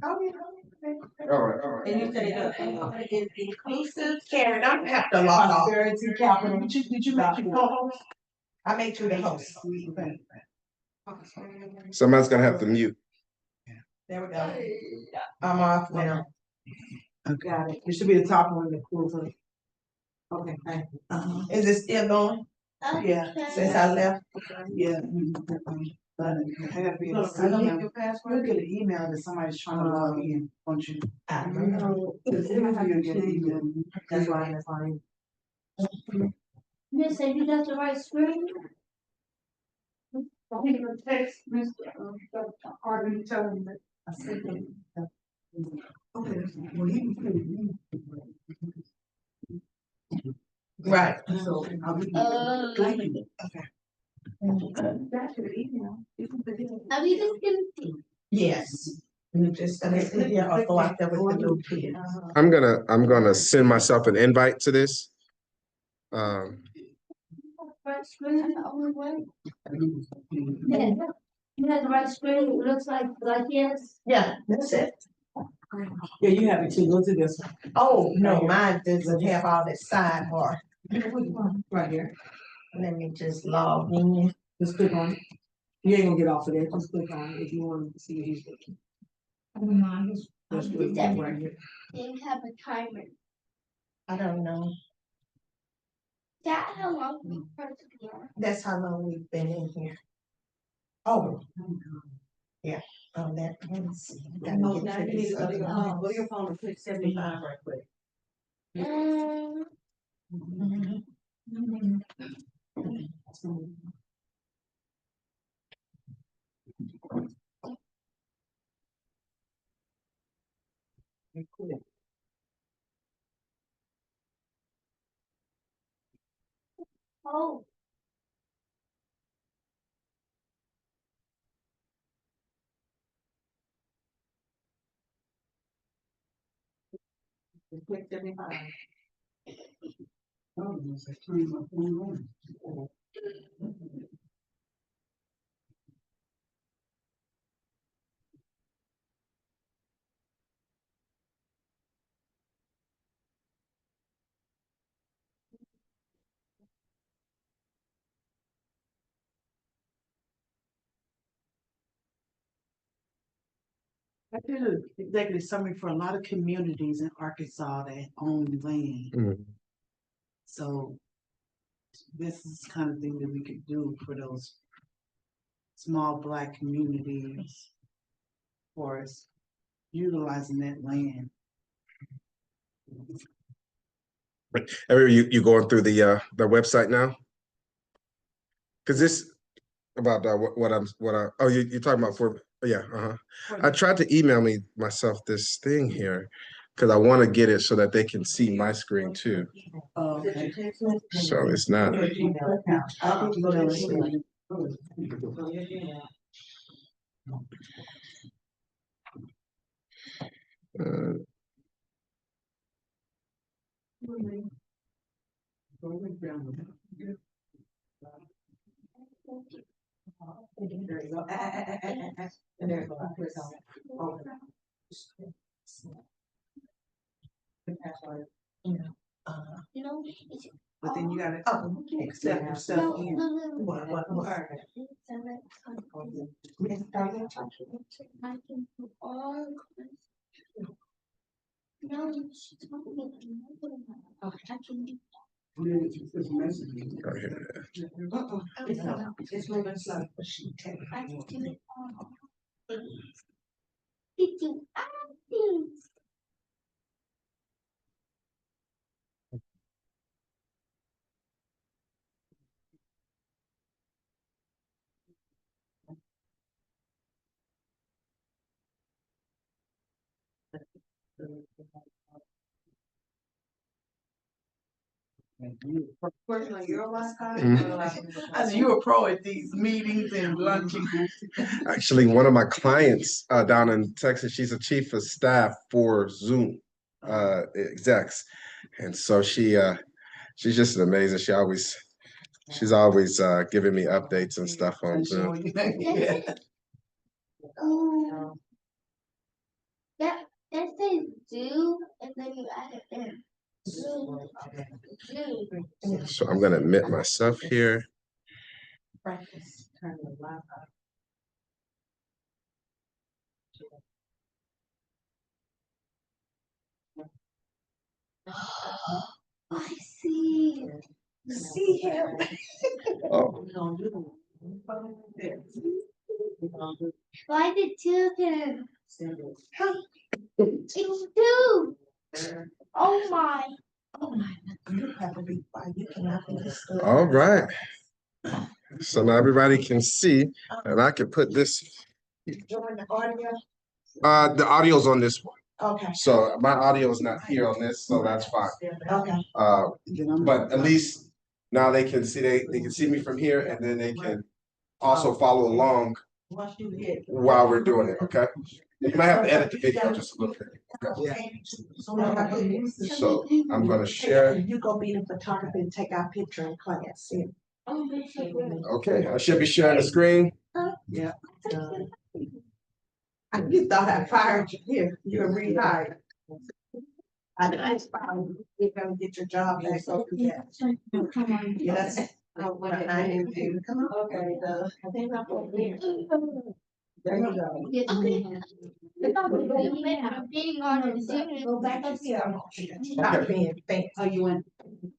Oh, yeah. All right. And you say it's inclusive. Karen, I have to log off. Prosperity Capital. Did you make your co-host? I made you the host. Somebody's gonna have to mute. There we go. I'm off now. Got it. It should be the top one, the closer. Okay, thank you. Is it still going? Yeah. Since I left? Yeah. I gotta be. I don't have your password. Look at the email that somebody's trying to log in. Don't you? I don't know. That's why I'm fine. Miss, have you got the right screen? I think the text, Mr. Arden, tell him that I said that. Okay. Well, you can Right. So, Thank you. That's your email. Have you just given me? Yes. You just, I'll go out there with the new kid. I'm gonna send myself an invite to this. Right screen, the only way? Yeah. You had the right screen, it looks like yes. Yeah, that's it. Yeah, you have it too. Go to this one. Oh, no, mine doesn't have all that sidebar. Right here. Let me just log in. Just click on it. You ain't gonna get off of that. Just click on it if you want to see what he's looking. I don't know, I just. Just click on it right here. They have a timer. I don't know. That how long we first here? That's how long we've been in here. Oh. Yeah, oh, that, let's see. Gotta get to this other one. Go to your phone and click 75 right quick. Oh. Click 75. I did an executive summary for a lot of communities in Arkansas that own land. Mhm. So this is the kind of thing that we could do for those small Black communities for us utilizing that land. You going through the website now? Because this about you're talking about I tried to email myself this thing here because I want to get it so that they can see my screen too. Okay. So it's not. There you go. And there you go. You know, it's. But then you gotta Oh, accept yourself in. what? I can do all. No, she's talking about. I can do. Right here. It's moving slow. I can do it all. Did you things? Working on your lifestyle? I said, you a pro at these meetings and lunching. Actually, one of my clients down in Texas, she's a chief of staff for Zoom execs, and so she's just amazing. She's always giving me updates and stuff on Zoom. Oh. That says do, and then you add it there. Do. So I'm gonna admit myself here. Practice. Turn the Wi-Fi. I see. See him. Oh, We gonna do it. Why did children? Send it. It's two. Oh my. Oh my, you have to be quiet. You cannot be disturbed. all right. So now everybody can see, and I can put this. Join the audio. The audio's on this one. Okay. So my audio is not here on this, so that's fine. Okay. But at least now they can see they can see me from here, and then they can also follow along Once you hit. while we're doing it. Okay. You might have to edit the video just a little bit. Okay? So I'm gonna share. You go be the photographer and take our picture in class. Yeah. Okay, I should be sharing the screen. Yeah. You thought I fired you here. You're rehired. I found you're gonna get your job back. So yeah. Yes. Okay, I think I'm over here. There you go. Being on the Zoom. Go back up here. Stop being fancy. Oh, you went.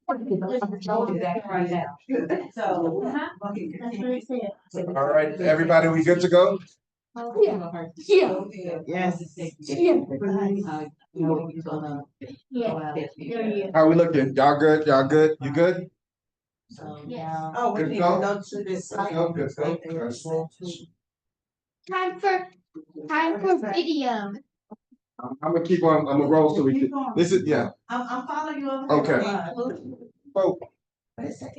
Right now. So. That's what it said. All right, everybody, we good to go? Yeah. Yeah. Yes. Yeah. Yeah. There you go. How we looking? Y'all good? Y'all good? You good? Yes. Oh, we Good need to to go? go to this site. Good to go. Time for video. I'm gonna keep on. I'm gonna roll so we can. This is yeah. I'm following you over. Okay.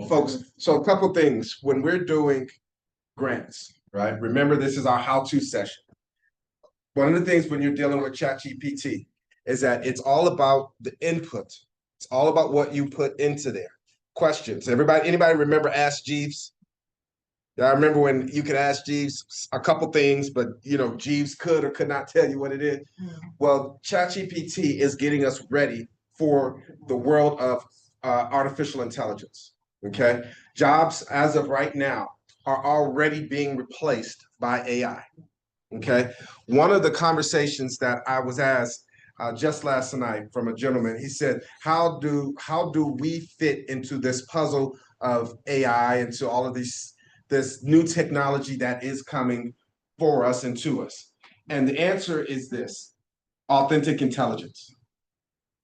Folks, so a couple things when we're doing grants, right? Remember, this is our how-to session. One of the things when you're dealing with ChatGPT is that it's all about the input. It's all about what you put into there. Questions. Anybody remember Ask Jeeves? Yeah, I remember when you could ask Jeeves a couple things, but Jeeves could or could not tell you what it is. Well, ChatGPT is getting us ready for the world of artificial intelligence. Okay, jobs as of right now are already being replaced by AI. Okay, one of the conversations that I was asked just last night from a gentleman, he said, "How do we fit into this puzzle of AI, into all of this new technology that is coming for us and to us?" And the answer is this: authentic intelligence.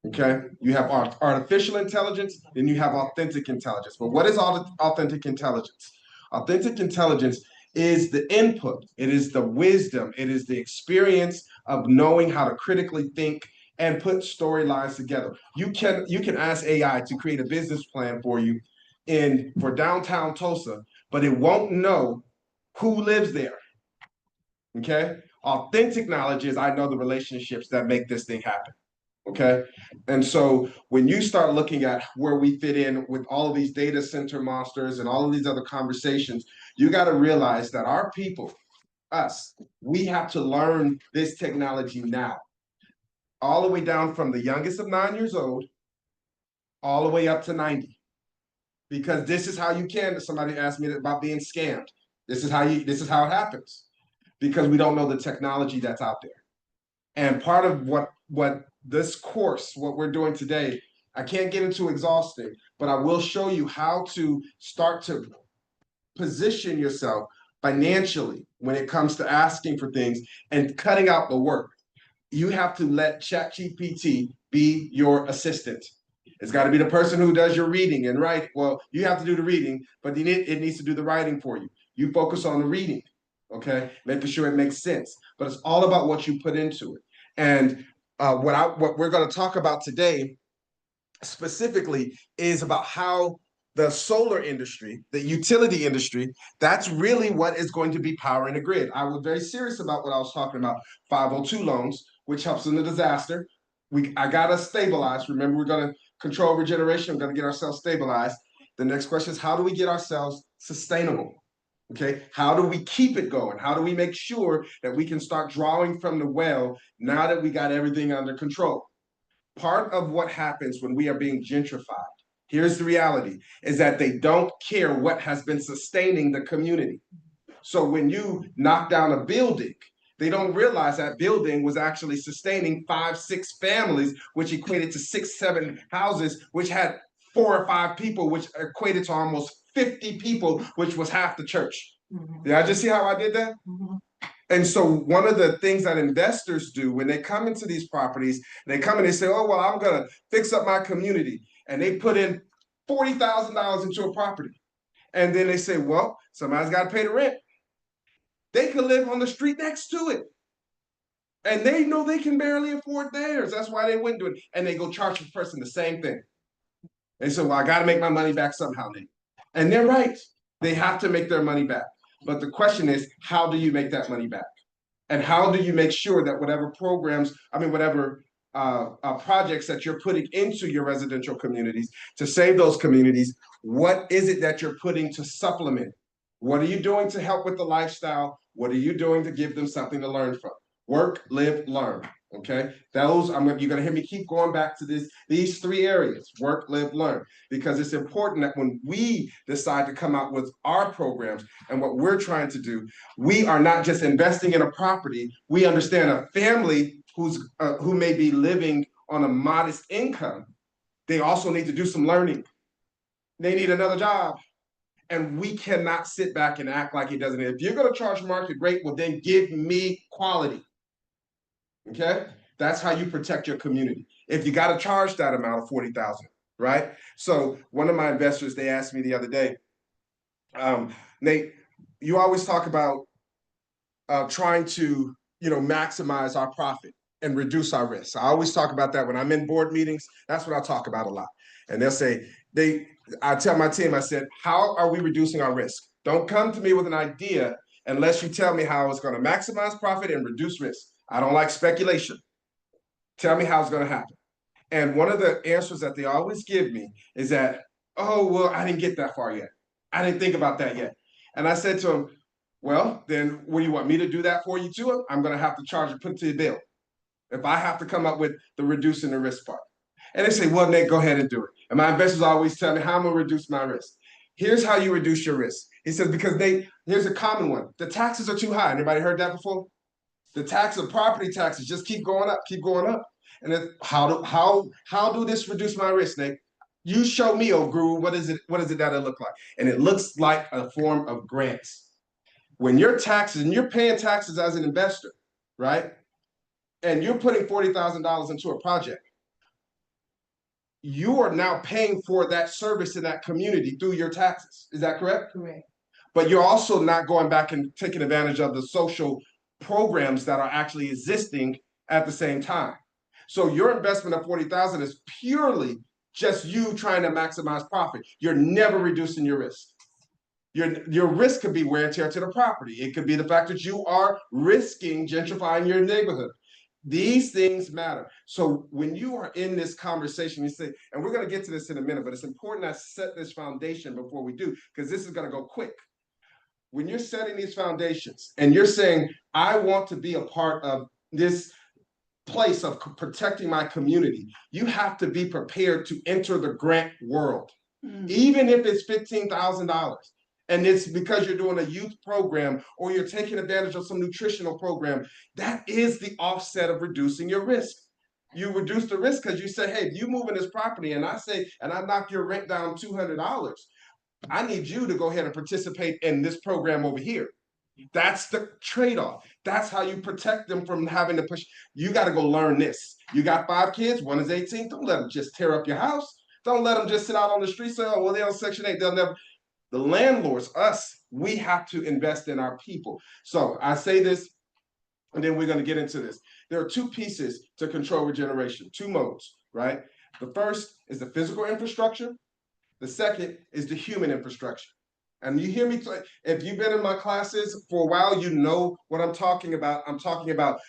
Okay, you have artificial intelligence, then you have authentic intelligence. But what is authentic intelligence? Authentic intelligence is the input, it is the wisdom, it is the experience of knowing how to critically think and put storylines together. You can ask AI to create a business plan for you for downtown Tulsa, but it won't know who lives there. Okay, authentic knowledge is I know the relationships that make this thing happen. Okay. And so when you start looking at where we fit in with all of these data center monsters and all of these other conversations, you got to realize that our people, us, we have to learn this technology now, all the way down from the youngest of 9 years old, all the way up to 90. Because this is how you can, somebody asked me about being scammed. This is how it happens, because we don't know the technology that's out there. And part of what this course, what we're doing today, I can't get into exhausting, but I will show you how to start to position yourself financially when it comes to asking for things and cutting out the work. You have to let ChatGPT be your assistant. It's got to be the person who does your reading and writing. Well, you have to do the reading, but it needs to do the writing for you. You focus on the reading, okay? Making sure it makes sense. But it's all about what you put into it. And what we're going to talk about today specifically is about how the solar industry, the utility industry, that's really what is going to be powering the grid. I was very serious about what I was talking about, 502 loans, which helps in the disaster. I got us stabilized. Remember, we're going to control regeneration. We're going to get ourselves stabilized. The next question is, how do we get ourselves sustainable? Okay, how do we keep it going? How do we make sure that we can start drawing from the well now that we got everything under control? Part of what happens when we are being gentrified, here's the reality, is that they don't care what has been sustaining the community. So when you knock down a building, they don't realize that building was actually sustaining 5, 6 families, which equated to 6, 7 houses, which had 4 or 5 people, which equated to almost 50 people, which was half the church. Did I just see how I did that? And so one of the things that investors do when they come into these properties, they come and they say, oh, well, I'm going to fix up my community. And they put in $40,000 into a property. And then they say, well, somebody's got to pay the rent. They could live on the street next to it. And they know they can barely afford theirs. That's why they wouldn't do it. And they go charge the person the same thing. They say, well, I got to make my money back somehow, Nate. And they're right. They have to make their money back. But the question is, how do you make that money back? And how do you make sure that whatever programs, whatever projects that you're putting into your residential communities to save those communities, what is it that you're putting to supplement? What are you doing to help with the lifestyle? What are you doing to give them something to learn from? Work, live, learn. Okay, those you're gonna hear me keep going back to these 3 areas: work, live, learn, because it's important that when we decide to come out with our programs and what we're trying to do, we are not just investing in a property. We understand a family who may be living on a modest income. They also need to do some learning. They need another job. And we cannot sit back and act like it doesn't. If you're going to charge market rate, well, then give me quality. Okay, that's how you protect your community. If you got to charge that amount of 40,000, right? So one of my investors, they asked me the other day, Nate, you always talk about trying to maximize our profit and reduce our risk. I always talk about that when I'm in board meetings. That's what I talk about a lot. And they'll say I tell my team, I said, how are we reducing our risk? Don't come to me with an idea unless you tell me how it's going to maximize profit and reduce risk. I don't like speculation. Tell me how it's going to happen. And one of the answers that they always give me is that, oh, well, I didn't get that far yet. I didn't think about that yet. And I said to them, well, then what do you want me to do that for you too? I'm going to have to charge and put it to the bill if I have to come up with the reducing the risk part. And they say, well, Nate, go ahead and do it. And my investors always tell me how I'm going to reduce my risk. Here's how you reduce your risk. He says, because here's a common one. The taxes are too high. Anybody heard that before? The property taxes just keep going up, keep going up. And then how do this reduce my risk, Nate? You show me, oh guru, what is it that it look like? And it looks like a form of grants. When your taxes, and you're paying taxes as an investor, right? And you're putting $40,000 into a project, you are now paying for that service in that community through your taxes. Is that correct? Correct. But you're also not going back and taking advantage of the social programs that are actually existing at the same time. So your investment of 40,000 is purely just you trying to maximize profit. You're never reducing your risk. Your risk could be wear and tear to the property. It could be the fact that you are risking gentrifying your neighborhood. These things matter. So when you are in this conversation, you say, and we're going to get to this in a minute, but it's important I set this foundation before we do, because this is going to go quick. When you're setting these foundations and you're saying, I want to be a part of this place of protecting my community, you have to be prepared to enter the grant world, even if it's $15,000. And it's because you're doing a youth program or you're taking advantage of some nutritional program. That is the offset of reducing your risk. You reduce the risk because you say, hey, if you move in this property and I knock your rent down $200, I need you to go ahead and participate in this program over here. That's the trade-off. That's how you protect them from having to push. You got to go learn this. You got 5 kids, one is 18. Don't let them just tear up your house. Don't let them just sit out on the street, say, oh, well, they're on Section 8. They'll never. The landlords, us, we have to invest in our people. So I say this, and then we're going to get into this. There are 2 pieces to control regeneration, 2 modes, right? The first is the physical infrastructure. The second is the human infrastructure. And you hear me, if you've been in my classes for a while, you know what I'm talking about. I'm talking about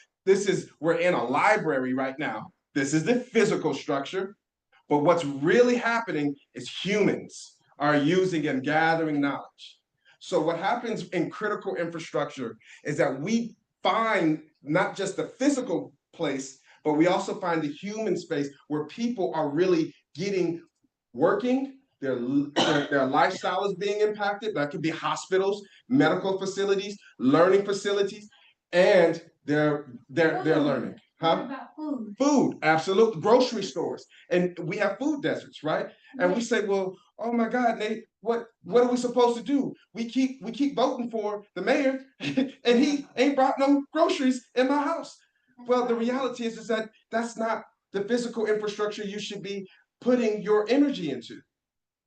we're in a library right now. This is the physical structure. But what's really happening is humans are using and gathering knowledge. So what happens in critical infrastructure is that we find not just the physical place, but we also find the human space where people are really getting working, their lifestyle is being impacted. That could be hospitals, medical facilities, learning facilities, and they're learning. What Huh? about food? Food, absolute grocery stores. And we have food deserts, right? And we say, well, oh my God, Nate, what are we supposed to do? We keep voting for the mayor and he ain't brought no groceries in my house. Well, the reality is that that's not the physical infrastructure you should be putting your energy into.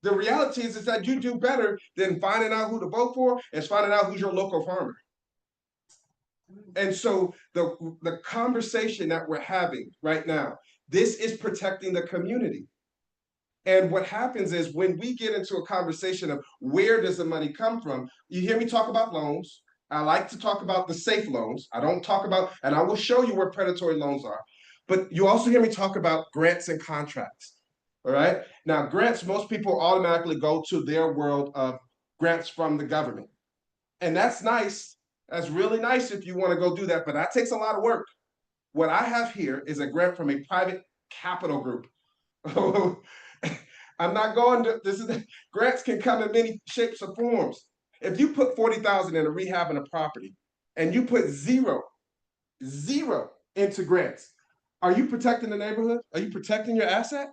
The reality is that you do better than finding out who to vote for is finding out who's your local farmer. And so the conversation that we're having right now, this is protecting the community. And what happens is when we get into a conversation of where does the money come from, you hear me talk about loans. I like to talk about the safe loans. I don't talk about, and I will show you where predatory loans are. But you also hear me talk about grants and contracts. All right. Now, grants, most people automatically go to their world of grants from the government. And that's nice. That's really nice if you want to go do that, but that takes a lot of work. What I have here is a grant from a private capital group. I'm not going to, grants can come in many shapes or forms. If you put 40,000 in a rehab in a property and you put zero into grants, are you protecting the neighborhood? Are you protecting your asset?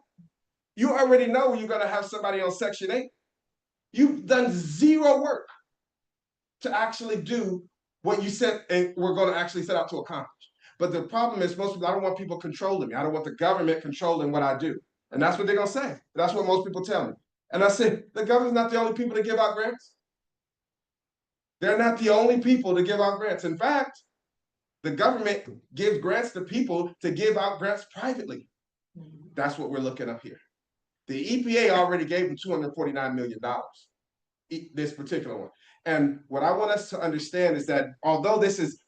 You already know you're going to have somebody on Section 8. You've done zero work to actually do what you said and we're going to actually set out to accomplish. But the problem is most people, I don't want people controlling me. I don't want the government controlling what I do. And that's what they're going to say. That's what most people tell me. And I said, the government's not the only people to give out grants. They're not the only people to give out grants. In fact, the government gives grants to people to give out grants privately. That's what we're looking up here. The EPA already gave them $249 million, this particular one. And what I want us to understand is that although this is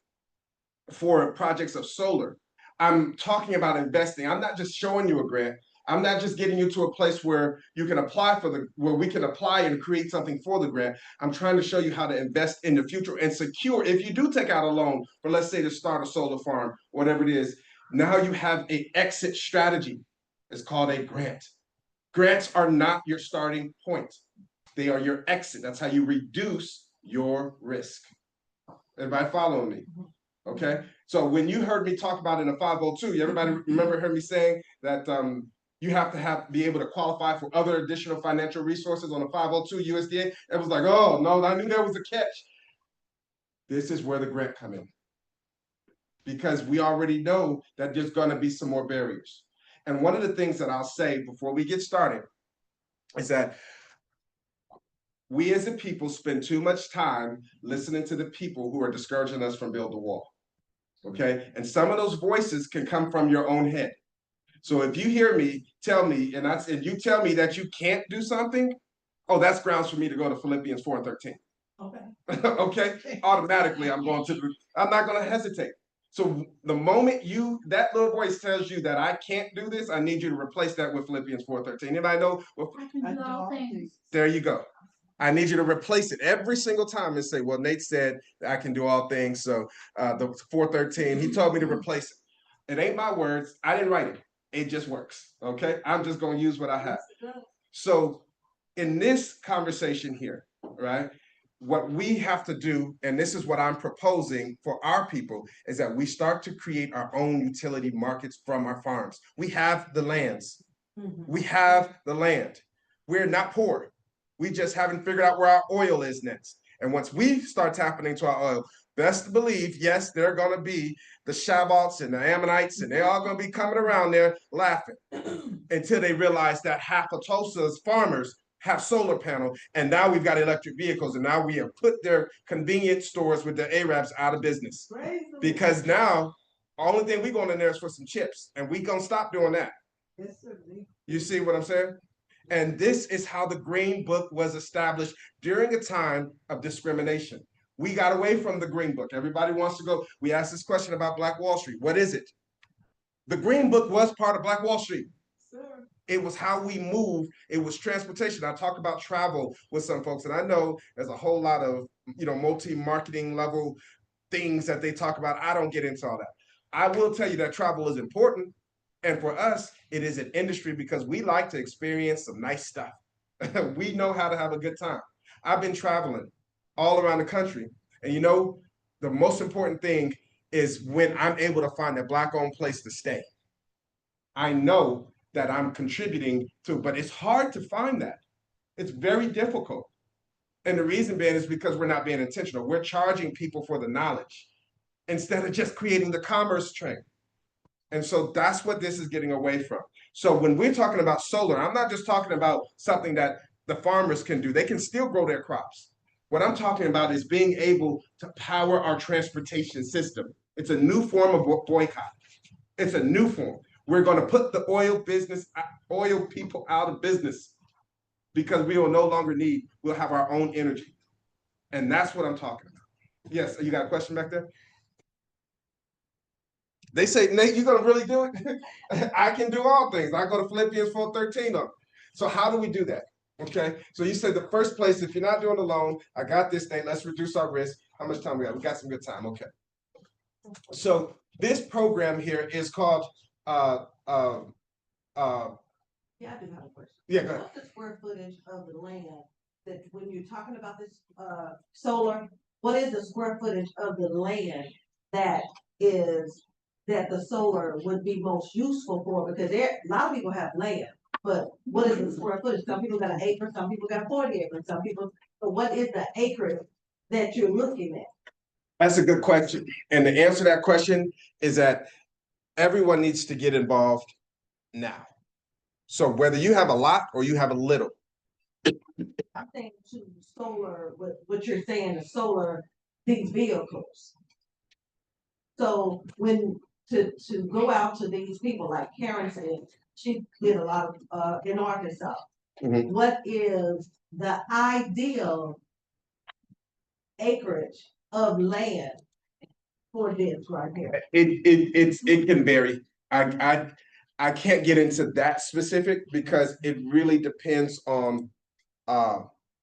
for projects of solar, I'm talking about investing. I'm not just showing you a grant. I'm not just getting you to a place where you can apply where we can apply and create something for the grant. I'm trying to show you how to invest in the future and secure, if you do take out a loan for, let's say, to start a solar farm, whatever it is, now you have an exit strategy. It's called a grant. Grants are not your starting point. They are your exit. That's how you reduce your risk. Everybody following me? Okay. So when you heard me talk about it in a 502, everybody remember heard me saying that you have to be able to qualify for other additional financial resources on a 502 USDA. It was like, oh no, I knew there was a catch. This is where the grant come in. Because we already know that there's going to be some more barriers. And one of the things that I'll say before we get started is that we as a people spend too much time listening to the people who are discouraging us from building the wall. Okay. And some of those voices can come from your own head. So if you hear me tell me, and you tell me that you can't do something, oh, that's grounds for me to go to Philippians 4:13. Okay. Okay. Automatically, I'm not going to hesitate. So the moment that little voice tells you that I can't do this, I need you to replace that with Philippians 4:13. Anybody know? Well, I can do all things. there you go. I need you to replace it every single time and say, well, Nate said I can do all things. So the 4:13, he told me to replace it. It ain't my words. I didn't write it. It just works. Okay. I'm just going to use what I have. So in this conversation here, right, what we have to do, and this is what I'm proposing for our people, is that we start to create our own utility markets from our farms. We have the lands. We have the land. We're not poor. We just haven't figured out where our oil is next. And once we start tapping into our oil, best to believe, yes, there are going to be the Shabbats and the Ammonites, and they're all going to be coming around there laughing until they realize that half of Tulsa's farmers have solar panel, and now we've got electric vehicles, and now we have put their convenience stores with the Arabs out of business. Because now, the only thing we're going in there is for some chips, and we're going to stop doing that. You see what I'm saying? And this is how the Green Book was established during a time of discrimination. We got away from the Green Book. Everybody wants to go. We asked this question about Black Wall Street. What is it? The Green Book was part of Black Wall Street. It was how we move. It was transportation. I talk about travel with some folks, and I know there's a whole lot of, multi-marketing level things that they talk about. I don't get into all that. I will tell you that travel is important. And for us, it is an industry because we like to experience some nice stuff. We know how to have a good time. I've been traveling all around the country. And the most important thing is when I'm able to find a Black-owned place to stay. I know that I'm contributing to, but it's hard to find that. It's very difficult. And the reason being is because we're not being intentional. We're charging people for the knowledge instead of just creating the commerce train. And so that's what this is getting away from. So when we're talking about solar, I'm not just talking about something that the farmers can do. They can still grow their crops. What I'm talking about is being able to power our transportation system. It's a new form of boycott. It's a new form. We're going to put the oil people out of business because we will no longer we'll have our own energy. And that's what I'm talking about. Yes, you got a question back there? They say, Nate, you gonna really do it? I can do all things. I go to Philippians 4:13 on. So how do we do that? Okay. So you said the first place, if you're not doing a loan, I got this thing, let's reduce our risk. How much time we got? We got some good time. Okay. So this program here is called Yeah, I do have a question. Yeah, go ahead. What's the square footage of the land that when you're talking about this solar, what is the square footage of the land that the solar would be most useful for? Because a lot of people have land, but what is the square footage? Some people got an acre, some people got 40 acres, some people, so what is the acre that you're looking at? That's a good question. And the answer to that question is that everyone needs to get involved now. So whether you have a lot or you have a little. I'm saying to solar, what you're saying is solar, these vehicles. So when to go out to these people, like Karen said, she did a lot of in Arkansas. Mhm. What is the ideal acreage of land for this right here? It can vary. I can't get into that specific because it really depends on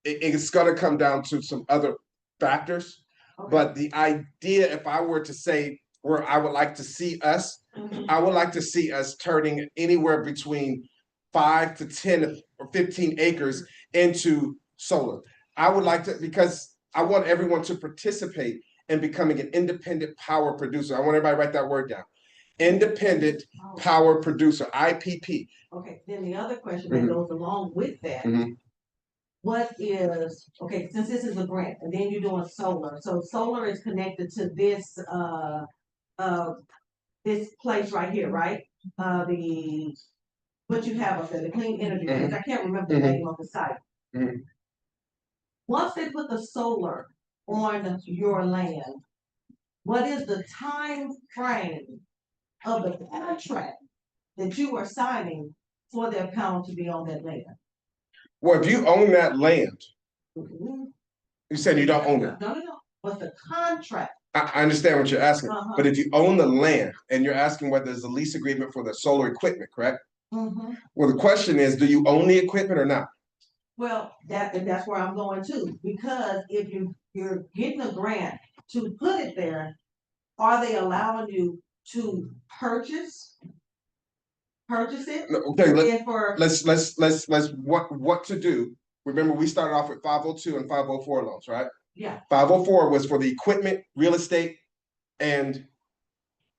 it's gonna come down to some other factors. Okay. But the idea, if I were to say where I would like to see us, I would like to see us turning anywhere between 5 to 10 or 15 acres into solar. I would like to, because I want everyone to participate in becoming an independent power producer. I want everybody to write that word down. Independent power producer, IPP. Okay, then the other question that goes along with that. What is, okay, since this is a grant and then you're doing solar, so solar is connected to this this place right here, right? What you have up there, the clean energy, because I can't remember the name of the site. Once they put the solar on your land, what is the time frame of the contract that you are signing for their panel to be on that land? Well, if you own that land, Mhm. you said you don't own it. No. What's the contract? I understand what you're asking, but if you own the land and you're asking whether there's a lease agreement for the solar equipment, correct? Well, the question is, do you own the equipment or not? Well, that's where I'm going to, because if you're getting a grant to put it there, are they allowing you to purchase it? Okay, And for let's what to do. Remember, we started off with 502 and 504 loans, right? Yeah. 504 was for the equipment, real estate, and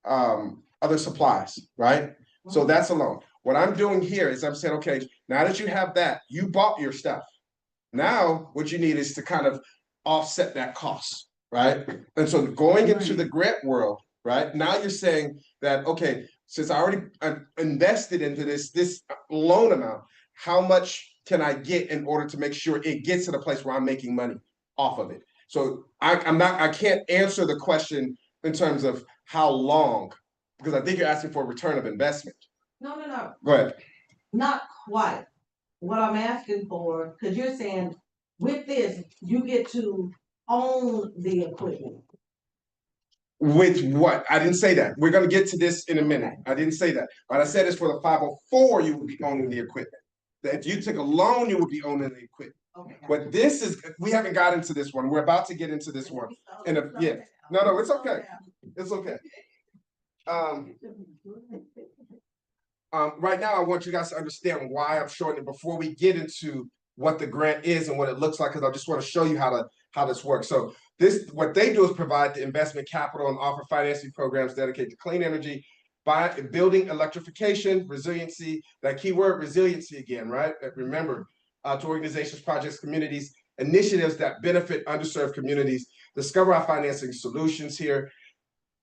other supplies, right? So that's a loan. What I'm doing here is I'm saying, okay, now that you have that, you bought your stuff. Now what you need is to kind of offset that cost, right? And so going into the grant world, right? Now you're saying that, okay, since I already invested into this loan amount, how much can I get in order to make sure it gets to the place where I'm making money off of it? So I can't answer the question in terms of how long, because I think you're asking for a return of investment. No. Go ahead. Not quite. What I'm asking for, because you're saying with this, you get to own the equipment. With what? I didn't say that. We're gonna get to this in a minute. I didn't say that. What I said is for the 504, you would be owning the equipment. That if you took a loan, you would be owning the equipment. Okay. But this is, we haven't got into this one. We're about to get into this one. Yeah. No, it's okay. It's okay. Right now, I want you guys to understand why I'm shortening before we get into what the grant is and what it looks like, because I just want to show you how this works. So what they do is provide the investment capital and offer financing programs dedicated to clean energy by building electrification, resiliency, that keyword resiliency again, right? Remember, to organizations, projects, communities, initiatives that benefit underserved communities. Discover our financing solutions here.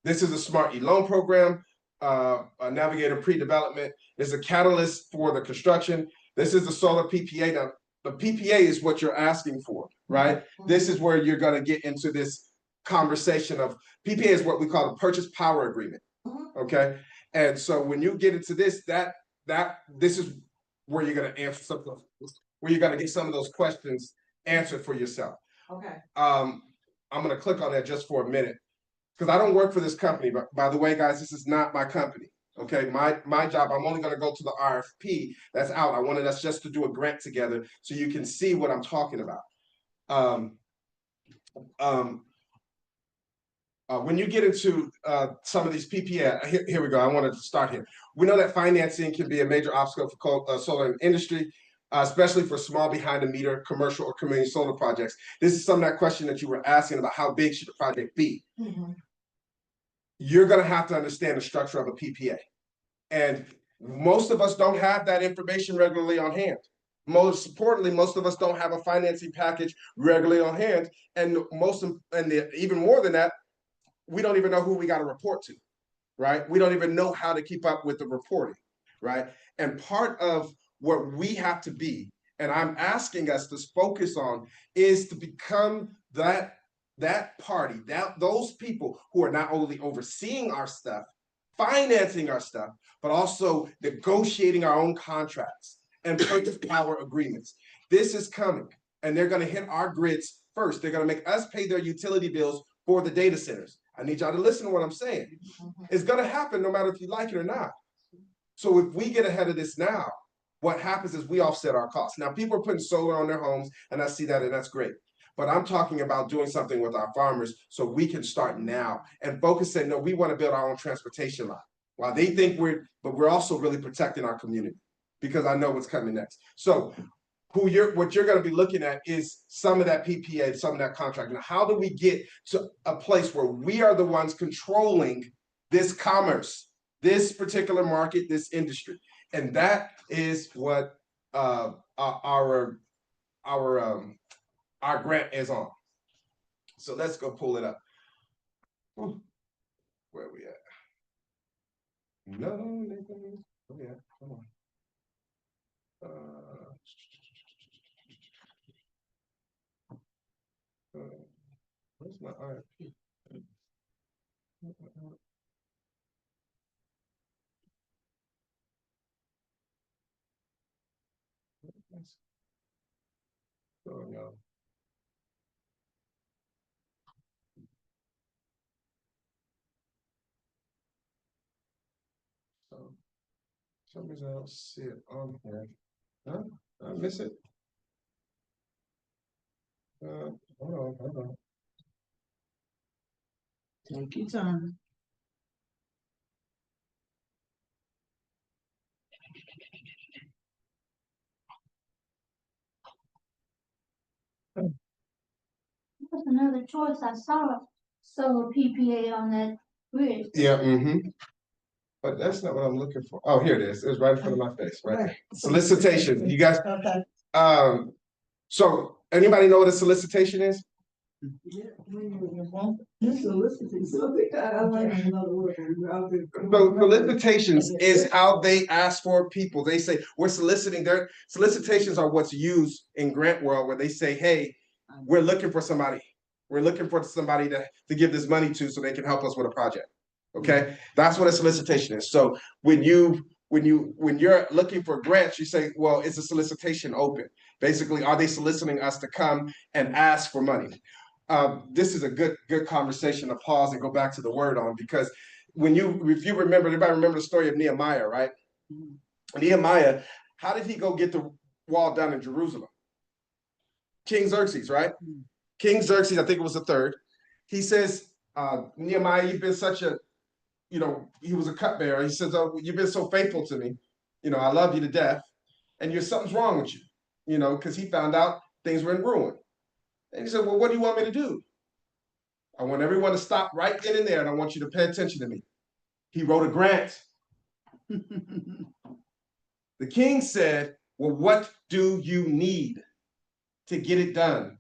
This is a smart e-loan program, a navigator pre-development. Is a catalyst for the construction. This is the solar PPA. Now, the PPA is what you're asking for, right? This is where you're going to get into this conversation of PPA is what we call a purchase power agreement. Okay. And so when you get into this, this is where you're going to answer something, where you're going to get some of those questions answered for yourself. Okay. I'm going to click on that just for a minute because I don't work for this company. But by the way, guys, this is not my company. Okay, my job, I'm only going to go to the RFP that's out. I wanted us just to do a grant together so you can see what I'm talking about. When you get into some of these PPA, here we go. I wanted to start here. We know that financing can be a major obstacle for solar industry, especially for small behind-the-meter commercial or community solar projects. This is some of that question that you were asking about how big should the project be. You're going to have to understand the structure of a PPA. And most of us don't have that information regularly on hand. Most importantly, most of us don't have a financing package regularly on hand. And even more than that, we don't even know who we got to report to, right? We don't even know how to keep up with the reporting, right? And part of what we have to be, and I'm asking us to focus on, is to become that party, those people who are not only overseeing our stuff, financing our stuff, but also negotiating our own contracts and purchase power agreements. This is coming, and they're going to hit our grids first. They're going to make us pay their utility bills for the data centers. I need y'all to listen to what I'm saying. It's going to happen no matter if you like it or not. So if we get ahead of this now, what happens is we offset our costs. Now, people are putting solar on their homes, and I see that, and that's great. But I'm talking about doing something with our farmers so we can start now and focus and no, we want to build our own transportation line. While they think but we're also really protecting our community because I know what's coming next. So what you're going to be looking at is some of that PPA, some of that contract. Now, how do we get to a place where we are the ones controlling this commerce, this particular market, this industry? And that is what our grant is on. So let's go pull it up. Where are we at? No, oh yeah, come on. Where's my RFP? Oh no. So, for some reason I don't see it on here. Huh? I miss it. Hold on. Take your time. That's another choice. I saw solar PPA on that grid. Yeah, but that's not what I'm looking for. Oh, here it is. It was right in front of my face, right? Solicitation. You guys, so anybody know what a solicitation is? So solicitations is how they ask for people. They say we're soliciting. Their solicitations are what's used in grant world where they say, hey, we're looking for somebody. We're looking for somebody to give this money to so they can help us with a project. Okay, that's what a solicitation is. So when you're looking for grants, you say, well, is a solicitation open? Basically, are they soliciting us to come and ask for money? this is a good conversation to pause and go back to the word on, because if you remember, everybody remember the story of Nehemiah, right? Mhm. Nehemiah, how did he go get the wall done in Jerusalem? King Xerxes, right? Mhm. King Xerxes, I think it was the third. He says, Nehemiah, you've been such a, he was a cupbearer. He says, oh, you've been so faithful to me. I love you to death. And something's wrong with you, because he found out things were in ruin. And he said, well, what do you want me to do? I want everyone to stop right then and there, and I want you to pay attention to me. He wrote a grant. The king said, well, what do you need to get it done?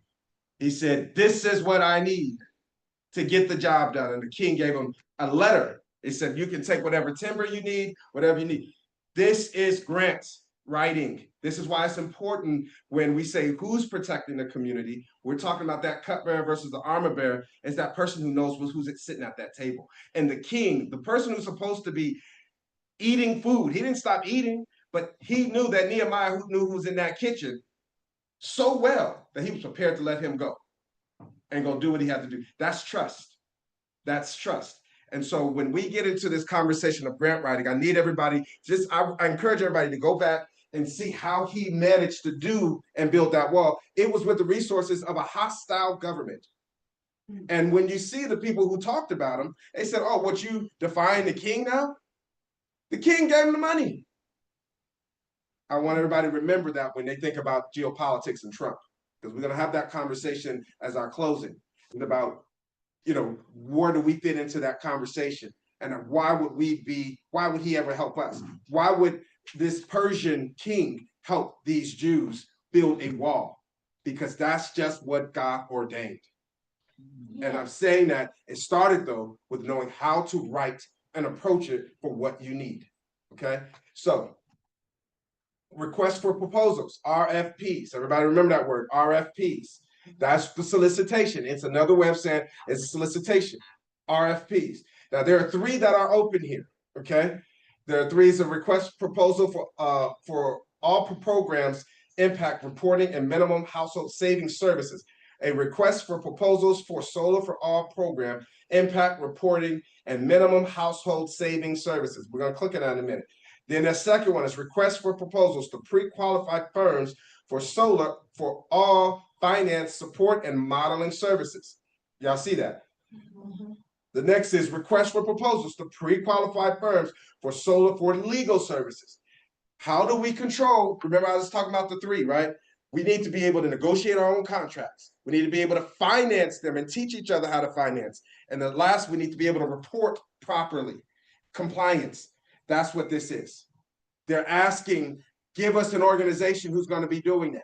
He said, this is what I need to get the job done. And the king gave him a letter. He said, you can take whatever timber you need, whatever you need. This is grant writing. This is why it's important when we say who's protecting the community. We're talking about that cupbearer versus the armor bearer, is that person who knows who's sitting at that table. And the king, the person who's supposed to be eating food, he didn't stop eating, but he knew that Nehemiah knew who was in that kitchen so well that he was prepared to let him go and go do what he had to do. That's trust. That's trust. And so when we get into this conversation of grant writing, I need everybody, I encourage everybody to go back and see how he managed to do and build that wall. It was with the resources of a hostile government. And when you see the people who talked about him, they said, oh, what, you defying the king now? The king gave him the money. I want everybody to remember that when they think about geopolitics and Trump, because we're going to have that conversation as our closing, and about, where do we fit into that conversation? And why would he ever help us? Why would this Persian king help these Jews build a wall? Because that's just what God ordained. And I'm saying that it started, though, with knowing how to write and approach it for what you need. Okay? So, request for proposals, RFPs. Everybody remember that word, RFPs. That's the solicitation. It's another way of saying it's a solicitation, RFPs. Now, there are 3 that are open here, okay? There are 3. It's a request proposal for all programs, impact reporting, and minimum household savings services. A request for proposals for solar for all program, impact reporting, and minimum household savings services. We're going to click on that in a minute. Then the second one is request for proposals to pre-qualified firms for solar for all finance support and modeling services. Y'all see that? Mm-hmm. The next is request for proposals to pre-qualified firms for solar for legal services. How do we control? Remember, I was talking about the 3, right? We need to be able to negotiate our own contracts. We need to be able to finance them and teach each other how to finance. And the last, we need to be able to report properly. Compliance. That's what this is. They're asking, give us an organization who's going to be doing that.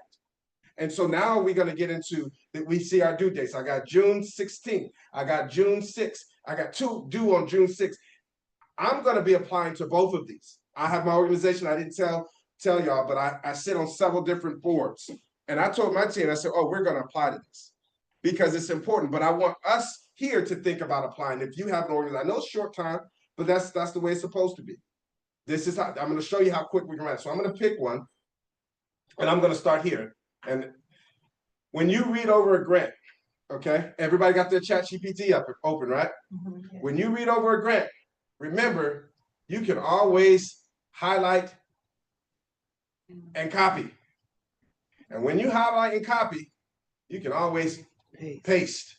And so now we're going to get into that. We see our due dates. I got June 16th. I got June 6th. I got 2 due on June 6th. I'm going to be applying to both of these. I have my organization. I didn't tell y'all, but I sit on several different boards. And I told my team, I said, oh, we're going to apply to this because it's important. But I want us here to think about applying. If you have an organization, I know it's short time, but that's the way it's supposed to be. This is how I'm going to show you how quick we can write. So I'm going to pick one, and I'm going to start here. And when you read over a grant, okay, everybody got their ChatGPT open, right? Mm-hmm. When you read over a grant, remember, you can always highlight and copy. And when you highlight and copy, you can always paste.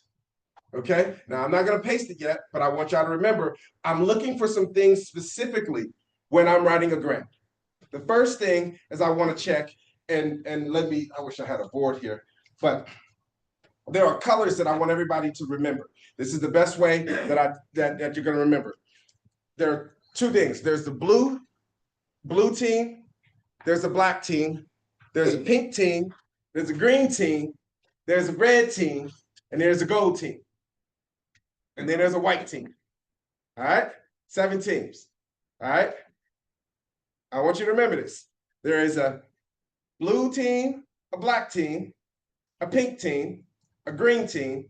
Okay? Now, I'm not going to paste it yet, but I want y'all to remember, I'm looking for some things specifically when I'm writing a grant. The first thing is I want to check, and I wish I had a board here, but there are colors that I want everybody to remember. This is the best way that you're going to remember. There are 2 things. There's the blue team, there's a black team, there's a pink team, there's a green team, there's a red team, and there's a gold team. And then there's a white team. All right? 7 teams. All right? I want you to remember this. There is a blue team, a black team, a pink team, a green team,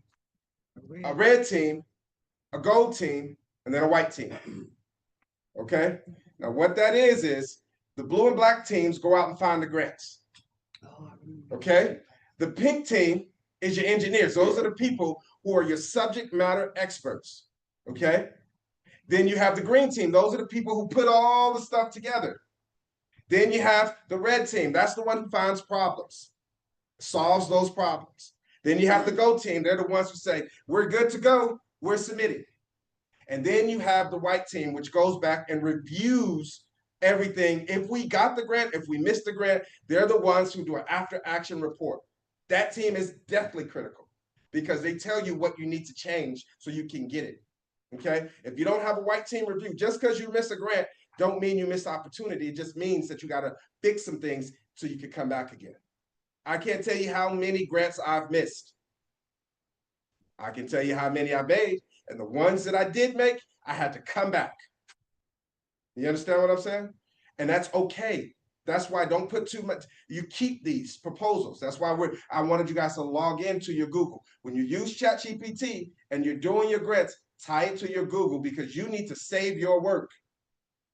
a red team, a gold team, and then a white team. Okay? Now what that is the blue and black teams go out and find the grants. Okay? The pink team is your engineers. Those are the people who are your subject matter experts, okay? Then you have the green team. Those are the people who put all the stuff together. Then you have the red team. That's the one who finds problems, solves those problems. Then you have the go team. They're the ones who say, we're good to go, we're submitting. And then you have the white team, which goes back and reviews everything. If we got the grant, if we missed the grant, they're the ones who do an after action report. That team is definitely critical because they tell you what you need to change so you can get it. Okay, if you don't have a white team review, just because you miss a grant, don't mean you miss opportunity. It just means that you got to fix some things so you can come back again. I can't tell you how many grants I've missed. I can tell you how many I made, and the ones that I did make, I had to come back. You understand what I'm saying? And that's okay. That's why don't put too much. You keep these proposals. That's why I wanted you guys to log into your Google. When you use ChatGPT and you're doing your grants, tie it to your Google because you need to save your work.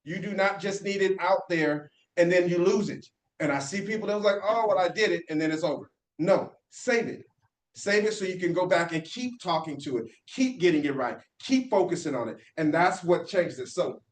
You do not just need it out there and then you lose it. And I see people that was like, oh, well, I did it and then it's over. No, save it. Save it so you can go back and keep talking to it, keep getting it right, keep focusing on it. And that's what changes it. So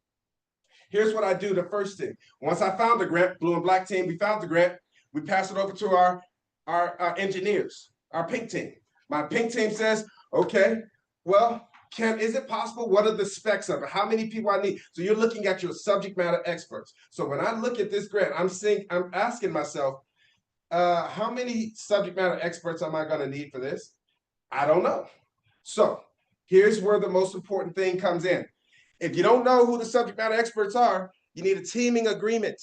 here's what I do the first thing. Once I found the grant, blue and black team, we found the grant, we pass it over to our engineers, our pink team. My pink team says, okay, well, is it possible? What are the specs of it? How many people I need? So you're looking at your subject matter experts. So when I look at this grant, I'm asking myself, how many subject matter experts am I going to need for this? I don't know. So here's where the most important thing comes in. If you don't know who the subject matter experts are, you need a teaming agreement.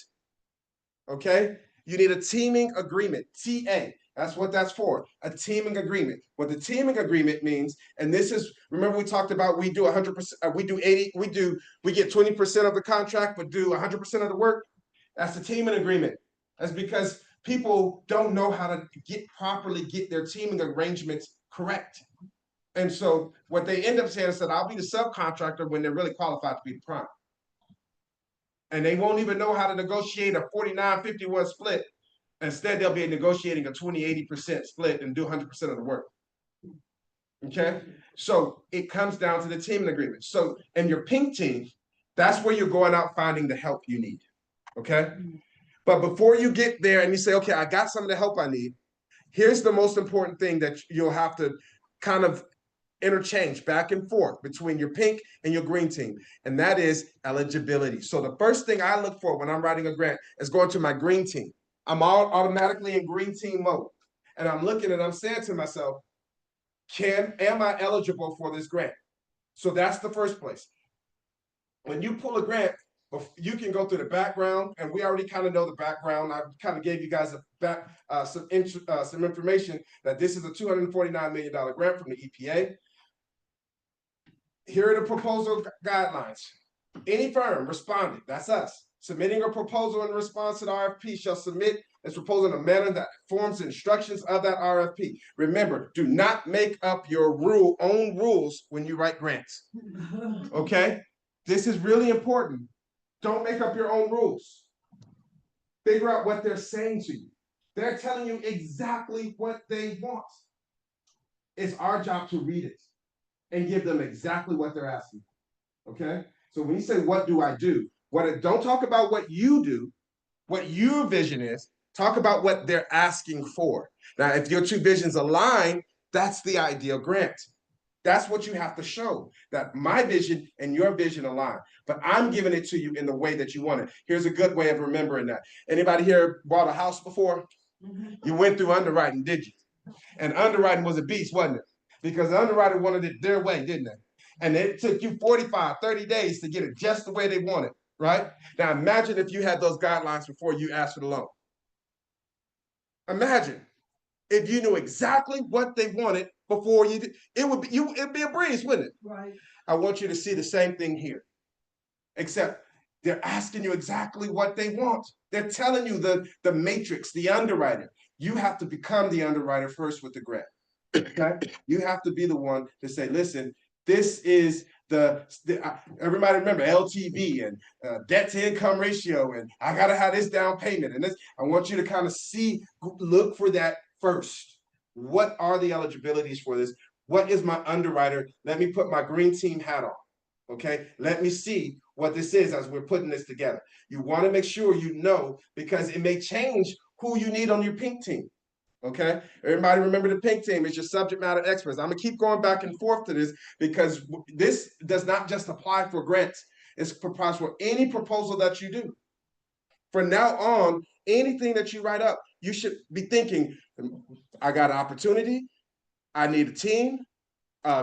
Okay? You need a teaming agreement, TA. That's what that's for, a teaming agreement. What the teaming agreement means, and this is, remember we talked about we do 100%, we do 80, we get 20% of the contract, but do 100% of the work. That's the teaming agreement. That's because people don't know how to properly get their teaming arrangements correct. And so what they end up saying is that I'll be the subcontractor when they're really qualified to be the prime. And they won't even know how to negotiate a 49-51 split. Instead, they'll be negotiating a 20-80% split and do 100% of the work. Okay? So it comes down to the teaming agreement. So in your pink team, that's where you're going out finding the help you need. Okay? But before you get there and you say, okay, I got some of the help I need, here's the most important thing that you'll have to kind of interchange back and forth between your pink and your green team, and that is eligibility. So the first thing I look for when I'm writing a grant is going to my green team. I'm automatically in green team mode, and I'm looking and I'm saying to myself, am I eligible for this grant? So that's the first place. When you pull a grant, you can go through the background, and we already kind of know the background. I kind of gave you guys some information that this is a $249 million grant from the EPA. Here are the proposal guidelines. Any firm responding, that's us, submitting a proposal in response to the RFP shall submit its proposal in a manner that forms the instructions of that RFP. Remember, do not make up your own rules when you write grants. Okay? This is really important. Don't make up your own rules. Figure out what they're saying to you. They're telling you exactly what they want. It's our job to read it and give them exactly what they're asking. Okay? So when you say, what do I do? Don't talk about what you do, what your vision is. Talk about what they're asking for. Now, if your two visions align, that's the ideal grant. That's what you have to show, that my vision and your vision align. But I'm giving it to you in the way that you want it. Here's a good way of remembering that. Anybody here bought a house before? You went through underwriting, did you? And underwriting was a beast, wasn't it? Because the underwriter wanted it their way, didn't it? And it took you 45, 30 days to get it just the way they wanted, right? Now imagine if you had those guidelines before you asked for the loan. Imagine if you knew exactly what they wanted before you did. It'd be a breeze, wouldn't it? Right. I want you to see the same thing here, except they're asking you exactly what they want. They're telling you the matrix, the underwriter. You have to become the underwriter first with the grant. Okay? You have to be the one to say, listen, this is everybody remember LTV and debt to income ratio, and I gotta have this down payment and this. I want you to kind of look for that first. what are the eligibilities for this? What is my underwriter? Let me put my green team hat on. Okay, let me see what this is as we're putting this together. You want to make sure you know, because it may change who you need on your pink team. Okay, everybody remember the pink team is your subject matter experts. I'm gonna keep going back and forth to this because this does not just apply for grants. It applies for any proposal that you do. From now on, anything that you write up, you should be thinking, I got an opportunity, I need a team,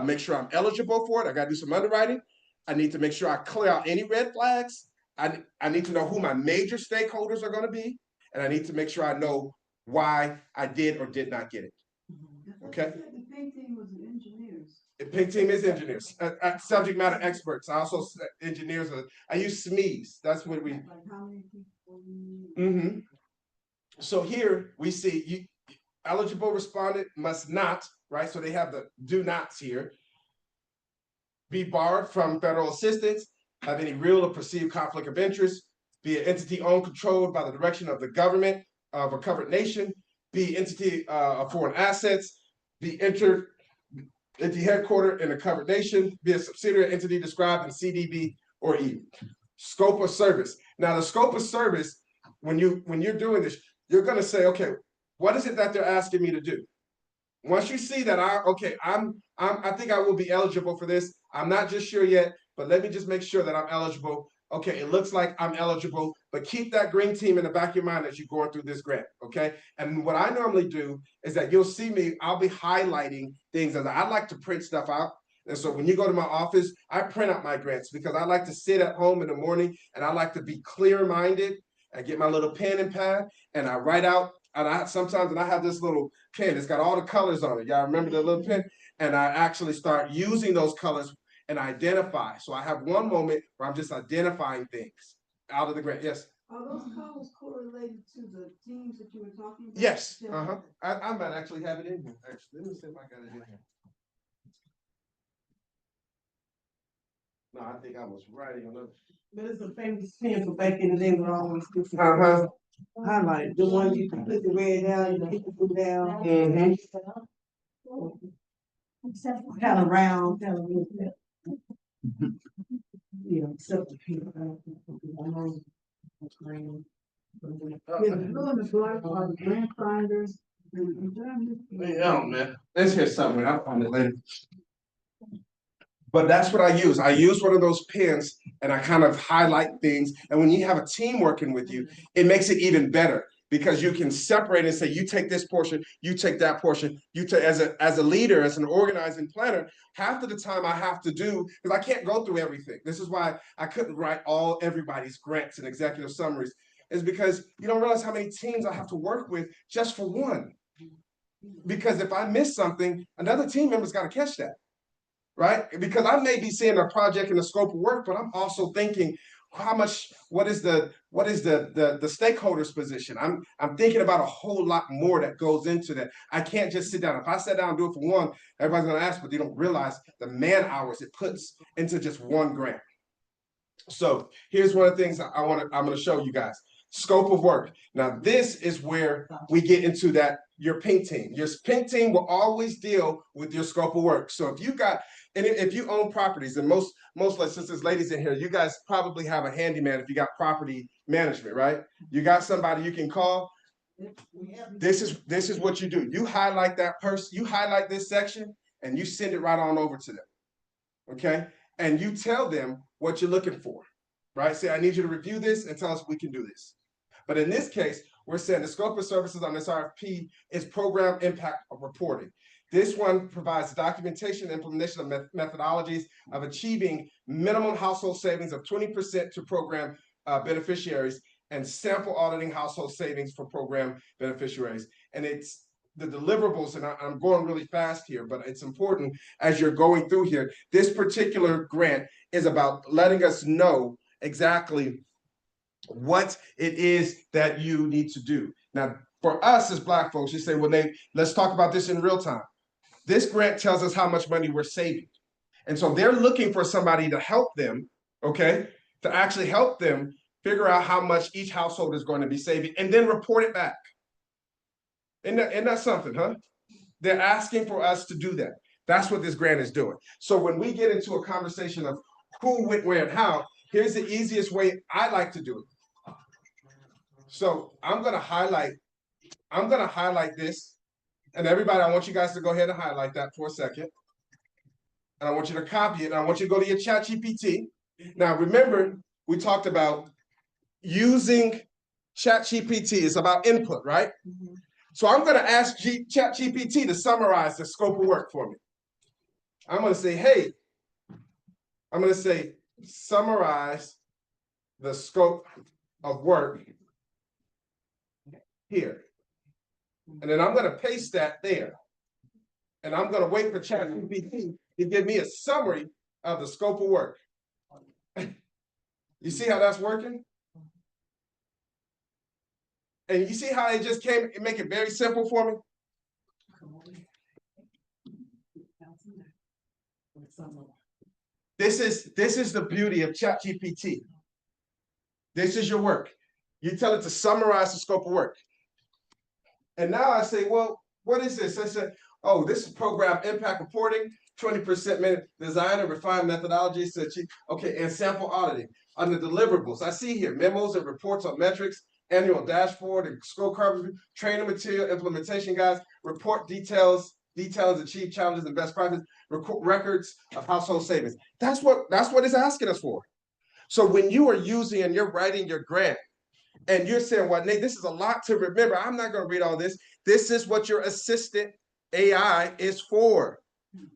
make sure I'm eligible for it. I got to do some underwriting. I need to make sure I clear out any red flags. I need to know who my major stakeholders are going to be. And I need to make sure I know why I did or did not get it. Okay? The pink team was engineers. The pink team is engineers, subject matter experts. I also engineers. I use SMEs. That's what we. Like how many people you need? So here we see you eligible respondent must not, right? So they have the do nots here. Be barred from federal assistance, have any real or perceived conflict of interest, be an entity owned, controlled by the direction of the government of a covered nation, be entity of foreign assets, be entity headquartered in a covered nation, be a subsidiary entity described in CDB or E. Scope of service. Now, the scope of service, when you're doing this, you're going to say, okay, what is it that they're asking me to do? Once you see that I think I will be eligible for this. I'm not just sure yet, but let me just make sure that I'm eligible. Okay, it looks like I'm eligible, but keep that green team in the back of your mind as you're going through this grant, okay? And what I normally do is that you'll see me, I'll be highlighting things. As I like to print stuff out. And so when you go to my office, I print out my grants because I like to sit at home in the morning and I like to be clear-minded. I get my little pen and pad and I write out. And I have this little pen. It's got all the colors on it. Y'all remember the little pen? And I actually start using those colors and identify. So I have one moment where I'm just identifying things out of the grant. Yes. Are those colors correlated to the teams that you were talking about? Yes. I might actually have it in here. Actually, let me see if I got it in here. No, I think I was writing on it. But it's a famous pen for back in the day when always different. Highlight the one you can put the red down, you can put the blue down. Kind of round, kind of. Yeah, except the pink. Green. Yeah, the blue and the black are the grant finders. Yeah, man. It's here somewhere. I'll find it later. But that's what I use. I use one of those pens and I kind of highlight things. And when you have a team working with you, it makes it even better because you can separate and say, you take this portion, you take that portion, you take as a leader, as an organizing planner, half of the time I have to do, because I can't go through everything. This is why I couldn't write everybody's grants and executive summaries, is because you don't realize how many teams I have to work with just for one. Because if I miss something, another team member's got to catch that. Right? Because I may be seeing a project in the scope of work, but I'm also thinking what is the stakeholders position? I'm thinking about a whole lot more that goes into that. I can't just sit down. If I sit down and do it for one, everybody's gonna ask, but they don't realize the man hours it puts into just one grant. So here's one of the things I'm gonna show you guys. Scope of work. Now this is where we get into that your pink team. Your pink team will always deal with your scope of work. So if you own properties, and most since there's ladies in here, you guys probably have a handyman if you got property management, right? You got somebody you can call. This is what you do. You highlight that person, you highlight this section, and you send it right on over to them. Okay? And you tell them what you're looking for. Right? Say, I need you to review this and tell us if we can do this. But in this case, we're saying the scope of services on this RFP is program impact reporting. This one provides documentation and implementation of methodologies of achieving minimum household savings of 20% to program beneficiaries and sample auditing household savings for program beneficiaries. And it's the deliverables, and I'm going really fast here, but it's important as you're going through here. This particular grant is about letting us know exactly what it is that you need to do. Now, for us as Black folks, you say, well, let's talk about this in real time. This grant tells us how much money we're saving. And so they're looking for somebody to help them, okay, to actually help them figure out how much each household is going to be saving and then report it back. Isn't that something, huh? They're asking for us to do that. That's what this grant is doing. So when we get into a conversation of who went where and how, here's the easiest way I like to do it. So I'm gonna highlight this, and everybody, I want you guys to go ahead and highlight that for a second. And I want you to copy it, and I want you to go to your chat GPT. Now remember, we talked about using chat GPT. It's about input, right? So I'm gonna ask chat GPT to summarize the scope of work for me. I'm gonna say, hey, I'm gonna say, summarize the scope of work here. And then I'm gonna paste that there. And I'm gonna wait for ChatGPT to give me a summary of the scope of work. You see how that's working? And you see how it just came and make it very simple for me? This is the beauty of ChatGPT. This is your work. You tell it to summarize the scope of work. And now I say, well, what is this? I said, oh, this is program impact reporting, 20% minute design and refined methodologies to achieve, okay, and sample auditing. Under deliverables, I see here memos and reports on metrics, annual dashboard and scorecard, training material, implementation guides, report details achieve challenges and best practices, records of household savings. That's what it's asking us for. So when you are using and you're writing your grant, and you're saying, well, Nate, this is a lot to remember. I'm not going to read all this. This is what your assistant AI is for.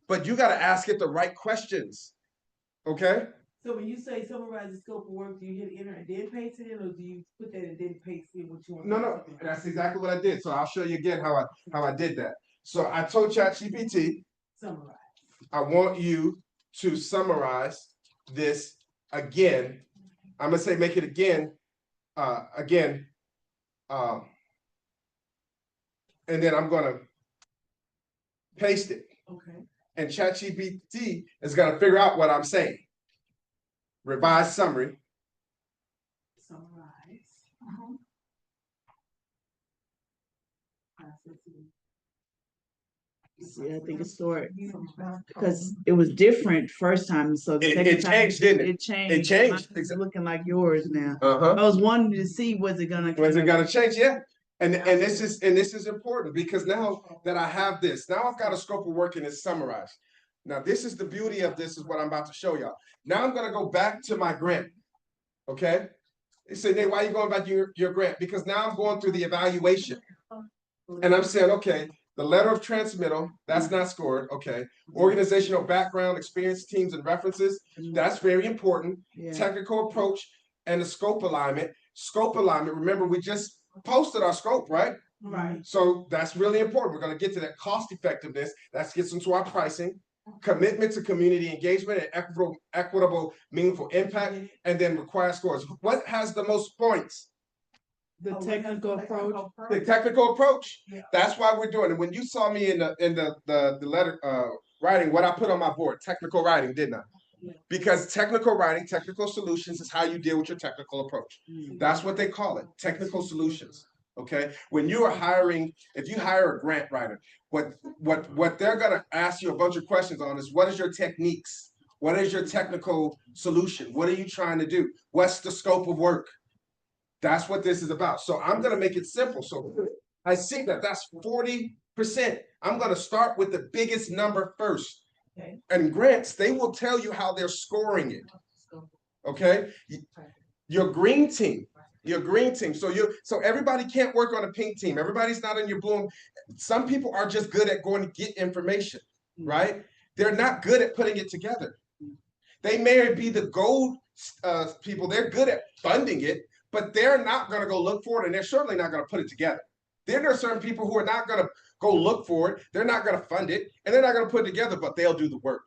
But you got to ask it the right questions. Okay? So when you say summarize the scope of work, do you hit enter and then paste it in, or do you put that and then paste in what you want? No, that's exactly what I did. So I'll show you again how I did that. So I told ChatGPT, Summarize. I want you to summarize this again. I'm gonna say make it again. And then I'm gonna paste it. Okay. And ChatGPT is gonna figure out what I'm saying. Revised summary. Summarize. See, I think it's stored because it was different first time, so the second It time changed, didn't it? It changed. It changed. It's looking like yours now. Uh-huh. I was wanting to see was it gonna change? Yeah. And this is important because now that I have this, now I've got a scope of work and it's summarized. Now this is the beauty of this is what I'm about to show y'all. Now I'm gonna go back to my grant. Okay. They say, Nate, why are you going back to your grant? Because now I'm going through the evaluation. And I'm saying, okay, the letter of transmittal, that's not scored. Okay. Organizational background, experience, teams, and references, that's very important. Yeah. Technical approach and the scope alignment. Scope alignment, remember, we just posted our scope, right? Right. So that's really important. We're going to get to that cost effectiveness. That gets into our pricing, commitment to community engagement and equitable, meaningful impact, and then required scores. What has the most points? The technical approach. The technical approach. Yeah. That's why we're doing it. When you saw me in the letter writing, what I put on my board, technical writing, didn't I? Yeah. Because technical writing, technical solutions is how you deal with your technical approach. That's what they call it, technical solutions. Okay. When you are hiring, if you hire a grant writer, what they're gonna ask you a bunch of questions on is what is your techniques? What is your technical solution? What are you trying to do? What's the scope of work? That's what this is about. So I'm going to make it simple. So I see that that's 40%. I'm going to start with the biggest number first. Okay. And grants, they will tell you how they're scoring it. Okay. Your green team. So everybody can't work on a pink team. Everybody's not in your blue. Some people are just good at going to get information, right? They're not good at putting it together. They may be the gold people. They're good at funding it, but they're not going to go look for it, and they're certainly not going to put it together. Then there are certain people who are not going to go look for it. They're not going to fund it, and they're not going to put it together, but they'll do the work.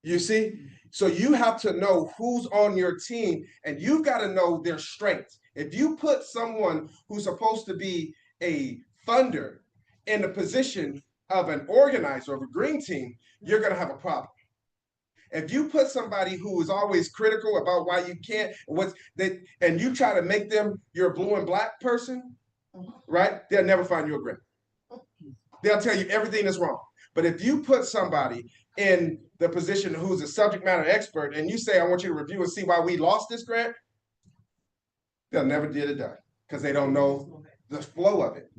You see? So you have to know who's on your team, and you've got to know their strengths. If you put someone who's supposed to be a funder in the position of an organizer of a green team, you're going to have a problem. If you put somebody who is always critical about why you can't, and you try to make them your blue and black person, right? They'll never find you a grant. they'll tell you everything is wrong. But if you put somebody in the position who's a subject matter expert and you say, I want you to review and see why we lost this grant, they'll never get it done because they don't know the flow of it.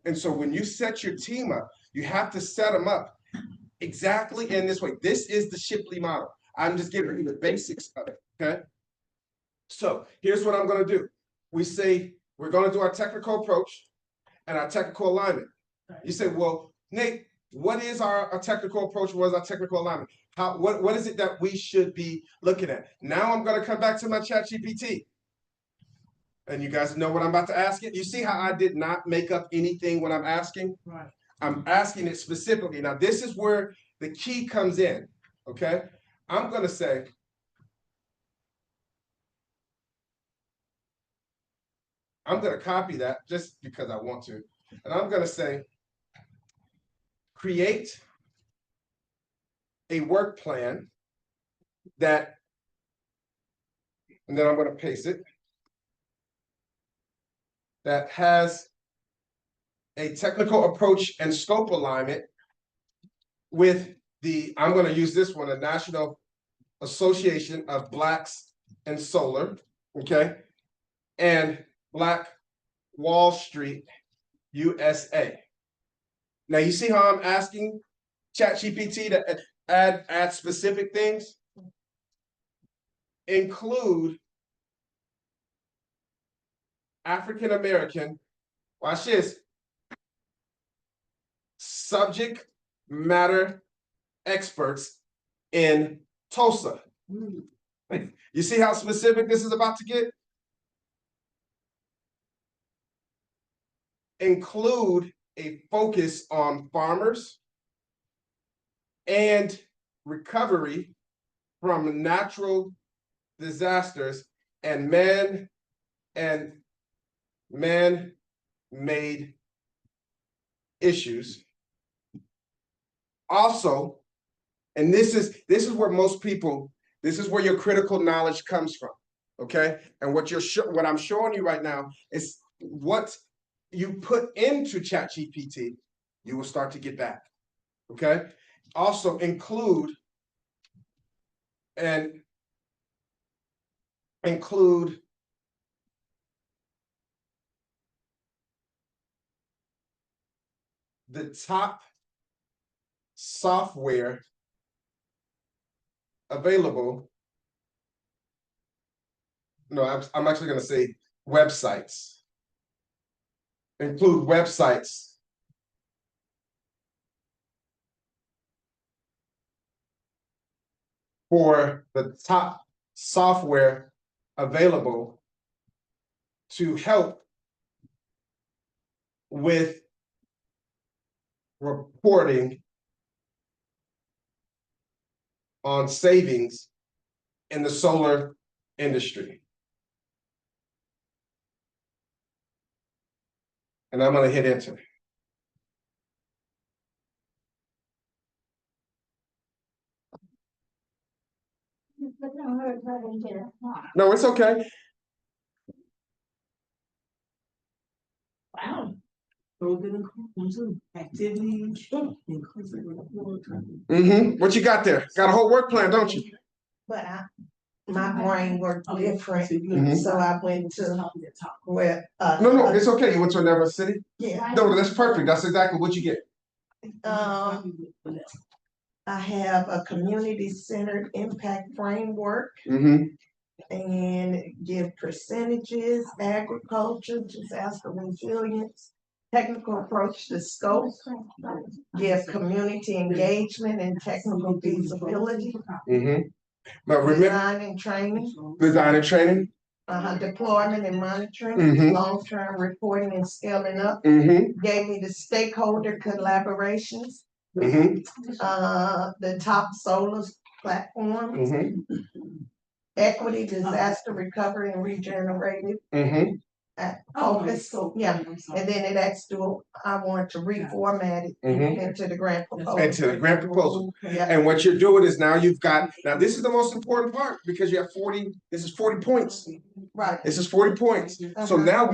And so when you set your team up, you have to set them up exactly in this way. This is the Shipley model. I'm just giving you the basics of it, okay? So here's what I'm gonna do. We say we're gonna do our technical approach and our technical alignment. You say, well, Nate, what is our technical approach? What is our technical alignment? What is it that we should be looking at? Now I'm gonna come back to my ChatGPT. And you guys know what I'm about to ask it? You see how I did not make up anything when I'm asking? Right. I'm asking it specifically. Now, this is where the key comes in, okay? I'm gonna say, I'm gonna copy that just because I want to. And I'm gonna say, create a work plan that, and then I'm gonna paste it, that has a technical approach and scope alignment with the, I'm gonna use this one, the National Association of Blacks in Solar, okay? And Black Wall Street, USA. Now you see how I'm asking ChatGPT to add specific things? Include African American, watch this, subject matter experts in Tulsa. You see how specific this is about to get? Include a focus on farmers and recovery from natural disasters and man-made issues. Also, and this is where most people, this is where your critical knowledge comes from, okay? And what I'm showing you right now is what you put into ChatGPT, you will start to get back, okay? Also include the top software available. No, I'm actually going to say websites. Include websites for the top software available to help with reporting on savings in the solar industry. And I'm going to hit enter. No, it's okay. Wow. Those that include too, activities, inclusive report. What you got there? Got a whole work plan, don't you? But my brain worked different, Mhm. so I went to where, No, it's okay. You went to another city? yeah, No, that's perfect. That's exactly what you get. I have a community-centered impact framework and give percentages, agriculture, disaster resilience, technical approach to scope, give community engagement and technical feasibility, But remember, design and training, design and training. deployment and monitoring, Mhm. long-term reporting and scaling up, Mm-hmm. gave me the stakeholder collaborations, the top solar platform, equity, disaster recovery and regenerative focus. Yeah, and then it asks, I want to reformat it into the grant proposal. Into the grant proposal. Yeah. And what you're doing is now you've got, now this is the most important part because you have 40, this is 40 points. Right. This is 40 points. So now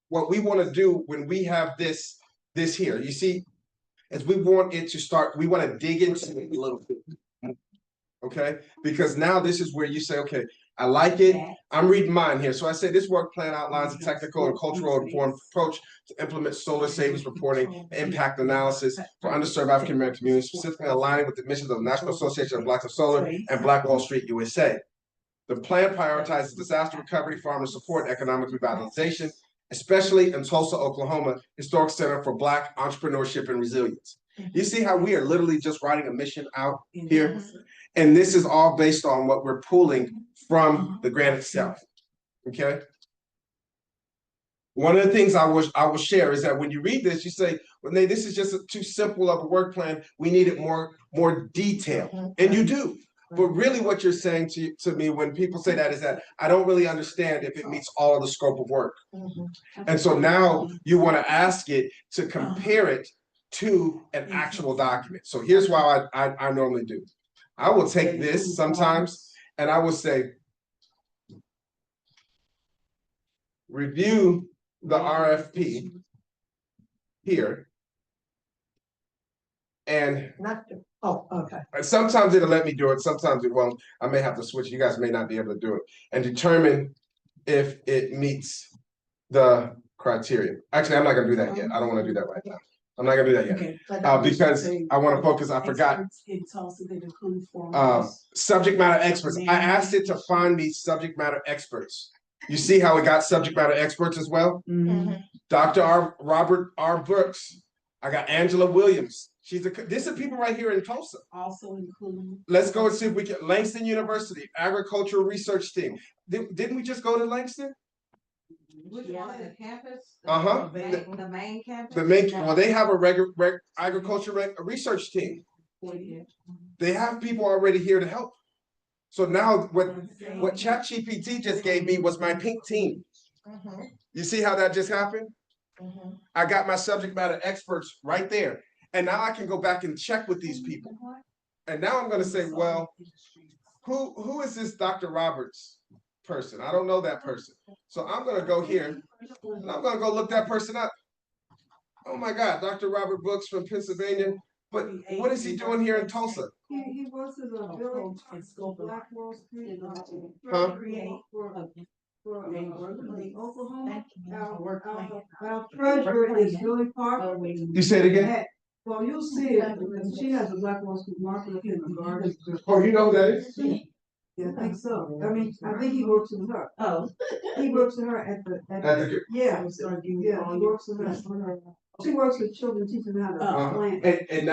what we want to do when we have this here, you see, is we want it to start, we want to dig into it a little bit. Okay, because now this is where you say, okay, I like it. I'm reading mine here. So I say this work plan outlines a technical and cultural informed approach to implement solar savings reporting and impact analysis for underserved African American communities, specifically aligning with the missions of the National Association of Blacks of Solar and Black Wall Street USA. The plan prioritizes disaster recovery, farmer support, and economic revitalization, especially in Tulsa, Oklahoma, Historic Center for Black Entrepreneurship and Resilience. You see how we are literally just writing a mission out here? And this is all based on what we're pulling from the grant itself, okay? One of the things I will share is that when you read this, you say, well, Nay, this is just too simple of a work plan. We need it more detail, and you do. But really what you're saying to me when people say that is that I don't really understand if it meets all of the scope of work. And so now you want to ask it to compare it to an actual document. So here's what I normally do. I will take this sometimes and I will say, review the RFP here. And sometimes it'll let me do it, sometimes it won't. I may have to switch. You guys may not be able to do it. And determine if it meets the criteria. Actually, I'm not gonna do that yet. I don't want to do that right now. I'm not gonna do that yet. Because I want to focus, I forgot. Subject matter experts. I asked it to find me subject matter experts. You see how it got subject matter experts as well? Dr. Robert R. Brooks. I got Angela Williams. This is people right here in Tulsa. Also include. Let's go and see if we can. Langston University, Agricultural Research Team. Didn't we just go to Langston? Which one, the campus? The main campus? Well, they have a agriculture research team. They have people already here to help. So now what ChatGPT just gave me was my pink team. You see how that just happened? I got my subject matter experts right there. And now I can go back and check with these people. And now I'm going to say, well, who is this Dr. Roberts person? I don't know that person. So I'm going to go here and I'm going to go look that person up. Oh my God, Dr. Robert Brooks from Pennsylvania. But what is he doing here in Tulsa? He works as a village in Black Wall Street. Huh? For Oklahoma. Our treasurer is Billy Parker. You say it again? Well, you'll see it. She has a Black Wall Street market up in the garden. Oh, you know who that is? Yeah, I think so. I mean, I think he works with her. Oh. He works with her at the yeah, he works with her. She works with children, teaching them how to plant. And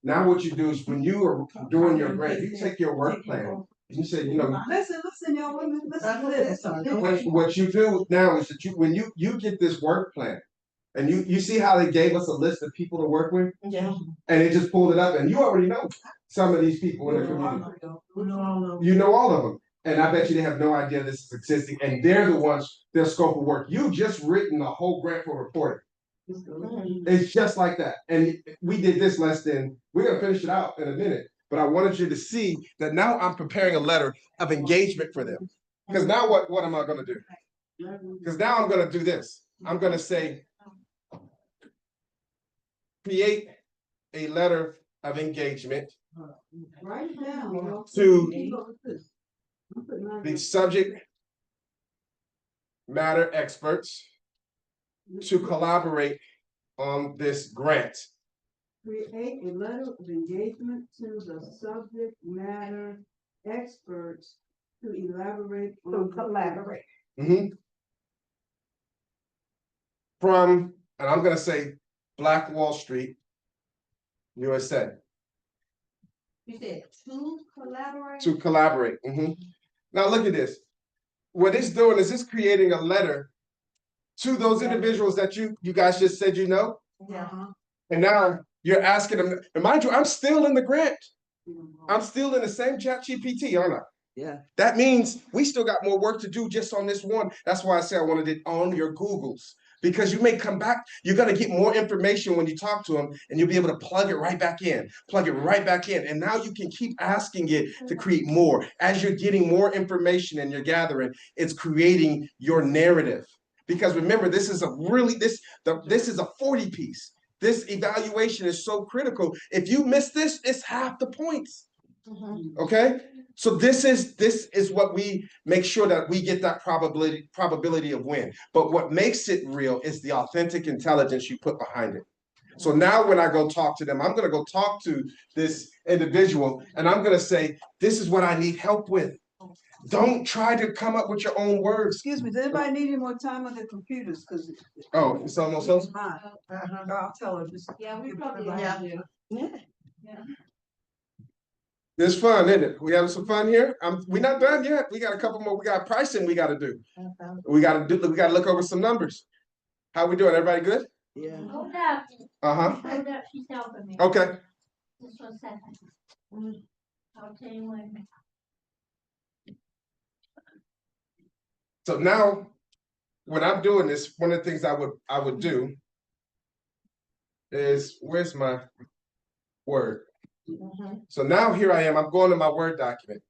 now what you do is when you are doing your grant, you take your work plan. You say, you know, listen, y'all, listen to this. What you do now is that when you get this work plan, and you see how they gave us a list of people to work with? Yeah. And they just pulled it up, and you already know some of these people in the community. You know all of them. And I bet you they have no idea this is existing, and they're the ones, their scope of work. You just written a whole grant for reporting. It's just like that. And we did this we're gonna finish it out in a minute, but I wanted you to see that now I'm preparing a letter of engagement for them. Because now what am I gonna do? Because now I'm gonna do this. I'm gonna say, create a letter of engagement Write it down. to the subject matter experts to collaborate on this grant. Create a letter of engagement to the subject matter experts to elaborate on. Collaborate. From, and I'm gonna say Black Wall Street, USA. You said to collaborate? To collaborate. Now look at this. What it's doing is it's creating a letter to those individuals that you guys just said you know. Yeah. And now you're asking them, and mind you, I'm still in the grant. I'm still in the same ChatGPT, aren't I? Yeah. That means we still got more work to do just on this one. That's why I say I wanted it on your Googles. Because you may come back, you're gonna get more information when you talk to them, and you'll be able to plug it right back in. And now you can keep asking it to create more. As you're getting more information and you're gathering, it's creating your narrative. Because remember, this is a 40 piece. this evaluation is so critical. If you miss this, it's half the points. Okay? So this is what we make sure that we get that probability of win. But what makes it real is the authentic intelligence you put behind it. So now when I go talk to them, I'm going to go talk to this individual and I'm going to say, this is what I need help with. Don't try to come up with your own words. Excuse me, does anybody need any more time on their computers? Cause. Oh, it's almost over? Mine. I'll tell her. Just Yeah, we give probably everybody- have Yeah. It's fun, isn't it? We having some fun here. We're not done yet. We got a couple more. We got pricing we got to do. We got to look over some numbers. How we doing? Everybody good? Yeah. Hold up, Uh-huh. hold up, she's helping me. Okay. Just 1 second. I'll tell you when. So now when I'm doing this, one of the things I would do is, where's my Word? So now here I am, I'm going to my Word document.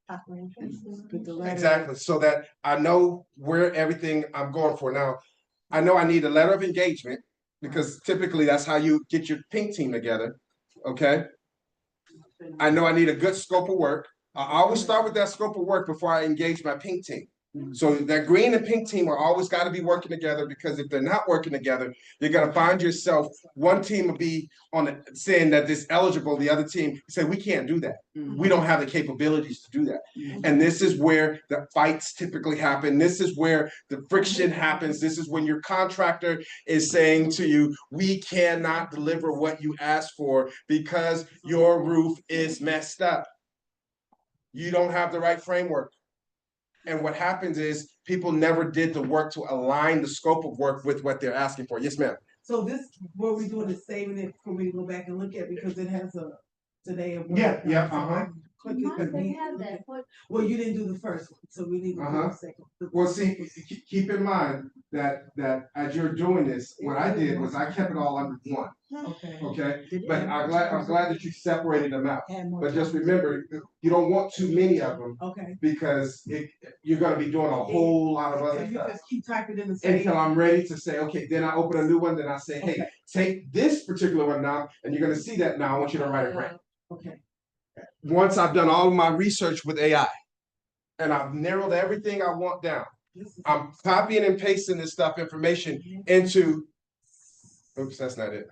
Put the letter. Exactly, so that I know where everything I'm going for. Now, I know I need a letter of engagement because typically that's how you get your pink team together, okay? I know I need a good scope of work. I always start with that scope of work before I engage my pink team. So that green and pink team are always got to be working together, because if they're not working together, you're going to find yourself, one team will be saying that this eligible, the other team say, we can't do that. We don't have the capabilities to do that. And this is where the fights typically happen. This is where the friction happens. This is when your contractor is saying to you, we cannot deliver what you asked for because your roof is messed up. You don't have the right framework. And what happens is people never did the work to align the scope of work with what they're asking for. Yes, ma'am. So this, what we're doing is saving it for me to go back and look at, because it has a today of. work. Yeah, So I can click You it might and read have it. that, what, Well, you didn't do the first one, so we need to do the second. Well, see, keep in mind that as you're doing this, what I did was I kept it all under one. Okay. Okay, but I'm glad that you separated them out. Add more But just time. remember, you don't want too many of them, Okay. because you're going to be doing a whole lot of So other you stuff just keep typing in the same. until I'm ready to say, okay. Then I open a new one. Then I say, hey, take this particular one now, and you're going to see that now. I want you to write it right. Okay. Once I've done all of my research with AI, and I've narrowed everything I want down, I'm copying and pasting this information into, oops, that's not it,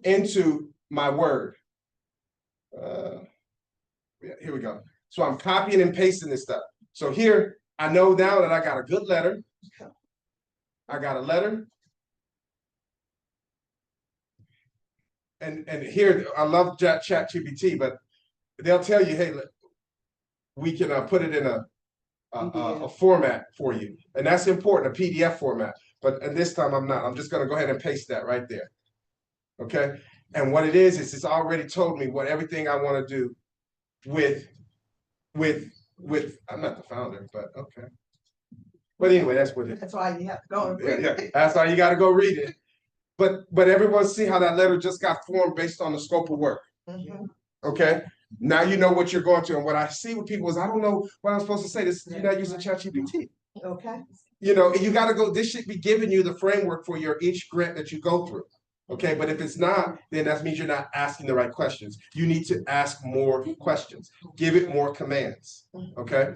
into my Word. Yeah, here we go. So I'm copying and pasting this stuff. So here, I know now that I got a good letter. I got a letter. And here, I love ChatGPT, but they'll tell you, hey, we can put it in a format for you. And that's important, a PDF format. But at this time, I'm not. I'm just going to go ahead and paste that right there. Okay? And what it is it's already told me what everything I want to do with, I'm not the founder, but okay. But anyway, that's what it is. That's why you have to go. Yeah. That's why you got to go read it. But everyone see how that letter just got formed based on the scope of work. Okay? Now you know what you're going to. And what I see with people is, I don't know what I'm supposed to say. This, you're not using ChatGPT. Okay. You know, you got to go, this should be giving you the framework for each grant that you go through. Okay, but if it's not, then that means you're not asking the right questions. You need to ask more questions. Give it more commands. Okay?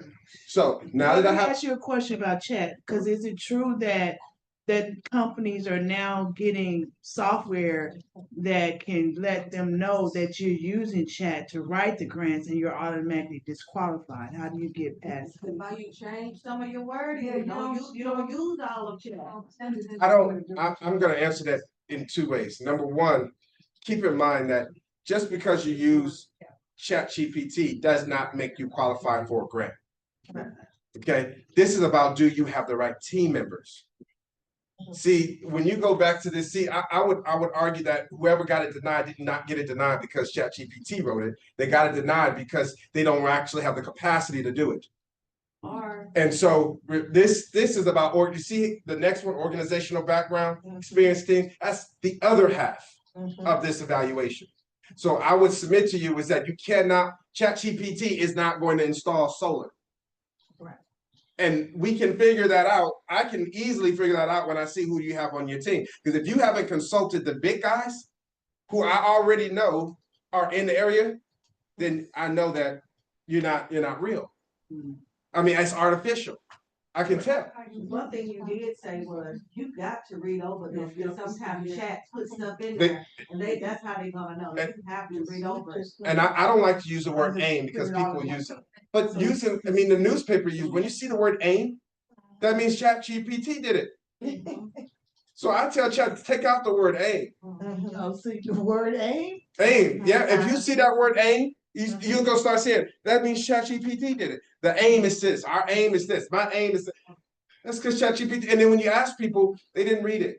So now that I Let me have, ask you a question about chat, because is it true that companies are now getting software that can let them know that you're using chat to write the grants and you're automatically disqualified? How do you get past that? Why you change some of your wording? Yeah, You don't use all of it. I'm going to answer that in two ways. Number one, keep in mind that just because you use ChatGPT does not make you qualify for a grant. Okay, this is about, do you have the right team members? See, when you go back to this, see, I would argue that whoever got it denied did not get it denied because ChatGPT wrote it. They got it denied because they don't actually have the capacity to do it. And so this is about, or you see the next one, organizational background, experience thing. That's the other half of this evaluation. So I would submit to you is that you cannot, ChatGPT is not going to install solar. And we can figure that out. I can easily figure that out when I see who you have on your team. Because if you haven't consulted the big guys, who I already know are in the area, then I know that you're not real. I mean, it's artificial. I can tell. One thing you did say was, you got to read over this, because sometimes chat put stuff in They- there, and that's how they gonna know, you have to read over it. And I don't like to use the word aim because people use it. But using, I mean, the newspaper use, when you see the word aim, that means ChatGPT did it. So I tell Chat to take out the word aim. I'll see the word aim. Aim, yeah, if you see that word aim, you're gonna start saying, that means ChatGPT did it. The aim is this, our aim is this, my aim is this. That's because ChatGPT, and then when you ask people, they didn't read it.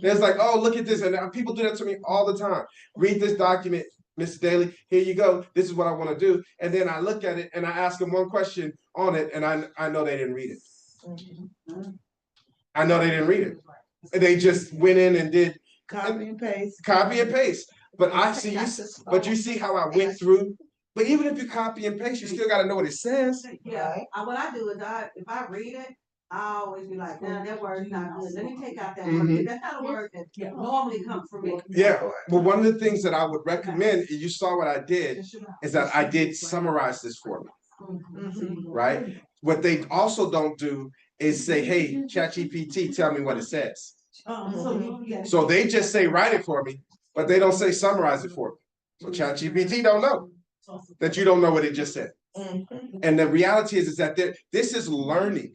There's like, oh, look at this, and people do that to me all the time. Read this document, Mr. Dailey, here you go, this is what I wanna do. And then I look at it and I ask them one question on it, and I know they didn't read it. I know they didn't read it. They just went in and did Copy and paste. copy and paste. But I see but you see how I went through. But even if you copy and paste, you still got to know what it says. Yeah, what I do is if I read it, I always be like, nah, that word's not good, let me take out that word, Mhm. that's not a word that normally comes from me. Yeah, but one of the things that I would recommend, and you saw what I did, is that I did summarize this for me, right? What they also don't do is say, hey, ChatGPT, tell me what it says. So they just say, write it for me, but they don't say summarize it for me. So ChatGPT don't know that you don't know what it just said. And the reality is that this is learning,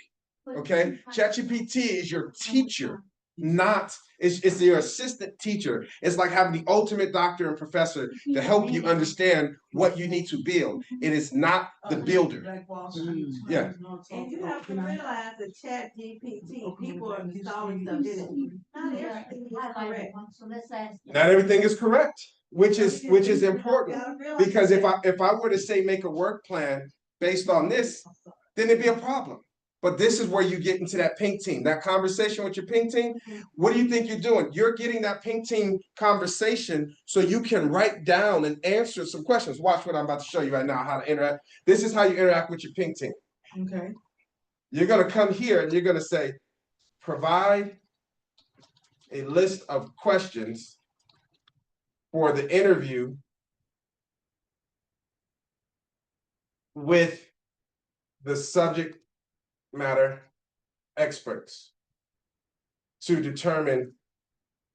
okay? ChatGPT is your teacher, not, it's your assistant teacher. It's like having the ultimate doctor and professor to help you understand what you need to build. It is not the builder. Yeah. And you have to realize that ChatGPT, people are installing stuff in it. Not everything is correct. So let's ask. Not everything is correct, which is important. Because if I were to say make a work plan based on this, then it'd be a problem. But this is where you get into that pink team, that conversation with your pink team. What do you think you're doing? You're getting that pink team conversation so you can write down and answer some questions. Watch what I'm about to show you right now, how to interact. This is how you interact with your pink team. Okay. You're gonna come here and you're gonna say, provide a list of questions for the interview with the subject matter experts to determine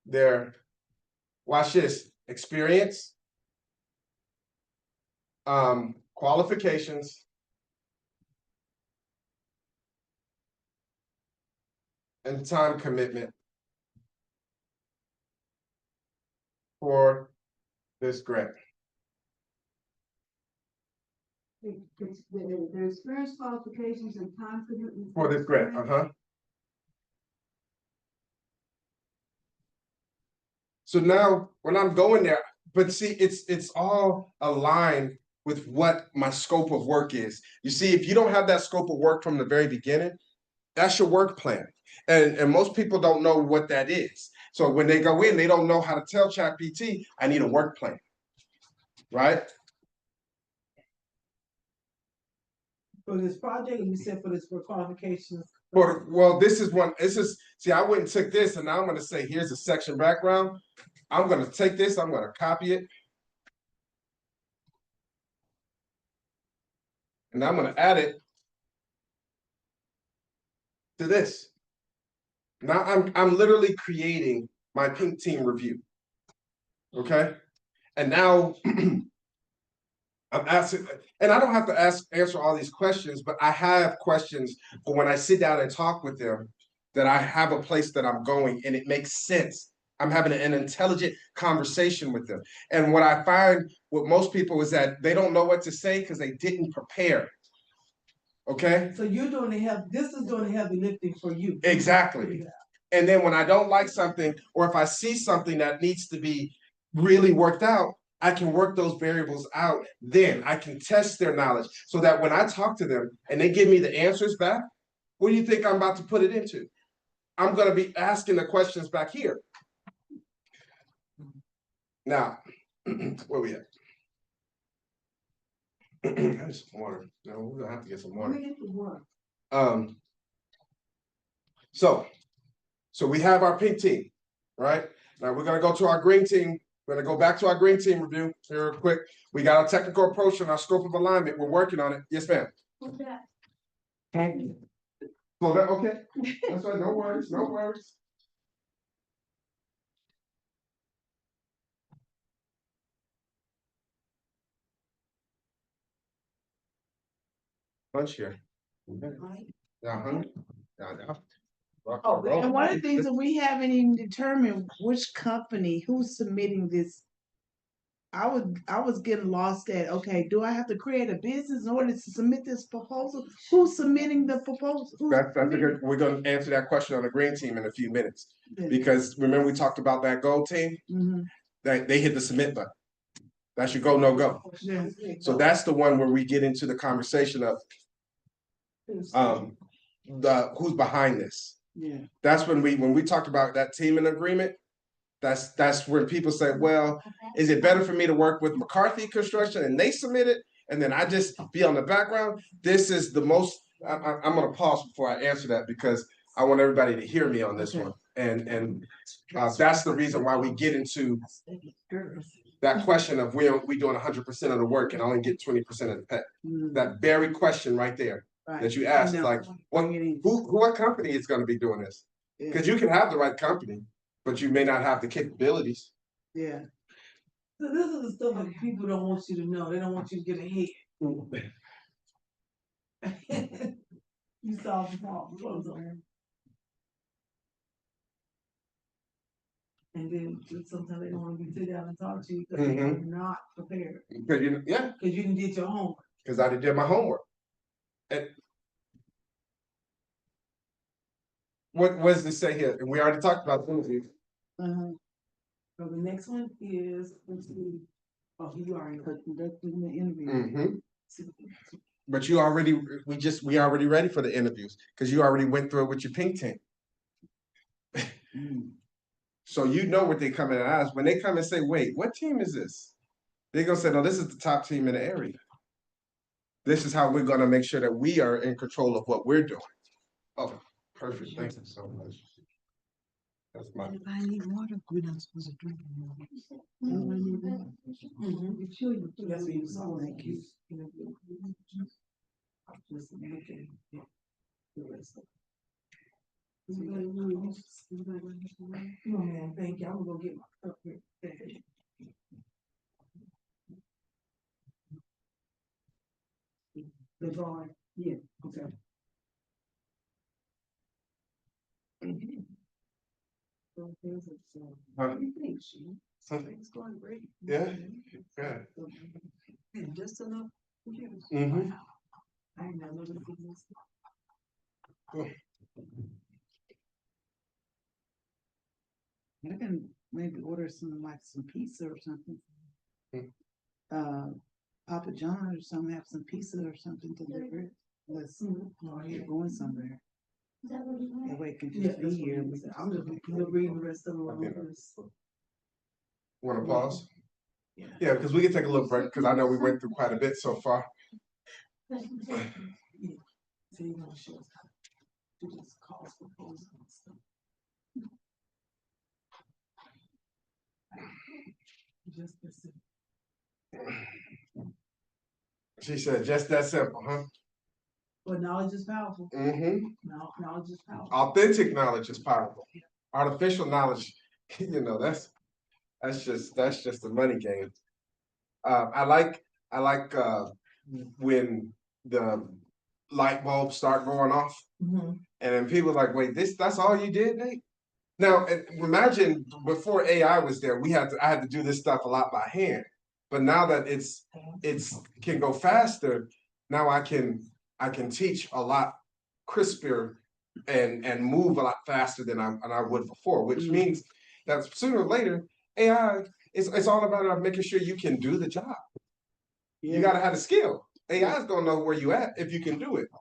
their, watch this, experience, qualifications, and time commitment for this grant. The experience qualifications and time commitment. For this grant, So now when I'm going there, but see, it's all aligned with what my scope of work is. You see, if you don't have that scope of work from the very beginning, that's your work plan. And most people don't know what that is. So when they go in, they don't know how to tell ChatGPT, I need a work plan, right? For this project, you said for qualifications. Well, this is, see, I went and took this and now I'm gonna say, here's a section background. I'm gonna take this, I'm gonna copy it. And I'm gonna add it to this. Now I'm literally creating my pink team review. Okay. And now I'm asking, and I don't have to answer all these questions, but I have questions for when I sit down and talk with them, that I have a place that I'm going and it makes sense. I'm having an intelligent conversation with them. And what I find with most people is that they don't know what to say because they didn't prepare. Okay? So you're doing this is doing the heavy lifting for you. Exactly. And then when I don't like something, or if I see something that needs to be really worked out, I can work those variables out. Then I can test their knowledge so that when I talk to them and they give me the answers back, what do you think I'm about to put it into? I'm going to be asking the questions back here. Now, where we at? I need some water. No, we're gonna have to get some water. So we have our pink team, right? Now we're gonna go to our green team We're gonna go back to our green team review here real quick. We got our technical approach and our scope of alignment. We're working on it. Yes, ma'am. What's that? Well, that, okay. That's right. No worries. No worries. Lunch here. Y'all hungry? Y'all. Rock and roll. And one of the things that we haven't even determined which company, who's submitting this. I was getting lost at, okay, do I have to create a business in order to submit this proposal? Who's submitting the proposal? That's a good, we're gonna answer that question on the green team in a few minutes. Because remember we talked about that gold team? Mm-hmm. That they hit the submit button. That's your go, no go. Yeah. So that's the one where we get into the conversation of the who's behind this. Yeah. That's when we talked about that team in agreement. That's when people say, well, is it better for me to work with McCarthy Construction and they submit it and then I just be on the background? This is the most. I'm gonna pause before I answer that because I want everybody to hear me on this one. And that's the reason why we get into that question of we doing 100% of the work and only get 20% of the pay. That very question right there that you asked, like, what company is going to be doing this? Because you can have the right company, but you may not have the capabilities. Yeah. So this is the stuff that people don't want you to know. They don't want you to get ahead. You solve the problem. And then sometimes they don't want to be sit down and talk to you because they're not prepared. Because you didn't did your homework. Because I did my homework. And what does this say here? And we already talked about the interview. So the next one is, let's see. Oh, you already conducting the interview. But we already ready for the interviews because you already went through it with your pink team. So you know what they come in and ask. When they come and say, wait, what team is this? They're gonna say, no, this is the top team in the area. This is how we're gonna make sure that we are in control of what we're doing. Oh, perfect. Thank you so much. That's my. If I need water, we're not supposed to drink water. That's what you saw, like you. Just looking at the rest of it. Oh man, thank you. I'm gonna go get my cup here. The drawing, yeah, okay. Something's going great. Yeah, good. And just enough. Mm-hmm. I never looked at this. I can maybe order some pizza or something. Papa John or something, have some pizza or something delivered. Let's you're going somewhere. That way it can just be here. I'm just reading the rest of them. Want to pause? Yeah, because we can take a little break because I know we went through quite a bit so far. So you want to show us how to do this calls proposal and stuff. Just this. She said, just that simple, huh? But knowledge is powerful. Knowledge is powerful. Authentic knowledge is powerful. Artificial knowledge, that's just the money game. I like when the light bulbs start going off, and then people are like, wait, that's all you did, Nate? Now imagine before AI was there, I had to do this stuff a lot by hand. But now that it's can go faster, now I can teach a lot crisper and move a lot faster than I would before, which means that sooner or later, AI it's all about making sure you can do the job. Yeah. You gotta have the skill. AI is gonna know where you at if you can do it.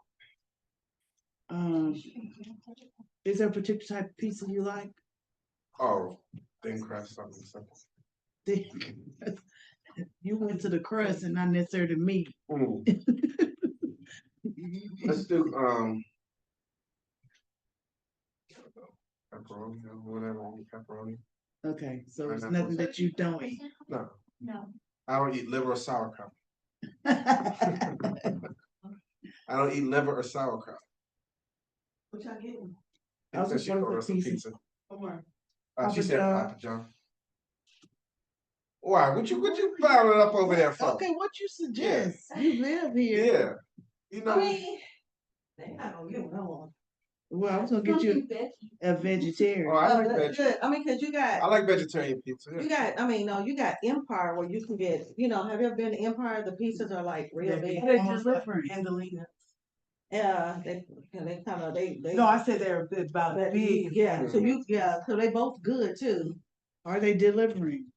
Is there a particular type of pizza you like? Oh, thin crust, something simple. You went to the crust and not necessarily the meat. Let's do pepperoni or whatever, pepperoni. Okay, so I it's know. nothing that you don't eat. No, No. I don't eat liver or sauerkraut. Okay, I don't eat liver or sauerkraut. What y'all getting? I was Pizza, just she wanted ordered the us a pizza. pizza. Somewhere. She Papa said John. Papa John. Why? What you bounding up over there for? Okay, what you suggest? You live here. Yeah. You I know, mean, they not gonna give no one. Well, I was gonna get you a vegetarian. oh, I like That's veg. good. I mean, cause you I got, like vegetarian pizza. you Yeah. got, I mean, no, you got Empire where you can get, have you ever been to Empire? The pizzas are like real big. They're delivering. Yeah, they kind of, they. No, I said they're about But big. yeah, so they both good too. Are they delivering?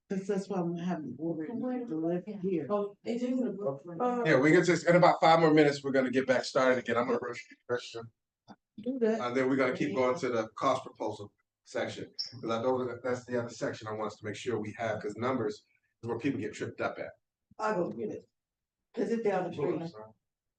Cause that's why I'm having ordered delivered here. Oh, they do. Yeah, we can just in about 5 more minutes. We're gonna get back started again. I'm gonna rush you. Do that. And then we're gonna keep going to the cost proposal section because I know that's the other section I want us to make sure we have because numbers is where people get tripped up at. I'll go get it. Cause it's down the street.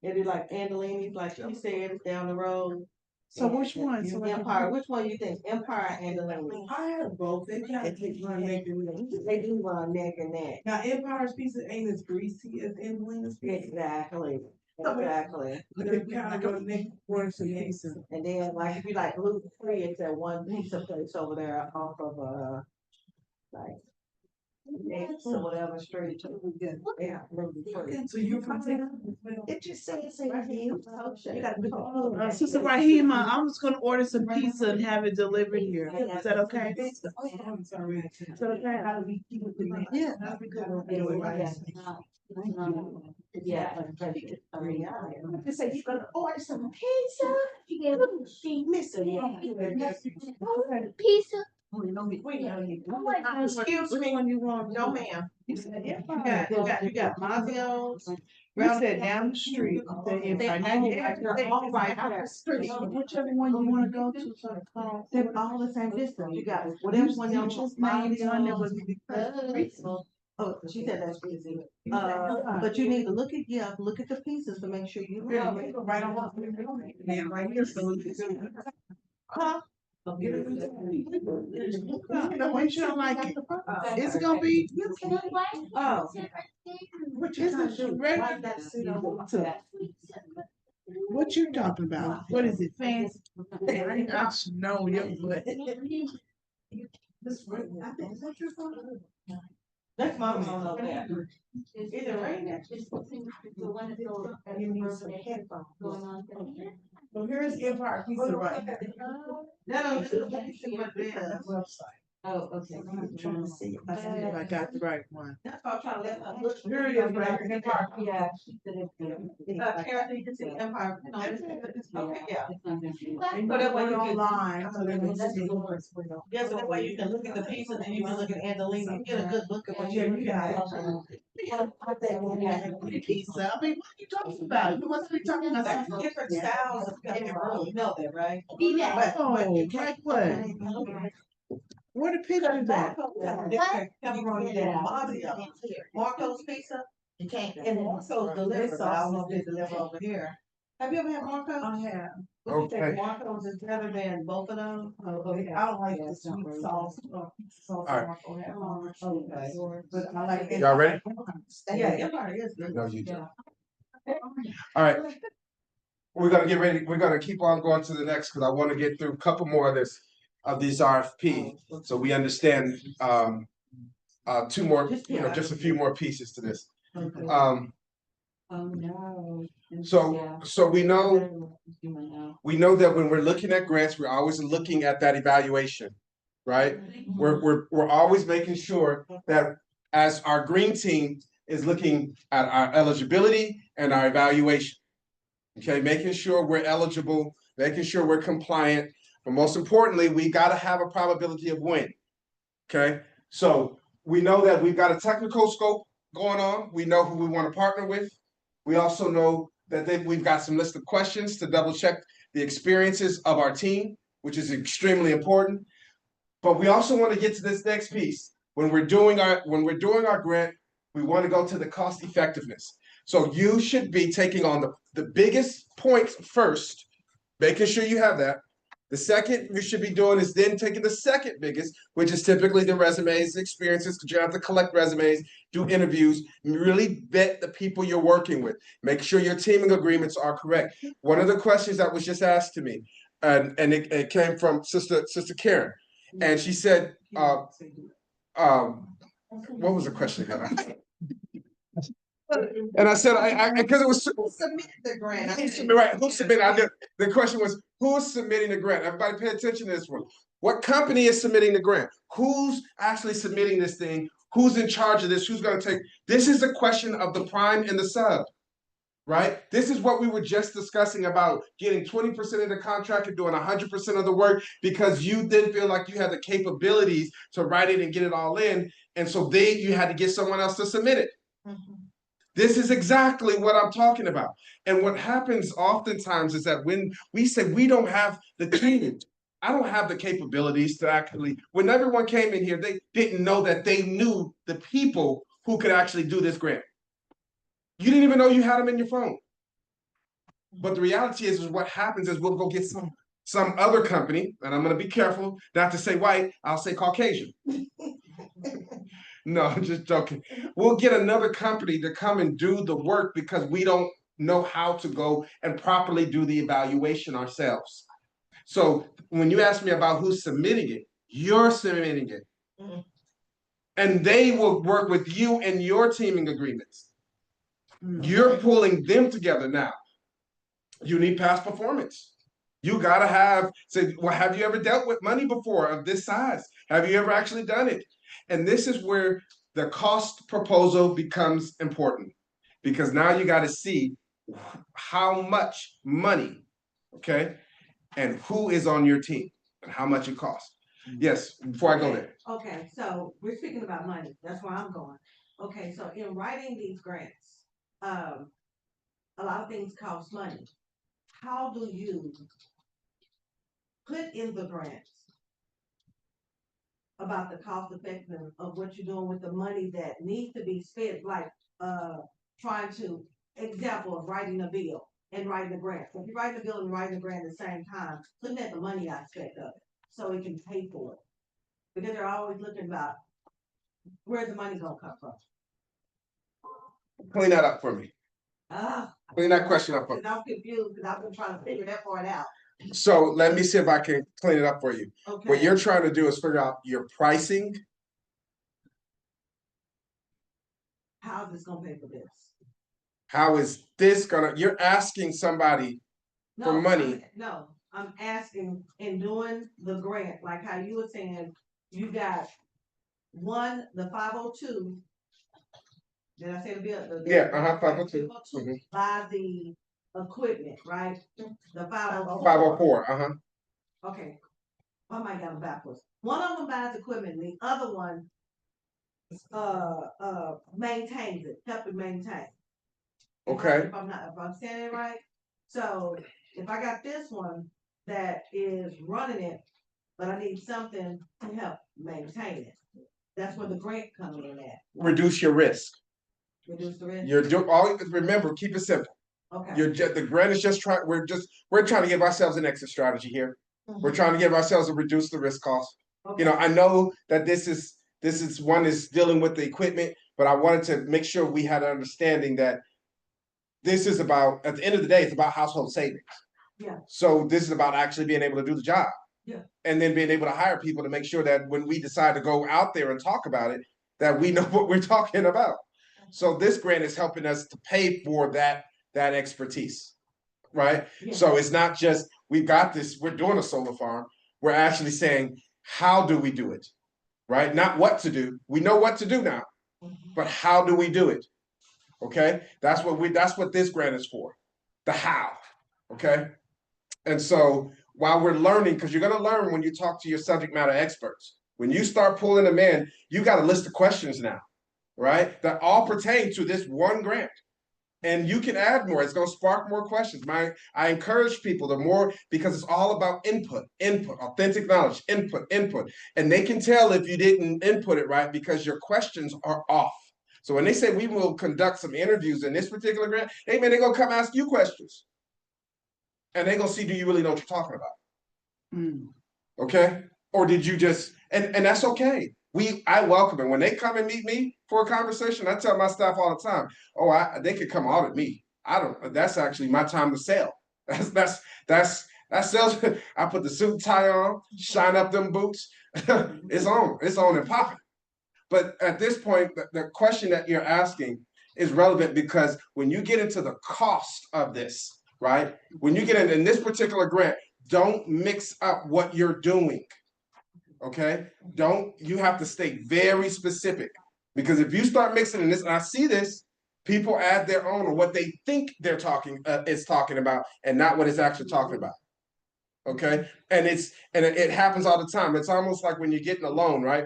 It is like Andolini's, like she said, it's down the road. So which one? So I can- Empire, which one you think? Empire and Andolini? I have both. They kind of run neck and neck. They do run neck and neck. Now Empire's pizza ain't as greasy as Angelina's pizza. Exactly. Exactly. But they kind of go neck for some pizza. And then like if you like gluten free, it's that one pizza place over there off of like X or whatever street. Yeah, gluten free. So you're from Texas? It just says in here. You gotta put Sister Rahima, I was gonna order some pizza and have it delivered here. Is that okay? Is that okay? Yeah. That'd be good. Yeah. I mean, I just say you gonna order some pizza. She missing it. Pizza. Excuse me, no ma'am. You got Mazio's. You said down the street. They're all right down the street. Whichever one you wanna go to for the call. They're all the same distance. You got whatever one you just named one that was. Oh, she said that's easy. But you need to look at the pieces to make sure you. Right on. Yeah, right here. So Huh? You know what you don't like it. It's gonna be. Oh. Which is a regular. What you talking about? What is it, fancy? I should know your butt. this right, I think is what you're talking That's my phone up there. Is it raining? The one that goes up and going on. So here's Empire Pizza right. No, see what it is. Website. Oh, okay. I'm trying to see if I got the right one. That's why I'm trying to let her look. Here it is, right here, Empire. Yeah. She said it's. Karen, you can see Empire. No, okay, yeah. So that way online. So they can see. Yeah, so that way you can look at the pieces and you can look at Angelina, get a good look at what you got. Pizza. I mean, what are you talking about? You must be talking about That's something. different styles of pepperoni, you know that, right? Oh, like what? Where the pictures at? Different pepperoni than Mazio. Marco's Pizza, You can't. and Marco's delivered, but I don't know if they deliver over here. Have you ever had Marco's? I have. Would you Okay. think Marco's is better than both of them? I don't like the sweet sauce. Pizza sauce. All right. Marco has. Okay. But I like. Y'all ready? Yeah, Empire is good. No, you do. All right. We're gonna get ready. We're gonna keep on going to the next because I want to get through a couple more of these RFP so we understand 2 more, just a few more pieces to this. Oh, no. So we know that when we're looking at grants, we're always looking at that evaluation, right? We're always making sure that as our green team is looking at our eligibility and our evaluation. Okay, making sure we're eligible, making sure we're compliant, but most importantly, we got to have a probability of win. Okay, so we know that we've got a technical scope going on. We know who we want to partner with. We also know that we've got some list of questions to double check the experiences of our team, which is extremely important. But we also want to get to this next piece. When we're doing our grant, we want to go to the cost effectiveness. So you should be taking on the biggest points first, making sure you have that. The second you should be doing is then taking the second biggest, which is typically the resumes, experiences, because you have to collect resumes, do interviews, really vet the people you're working with. Make sure your teaming agreements are correct. One of the questions that was just asked to me, and it came from Sister Karen, and she said, what was the question again? And I said, because it was Who submitted the grant? right. Who submitted? I did. The question was, who's submitting the grant? Everybody, pay attention to this one. What company is submitting the grant? Who's actually submitting this thing? Who's in charge of this? Who's going to take? This is a question of the prime and the sub, right? This is what we were just discussing about getting 20% of the contract and doing 100% of the work because you didn't feel like you had the capabilities to write it and get it all in, and so you had to get someone else to submit it. This is exactly what I'm talking about. And what happens oftentimes is that when we say we don't have the training, I don't have the capabilities to actually, when everyone came in here, they didn't know that they knew the people who could actually do this grant. You didn't even know you had them in your phone. But the reality is what happens is we'll go get some other company, and I'm going to be careful not to say white, I'll say Caucasian. No, I'm just joking. We'll get another company to come and do the work because we don't know how to go and properly do the evaluation ourselves. So when you ask me about who's submitting it, you're submitting it. And they will work with you in your teaming agreements. You're pulling them together now. You need past performance. You gotta say, well, have you ever dealt with money before of this size? Have you ever actually done it? And this is where the cost proposal becomes important because now you got to see how much money, okay, and who is on your team and how much it costs. Yes, before I go there. Okay, so we're speaking about money. That's where I'm going. Okay, so in writing these grants, a lot of things cost money. How do you put in the grants about the cost effectiveness of what you're doing with the money that needs to be spent, like trying to example of writing a bill and writing a grant. If you're writing a bill and writing a grant at the same time, looking at the money aspect of it so it can pay for it. Because they're always looking about where's the money gonna come from. Clean that up for me. Clean that question up for me. I'm confused because I've been trying to figure that part out. So let me see if I can clean it up for you. Okay. What you're trying to do is figure out your pricing. How is this gonna pay for this? How is this gonna, you're asking somebody for money. I'm asking in doing the grant, like how you were saying, you got the 502. Did I say the bill? Yeah, 502. Buy the equipment, right? The 504. 504, Okay. I might got them backwards. One of them buys equipment, the other one maintains it, help it maintain. Okay. If I'm saying it right. So if I got this one that is running it, but I need something to help maintain it. That's where the grant comes in at. Reduce your risk. Reduce the risk. Remember, keep it simple. Okay. The grant is just we're trying to give ourselves an exit strategy here. We're trying to give ourselves a reduce the risk cost. Okay. You know, I know that this is one is dealing with the equipment, but I wanted to make sure we had an understanding that this is about, at the end of the day, it's about household savings. Yeah. So this is about actually being able to do the job. Yeah. And then being able to hire people to make sure that when we decide to go out there and talk about it, that we know what we're talking about. So this grant is helping us to pay for that expertise, right? Yeah. So it's not just, we've got this, we're doing a solar farm. We're actually saying, how do we do it, right? Not what to do. We know what to do now, but how do we do it? Okay, that's what this grant is for, the how. Okay, and so while we're learning, because you're going to learn when you talk to your subject matter experts, when you start pulling them in, you got a list of questions now, right? That all pertain to this one grant. And you can add more. It's going to spark more questions. I encourage people because it's all about input, authentic knowledge, input. And they can tell if you didn't input it right because your questions are off. So when they say we will conduct some interviews in this particular grant, they're going to come ask you questions. And they're going to see, do you really know what you're talking about? Okay? Or did you just, and that's okay. I welcome it. When they come and meet me for a conversation, I tell my staff all the time, oh, they could come audit me. That's actually my time to sell. That's sales. I put the suit and tie on, shine up them boots. It's on and popping. But at this point, the question that you're asking is relevant because when you get into the cost of this, right? When you get in this particular grant, don't mix up what you're doing. Okay? You have to stay very specific. Because if you start mixing in this, and I see this, people add their own or what they think they're talking about and not what it's actually talking about. Okay? And it happens all the time. It's almost like when you're getting a loan, right?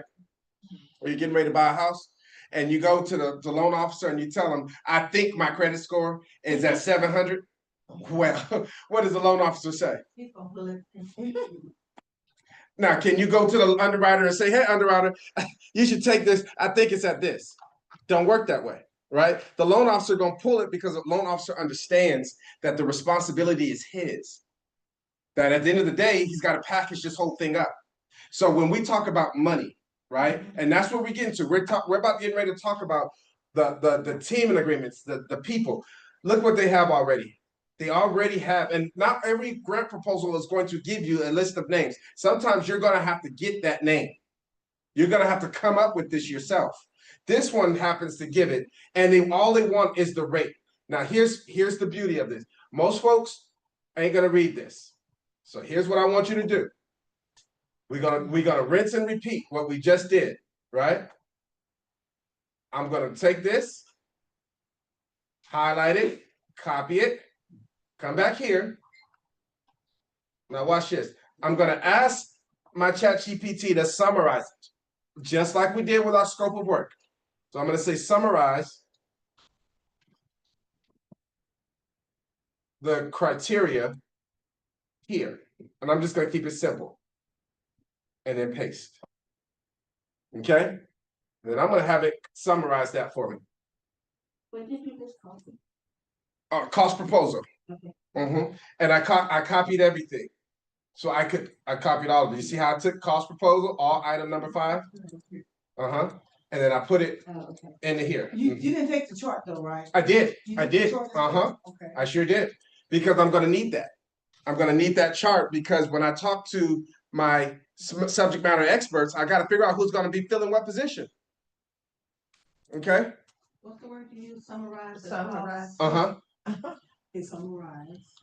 Or you're getting ready to buy a house, and you go to the loan officer and you tell them, I think my credit score is at 700. Well, what does the loan officer say? Now, can you go to the underwriter and say, hey, underwriter, you should take this. I think it's at this. Don't work that way, right? The loan officer gonna pull it because the loan officer understands that the responsibility is his. That at the end of the day, he's got to package this whole thing up. So when we talk about money, right? And that's what we get into. We're about getting ready to talk about the teaming agreements, the people. Look what they have already. They already have, and not every grant proposal is going to give you a list of names. Sometimes you're going to have to get that name. You're going to have to come up with this yourself. This one happens to give it, and all they want is the rate. Now, here's the beauty of this. Most folks ain't going to read this. So here's what I want you to do. We're gonna rinse and repeat what we just did, right? I'm gonna take this, highlight it, copy it, come back here. Now watch this. I'm gonna ask my ChatGPT to summarize it, just like we did with our scope of work. So I'm gonna say summarize the criteria here. And I'm just gonna keep it simple. And then paste. Okay? And then I'm gonna have it summarize that for me. What did you just call it? Cost proposal. Okay. And I copied everything. So I copied all of it. You see how I took cost proposal, all item number 5? And then I put it into here. You didn't take the chart though, right? I did. You I took the did. chart? Okay. I sure did. Because I'm gonna need that. I'm gonna need that chart because when I talk to my subject matter experts, I got to figure out who's going to be filling what position. Okay. What's the word you use? Summarize. Summarize. It's summarized.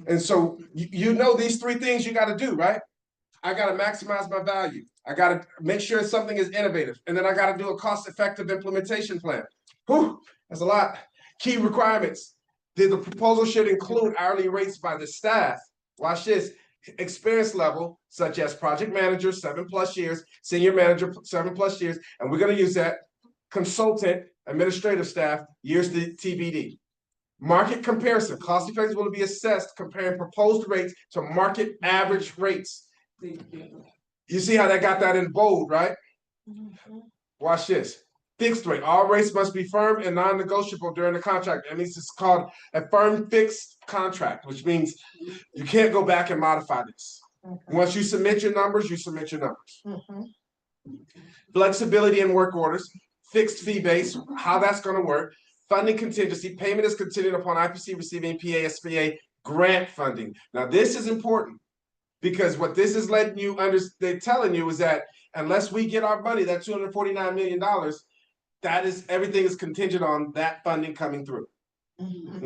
And so you know these 3 things you got to do, right? I got to maximize my value. I got to make sure something is innovative, and then I got to do a cost-effective implementation plan. Whew, that's a lot. Key requirements. The proposal should include hourly rates by the staff. Watch this. Experience level, such as project manager, 7+ years, senior manager, 7+ years, and we're going to use that. Consultant, administrative staff, years to TBD. Market comparison, cost effectiveness will be assessed comparing proposed rates to market average rates. You see how that got that in bold, right? Watch this. Fixed rate. All rates must be firm and non-negotiable during the contract. That means it's called a firm fixed contract, which means you can't go back and modify this. Once you submit your numbers, you submit your numbers. Flexibility in work orders, fixed fee base, how that's going to work. Funding contingency, payment is contingent upon IPC receiving PASPA grant funding. Now, this is important because what this is letting you understand, they're telling you is that unless we get our money, that $249 million, everything is contingent on that funding coming through.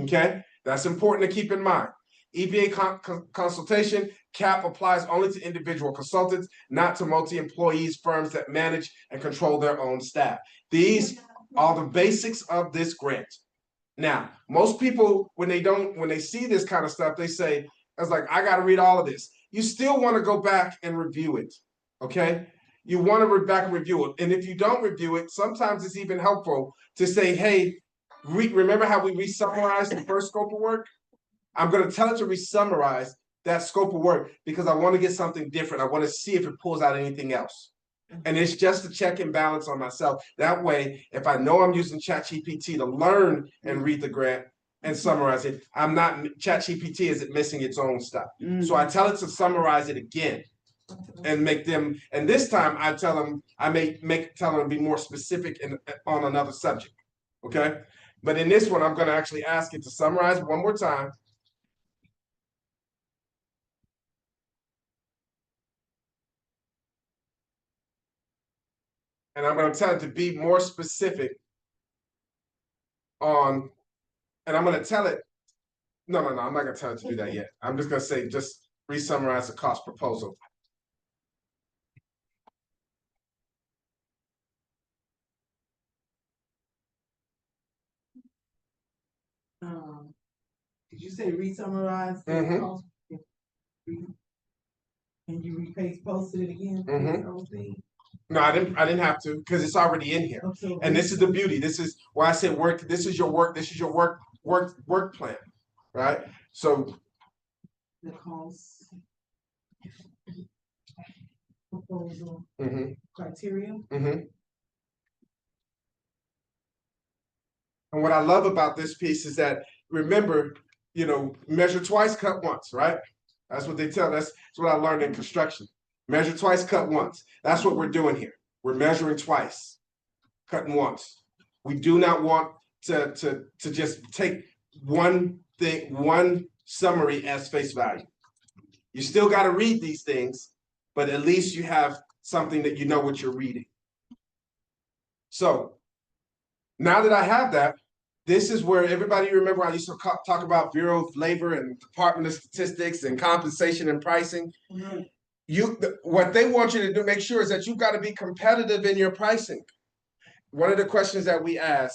Okay, that's important to keep in mind. EBA consultation cap applies only to individual consultants, not to multi-employees firms that manage and control their own staff. These are the basics of this grant. Now, most people, when they see this kind of stuff, they say, "It's like I got to read all of this." You still want to go back and review it. Okay. You want to go back and review it. And if you don't review it, sometimes it's even helpful to say, hey, remember how we re-summarized the first scope of work? I'm going to tell it to re-summarize that scope of work because I want to get something different. I want to see if it pulls out anything else. And it's just a check and balance on myself. That way, if I know I'm using ChatGPT to learn and read the grant, and summarize it. I'm not, ChatGPT isn't missing its own stuff. So I Mhm. tell it to summarize it again and make them, and this time I tell them, tell them to be more specific on another subject, okay? But in this one, I'm gonna actually ask it to summarize one more time. And I'm gonna tell it to be more specific on, and I'm gonna tell it, no, I'm not gonna tell it to do that yet. I'm just gonna say, just re-summarize the cost proposal. Did you say re-summarize? the Mhm. cost? And you posted it again? Mhm. The whole thing? No, I didn't have to, because it's already in here. Okay. And this is the beauty. This is why I said work. This is your work plan, right? So The cost. Proposal mhm, criteria. mhm. And what I love about this piece is that, remember, measure twice, cut once, right? That's what they tell. That's what I learned in construction. Measure twice, cut once. That's what we're doing here. We're measuring twice, cutting once. We do not want to just take one summary as face value. You still got to read these things, but at least you have something that you know what you're reading. So now that I have that, this is where everybody, remember I used to talk about Bureau of Labor and Department of Statistics and compensation and pricing. What they want you to do, make sure, is that you've got to be competitive in your pricing. One of the questions that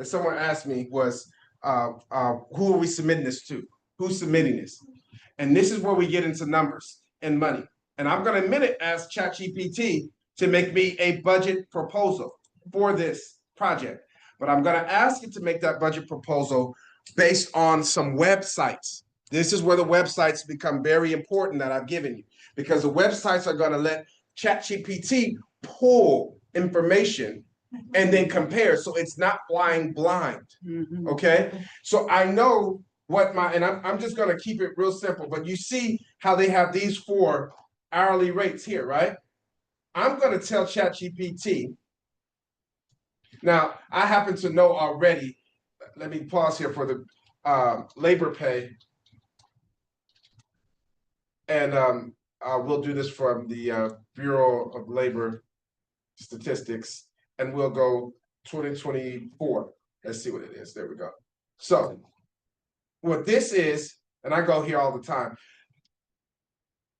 someone asked me was, who are we submitting this to? Who's submitting this? And this is where we get into numbers and money. And I'm going to ask ChatGPT to make me a budget proposal for this project. But I'm going to ask it to make that budget proposal based on some websites. This is where the websites become very important that I've given you, because the websites are going to let ChatGPT pull information and then compare. So it's not flying blind. Mhm. Okay. So I know and I'm just going to keep it real simple, but you see how they have these 4 hourly rates here, right? I'm going to tell ChatGPT. Now, I happen to know already, let me pause here for the labor pay. And we'll do this from the Bureau of Labor Statistics, and we'll go 2024. Let's see what it is. There we go. So what this is, and I go here all the time,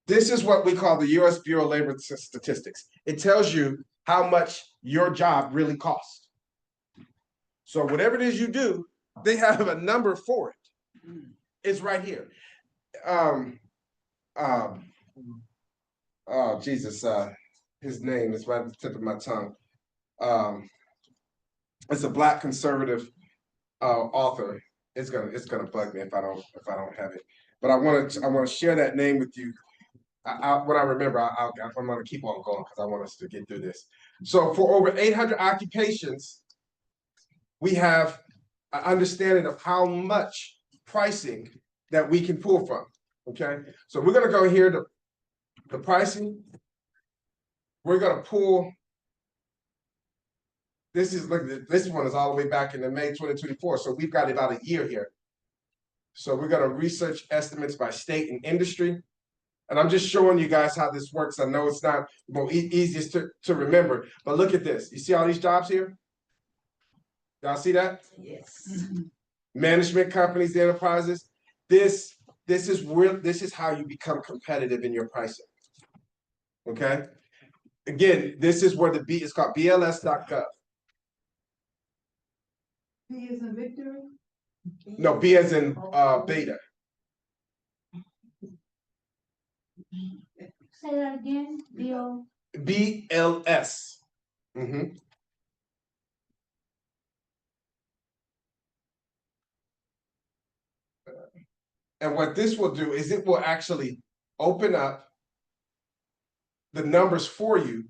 this is what we call the U.S. Bureau of Labor Statistics. It tells you how much your job really costs. So whatever it is you do, they have a number for it. It's right here. Oh, Jesus, his name is right at the tip of my tongue. It's a Black conservative author. It's gonna bug me if I don't have it. But I want to share that name with you. When I remember, I'm going to keep on going because I want us to get through this. So for over 800 occupations, we have an understanding of how much pricing that we can pull from. Okay, so we're going to go here to the pricing. We're going to pull. This one is all the way back in May 2024. So we've got about a year here. So we're going to research estimates by state and industry. And I'm just showing you guys how this works. I know it's not the easiest to remember, but look at this. You see all these jobs here? Y'all see that? Yes. Management companies, the enterprises. This is how you become competitive in your pricing. Okay. Again, this is where it's called BLS.gov. B is in Victory? No, B as in beta. Say that again, Bill. BLS. Mm-hmm. And what this will do is it will actually open up the numbers for you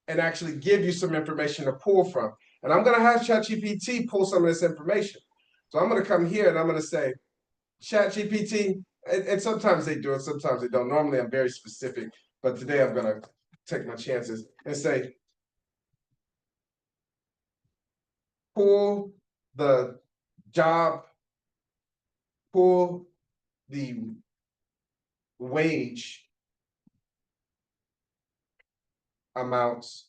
and actually give you some information to pull from. And I'm going to have ChatGPT pull some of this information. So I'm gonna come here and I'm gonna say, Chat GPT, and sometimes they do it, sometimes they don't. Normally I'm very specific, but today I'm gonna take my chances and say, pull the job, pull the wage amounts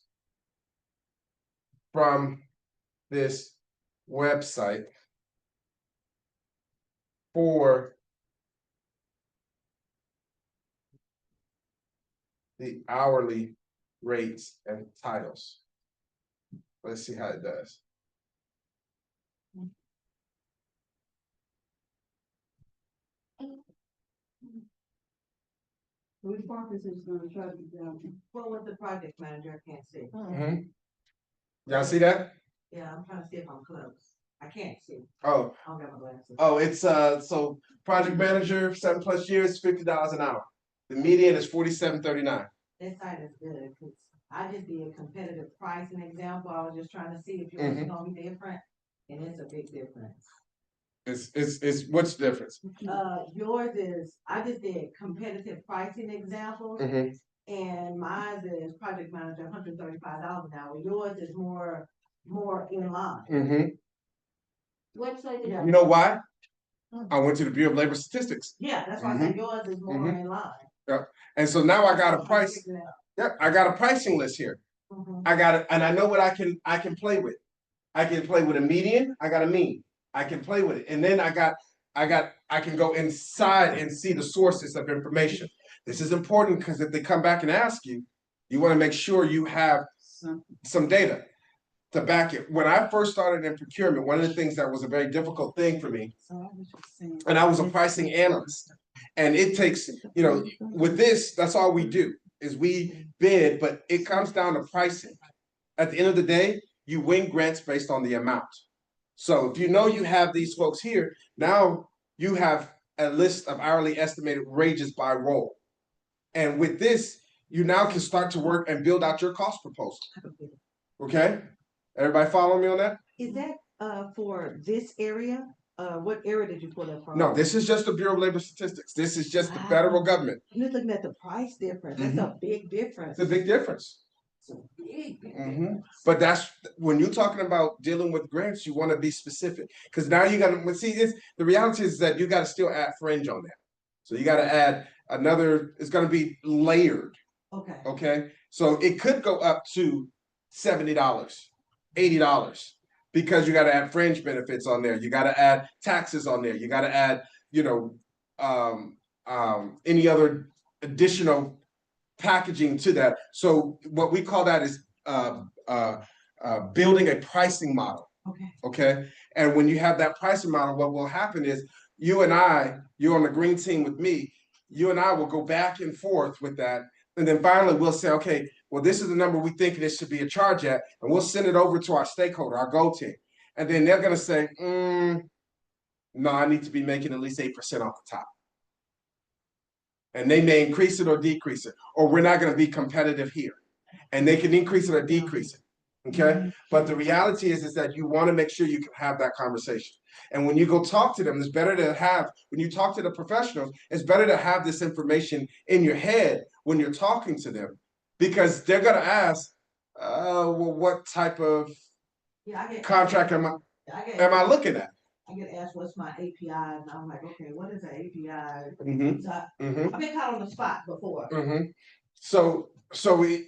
from this website for the hourly rates and titles. Let's see how it does. Which Parker is gonna try to be down. What was the project manager? I can't see. Y'all see that? Yeah, I'm trying to see if I'm close. I can't see. Oh, I don't got my glasses. oh, it's so project manager, 7+ years, $50 an hour. The median is $47.39. This side is good, cause I just did a competitive pricing example. I was just trying to see if yours was gonna be different, and it's a big difference. It's what's the difference? Yours is, I just did competitive pricing examples, and mine is project manager, $135 an hour. Yours is more in line. Website is. You know why? I went to the Bureau of Labor Statistics. Yeah, that's why I said yours is more in line. And so now I got a price. Yep, I got a pricing list here. I got it, and I know what I can play with. I can play with a median, I got a mean. I can play with it. And then I can go inside and see the sources of information. This is important because if they come back and ask you, you want to make sure you have some data to back it. When I first started in procurement, one of the things that was a very difficult thing for me, and I was a pricing analyst, and it takes, you know, with this, that's all we do is we bid, but it comes down to pricing. At the end of the day, you win grants based on the amount. So if you know you have these folks here, now you have a list of hourly estimated wages by role. And with this, you now can start to work and build out your cost proposal. Okay? Everybody follow me on that? Is that for this area? What area did you pull that from? No, this is just the Bureau of Labor Statistics. This is just the federal government. You're looking at the price difference. That's a big difference. It's a big difference. It's a big difference. But that's when you're talking about dealing with grants, you want to be specific because now you got to see. The reality is that you got to still add fringe on that. So you got to add another. It's going to be layered. Okay. Okay. So it could go up to $70, $80 because you got to add fringe benefits on there. You got to add taxes on there. You got to add, any other additional packaging to that. So what we call that is building a pricing model. Okay. Okay. And when you have that pricing model, what will happen is you're on the green team with me, you and I will go back and forth with that. And then finally we'll say, okay, well, this is the number we think this should be a charge at, and we'll send it over to our stakeholder, our goal team. And then they're going to say, no, I need to be making at least 8% off the top. And they may increase it or decrease it, or we're not going to be competitive here. And they can increase it or decrease it. Okay. But the reality is that you want to make sure you can have that conversation. And when you go talk to them, it's better to have, when you talk to the professionals, it's better to have this information in your head when you're talking to them, because they're going to ask, well, what type of contract am I looking at? I get asked what's my API, and I'm like, okay, what is an API? So I've been caught on the spot before. So we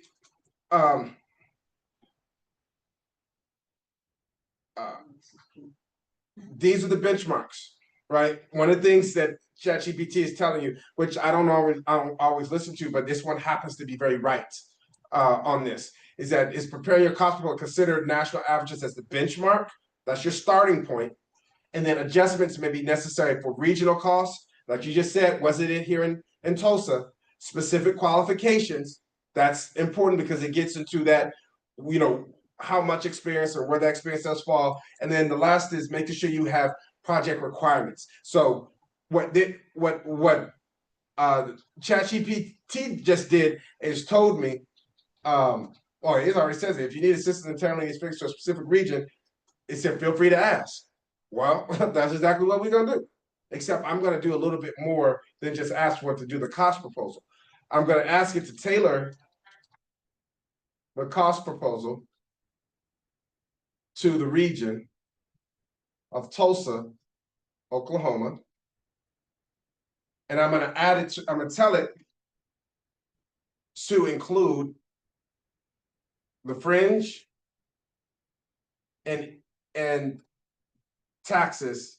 these are the benchmarks, right? One of the things that ChatGPT is telling you, which I don't always listen to, but this one happens to be very right on this, is that it's prepare your cost proposal, consider national averages as the benchmark. That's your starting point. And then adjustments may be necessary for regional costs. Like you just said, was it in here in Tulsa? Specific qualifications. That's important because it gets into that, how much experience or where that experience does fall. And then the last is making sure you have project requirements. So what ChatGPT just did is told me, or it already says it, if you need assistance in tailoring experience to a specific region, it said feel free to ask. Well, that's exactly what we're gonna do. Except I'm gonna do a little bit more than just ask for it to do the cost proposal. I'm gonna ask it to tailor the cost proposal to the region of Tulsa, Oklahoma. And I'm gonna add it to, I'm gonna tell it to include the fringe and taxes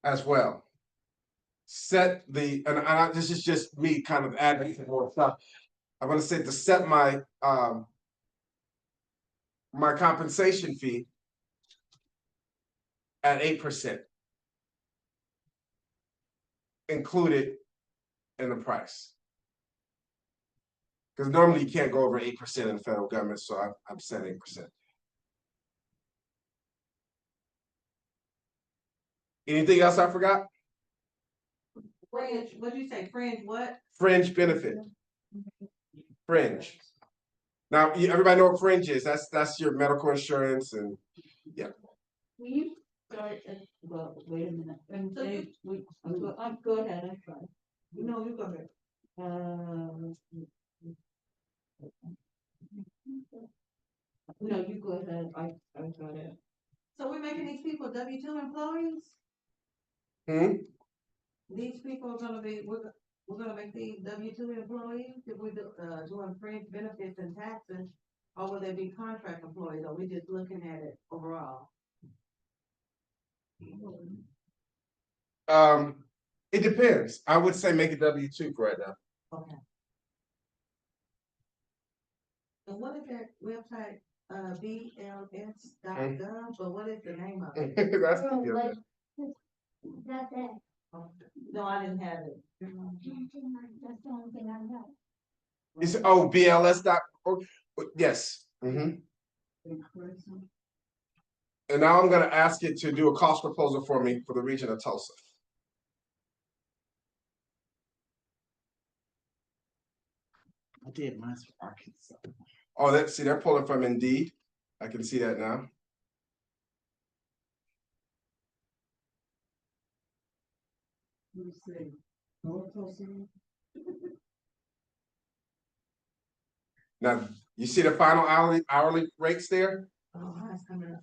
as well. Set the, this is just me kind of adding more stuff. I'm gonna say to set my my compensation fee at 8%. Included in the price. Because normally you can't go over 8% in the federal government, so I'm set 8%. Anything else I forgot? Fringe, what'd you say, fringe what? Fringe benefit. Fringe. Now, everybody know what fringe is. That's your medical insurance and yeah. Will you start at, well, wait a minute, and say, go ahead, I'm sorry. No, you go ahead. No, you go ahead, I got it. So we're making these people W-2 employees? These people are gonna be, we're gonna make these W-2 employees if we do, doing fringe benefits and taxes? Or will they be contract employees, or we just looking at it overall? It depends. I would say make it W-2 for right now. Okay. And what is that website, BLS.gov, but what is the name of it? That's Oh, yeah. like, that's it. No, I didn't have it. That's the only thing I know. It's BLS.org. Yes. And now I'm gonna ask it to do a cost proposal for me for the region of Tulsa. I did mine for Arkansas. Oh, see, they're pulling from Indeed. I can see that now. Let me see. North Tulsa. Now, you see the final hourly rates there? Oh, that's coming up.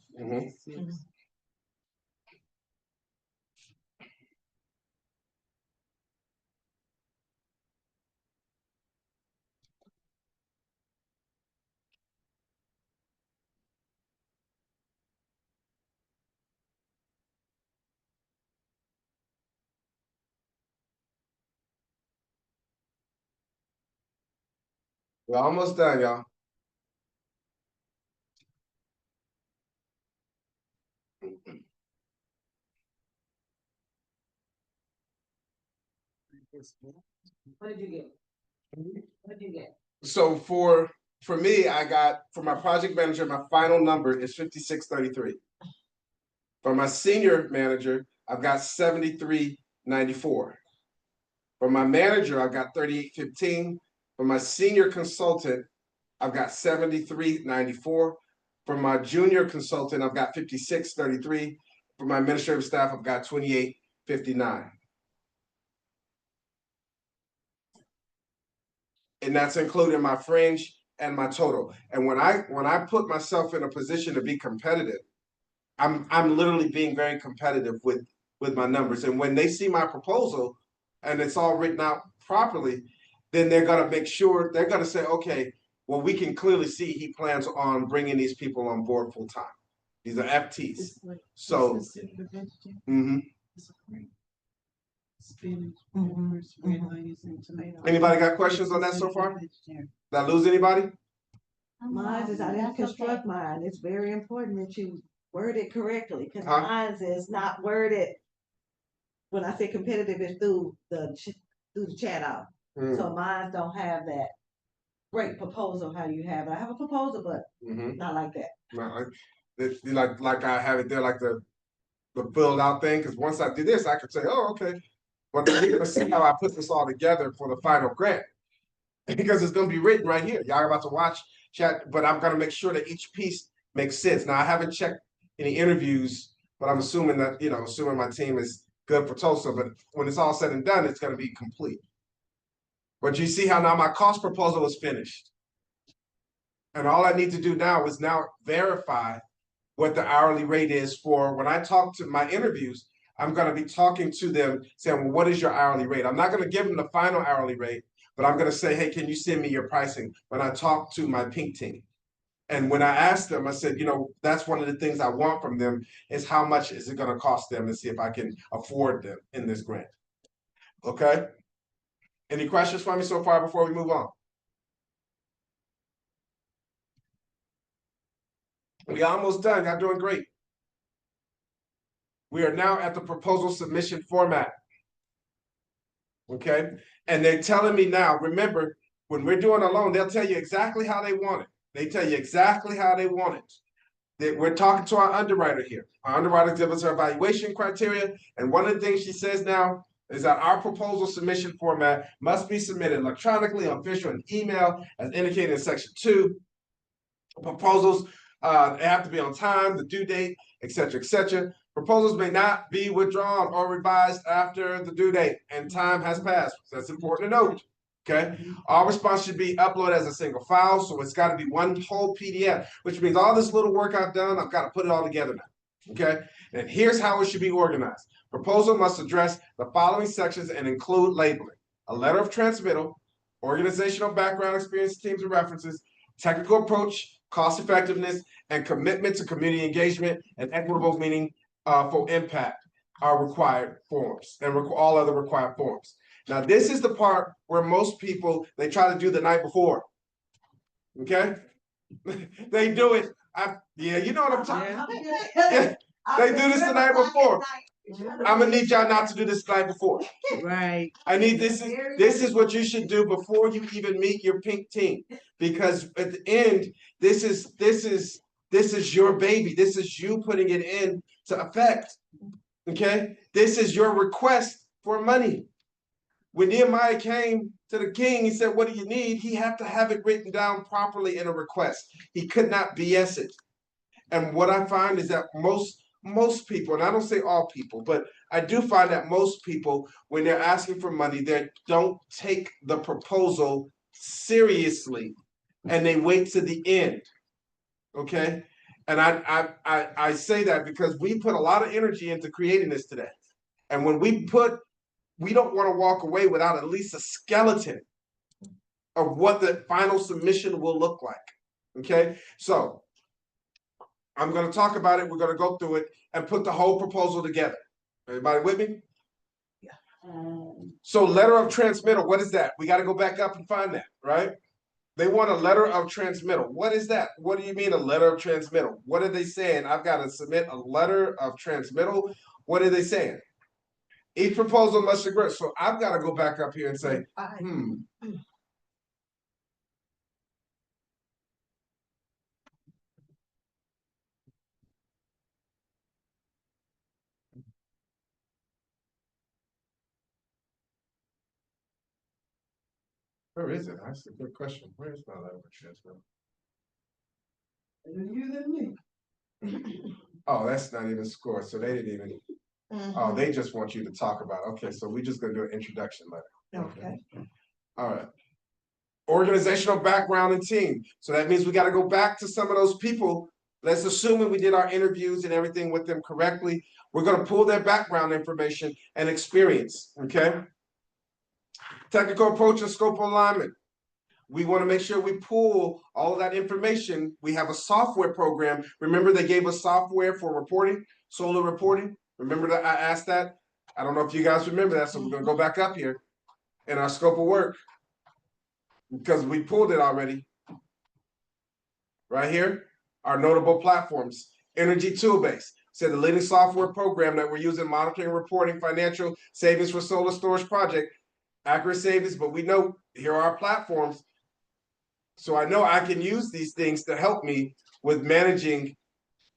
We're almost done, y'all. What did you get? What did you get? So for me, I got, for my project manager, my final number is 5633. For my senior manager, I've got 7394. For my manager, I've got 3815. For my senior consultant, I've got 7394. For my junior consultant, I've got 5633. For my administrative staff, I've got 2859. And that's including my fringe and my total. And when I put myself in a position to be competitive, I'm literally being very competitive with my numbers. And when they see my proposal and it's all written out properly, then they're gonna make sure, they're gonna say, okay, well, we can clearly see he plans on bringing these people on board full time. These are FTs. So, Spinach, peppers, red onions, and tomatoes. Anybody got questions on that so far? Did I lose anybody? Mine is, I didn't That's okay. construct mine. It's very important that you word it correctly, because Huh? mine is not worded. When I say competitive, it's through the chat out. So mine don't have that great proposal how you have it. I have a proposal, but not like that. No, like I have it there, like the filled out thing. Because once I do this, I could say, oh, okay. But then you're gonna see how I put this all together for the final grant, because it's gonna be written right here. Y'all are about to watch chat, but I'm gonna make sure that each piece makes sense. Now I haven't checked any interviews, but I'm assuming that, assuming my team is good for Tulsa, but when it's all said and done, it's gonna be complete. But you see how now my cost proposal is finished. And all I need to do now is now verify what the hourly rate is for when I talk to my interviews. I'm going to be talking to them saying, well, what is your hourly rate? I'm not going to give them the final hourly rate, but I'm going to say, hey, can you send me your pricing when I talk to my pink team? And when I asked them, I said, that's one of the things I want from them is how much is it going to cost them and see if I can afford them in this grant. Okay. Any questions for me so far before we move on? We almost done. Y'all doing great. We are now at the proposal submission format. Okay. And they're telling me now, remember, when we're doing a loan, they'll tell you exactly how they want it. They tell you exactly how they want it. We're talking to our underwriter here. Our underwriter gives us her evaluation criteria. And one of the things she says now is that our proposal submission format must be submitted electronically, on official, and email, as indicated in section 2. Proposals they have to be on time, the due date, etc., etc. Proposals may not be withdrawn or revised after the due date and time has passed. That's important to note. Okay. All response should be uploaded as a single file, so it's got to be one whole PDF, which means all this little work I've done, I've got to put it all together now. Okay. And here's how it should be organized. Proposal must address the following sections and include labeling: a letter of transmittal, organizational background, experience, teams, and references, technical approach, cost effectiveness, and commitment to community engagement and equitable meaning for impact are required forms, and all other required forms. Now, this is the part where most people, they try to do the night before. Okay? They do it. Yeah, you know what I'm talking about. Yeah, they do this the night before. I'm gonna need y'all not to do this the night before. Right. I need this is what you should do before you even meet your pink team, because at the end, this is your baby. This is you putting it in to effect. Okay, this is your request for money. When Nehemiah came to the king, he said, "What do you need?" He had to have it written down properly in a request. He could not BS it. And what I find is that most people, and I don't say all people, but I do find that most people, when they're asking for money, they don't take the proposal seriously, and they wait to the end. Okay, and I say that because we put a lot of energy into creating this today, and when we don't want to walk away without at least a skeleton of what the final submission will look like. Okay, so I'm going to talk about it. We're going to go through it and put the whole proposal together. Everybody with me? So letter of transmittal, what is that? We got to go back up and find that, right? They want a letter of transmittal. What is that? What do you mean a letter of transmittal? What are they saying? I've got to submit a letter of transmittal. What are they saying? Each proposal must agree. So I've got to go back up here and say, where is it? That's a good question. Where is my letter of transmittal? You than me. Oh, that's not even scored. So they didn't even. Oh, they just want you to talk about it. Okay, so we're just going to do an introduction letter. Okay. All right. Organizational background and team. So that means we got to go back to some of those people. Let's assume that we did our interviews and everything with them correctly. We're going to pull their background information and experience. Okay. Technical approach and scope alignment. We want to make sure we pull all of that information. We have a software program. Remember, they gave us software for reporting, solar reporting. Remember that I asked that? I don't know if you guys remember that, so we're going to go back up here in our scope of work because we pulled it already. Right here, our notable platforms. Energy Toolbase. So the leading software program that we're using, monitoring, reporting, financial savings for solar storage project, accurate savings, but we know here are our platforms. So I know I can use these things to help me with managing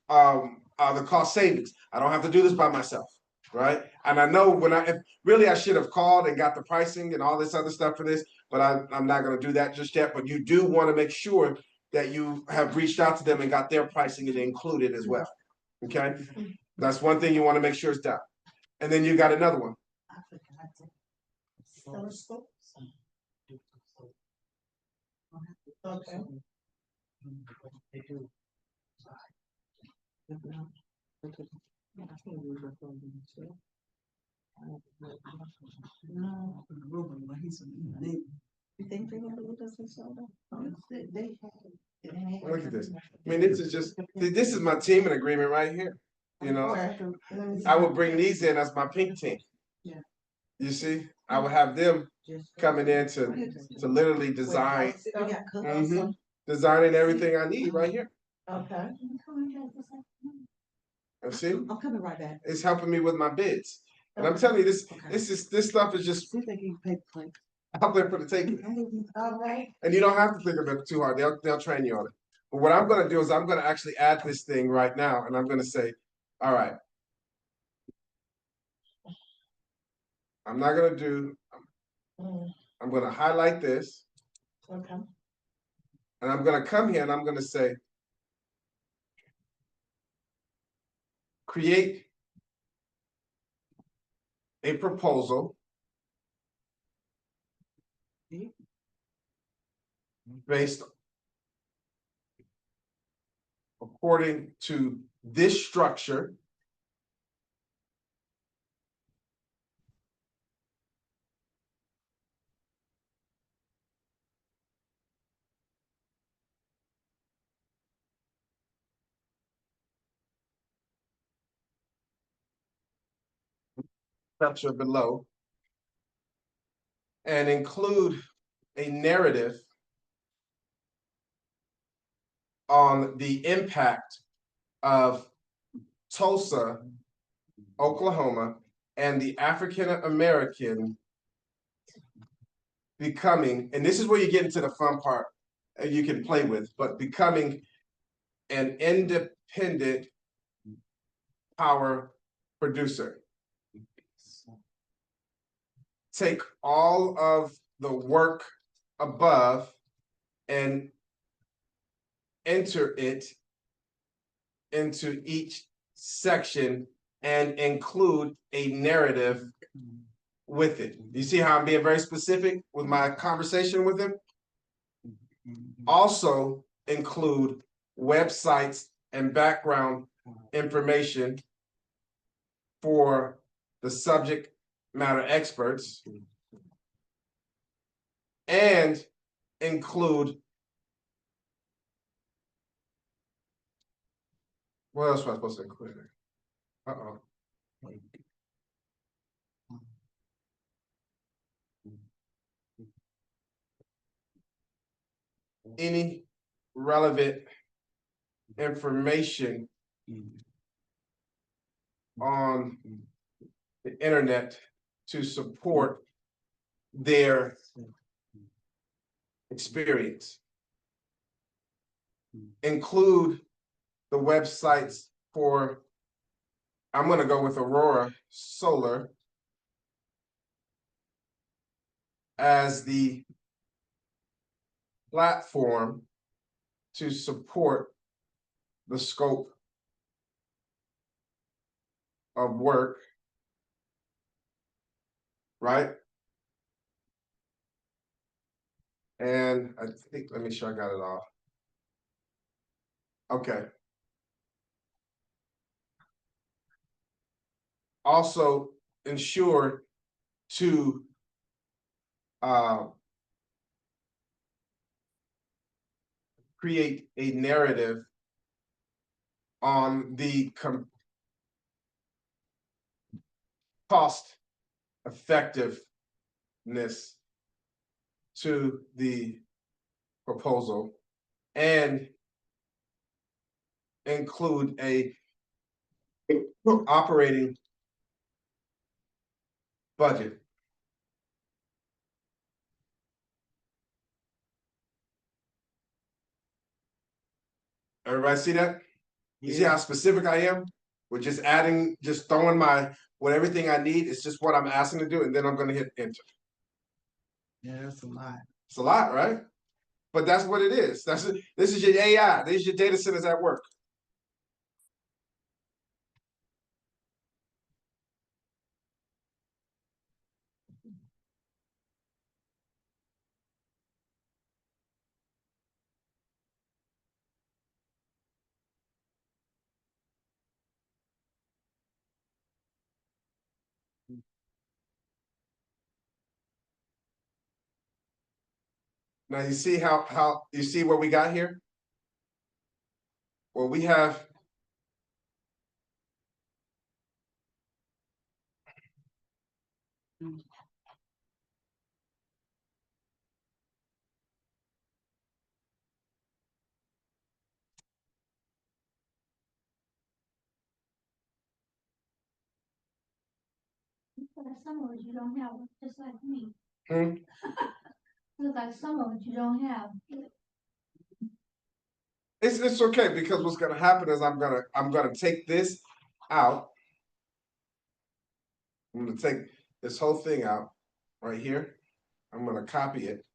the cost savings. I don't have to do this by myself, right? And I know I should have called and got the pricing and all this other stuff for this, but I'm not going to do that just yet. But you do want to make sure that you have reached out to them and got their pricing and included as well. Okay, that's one thing you want to make sure is done. And then you got another one. Telescope? Okay. You think they have a little shoulder? Look at this. I mean, this is just, this is my teaming agreement right here. You know, I would bring these in as my pink team. Yeah. You see, I would have them coming in to literally design, designing everything I need right here. Okay. You see, I'm coming right back. it's helping me with my bids. And I'm telling you, this stuff is just See if they can pay the claim. out there for the taking. All right. And you don't have to think of it too hard. They'll train you on it. But what I'm gonna do is I'm gonna actually add this thing right now, and I'm gonna say, all right. I'm not gonna do. I'm gonna highlight this, Okay. and I'm gonna come here and I'm gonna say, create a proposal based according to this structure. Structure below, and include a narrative on the impact of Tulsa, Oklahoma, and the African American becoming, and this is where you get into the fun part you can play with, but becoming an independent power producer. Take all of the work above and enter it into each section and include a narrative with it. You see how I'm being very specific with my conversation with him? Also include websites and background information for the subject matter experts, and include, what else was I supposed to include? Uh-oh. Any relevant information on the internet to support their experience. Include the websites for, I'm going to go with Aurora Solar as the platform to support the scope of work, right? And I think, let me make sure I got it all. Okay. Also ensure to create a narrative on the cost effectiveness to the proposal, and include a operating budget. Everybody see that? You see how specific I am? With just adding, just throwing what everything I need, it's just what I'm asking to do, and then I'm gonna hit enter. Yeah, that's a lot. It's a lot, right? But that's what it is. This is your AI. These are your data centers at work. Now you see how you see what we got here? Well, we have Like some of it you don't have, just like me. Hmm? Look like some of it you don't have. it's okay because what's gonna happen is I'm gonna take this out. I'm gonna take this whole thing out right here. I'm gonna copy it.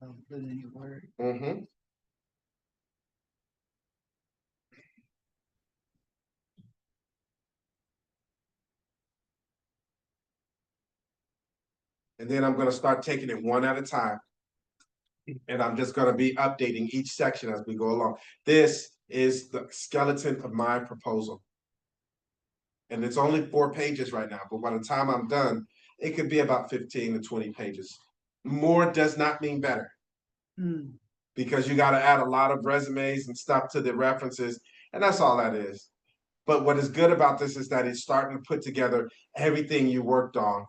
Put in your word. Mm-hmm. And then I'm gonna start taking it one at a time. And I'm just gonna be updating each section as we go along. This is the skeleton of my proposal. And it's only 4 pages right now, but by the time I'm done, it could be about 15 to 20 pages. More does not mean better. Hmm. Because you got to add a lot of resumes and stuff to the references, and that's all that is. But what is good about this is that it's starting to put together everything you worked on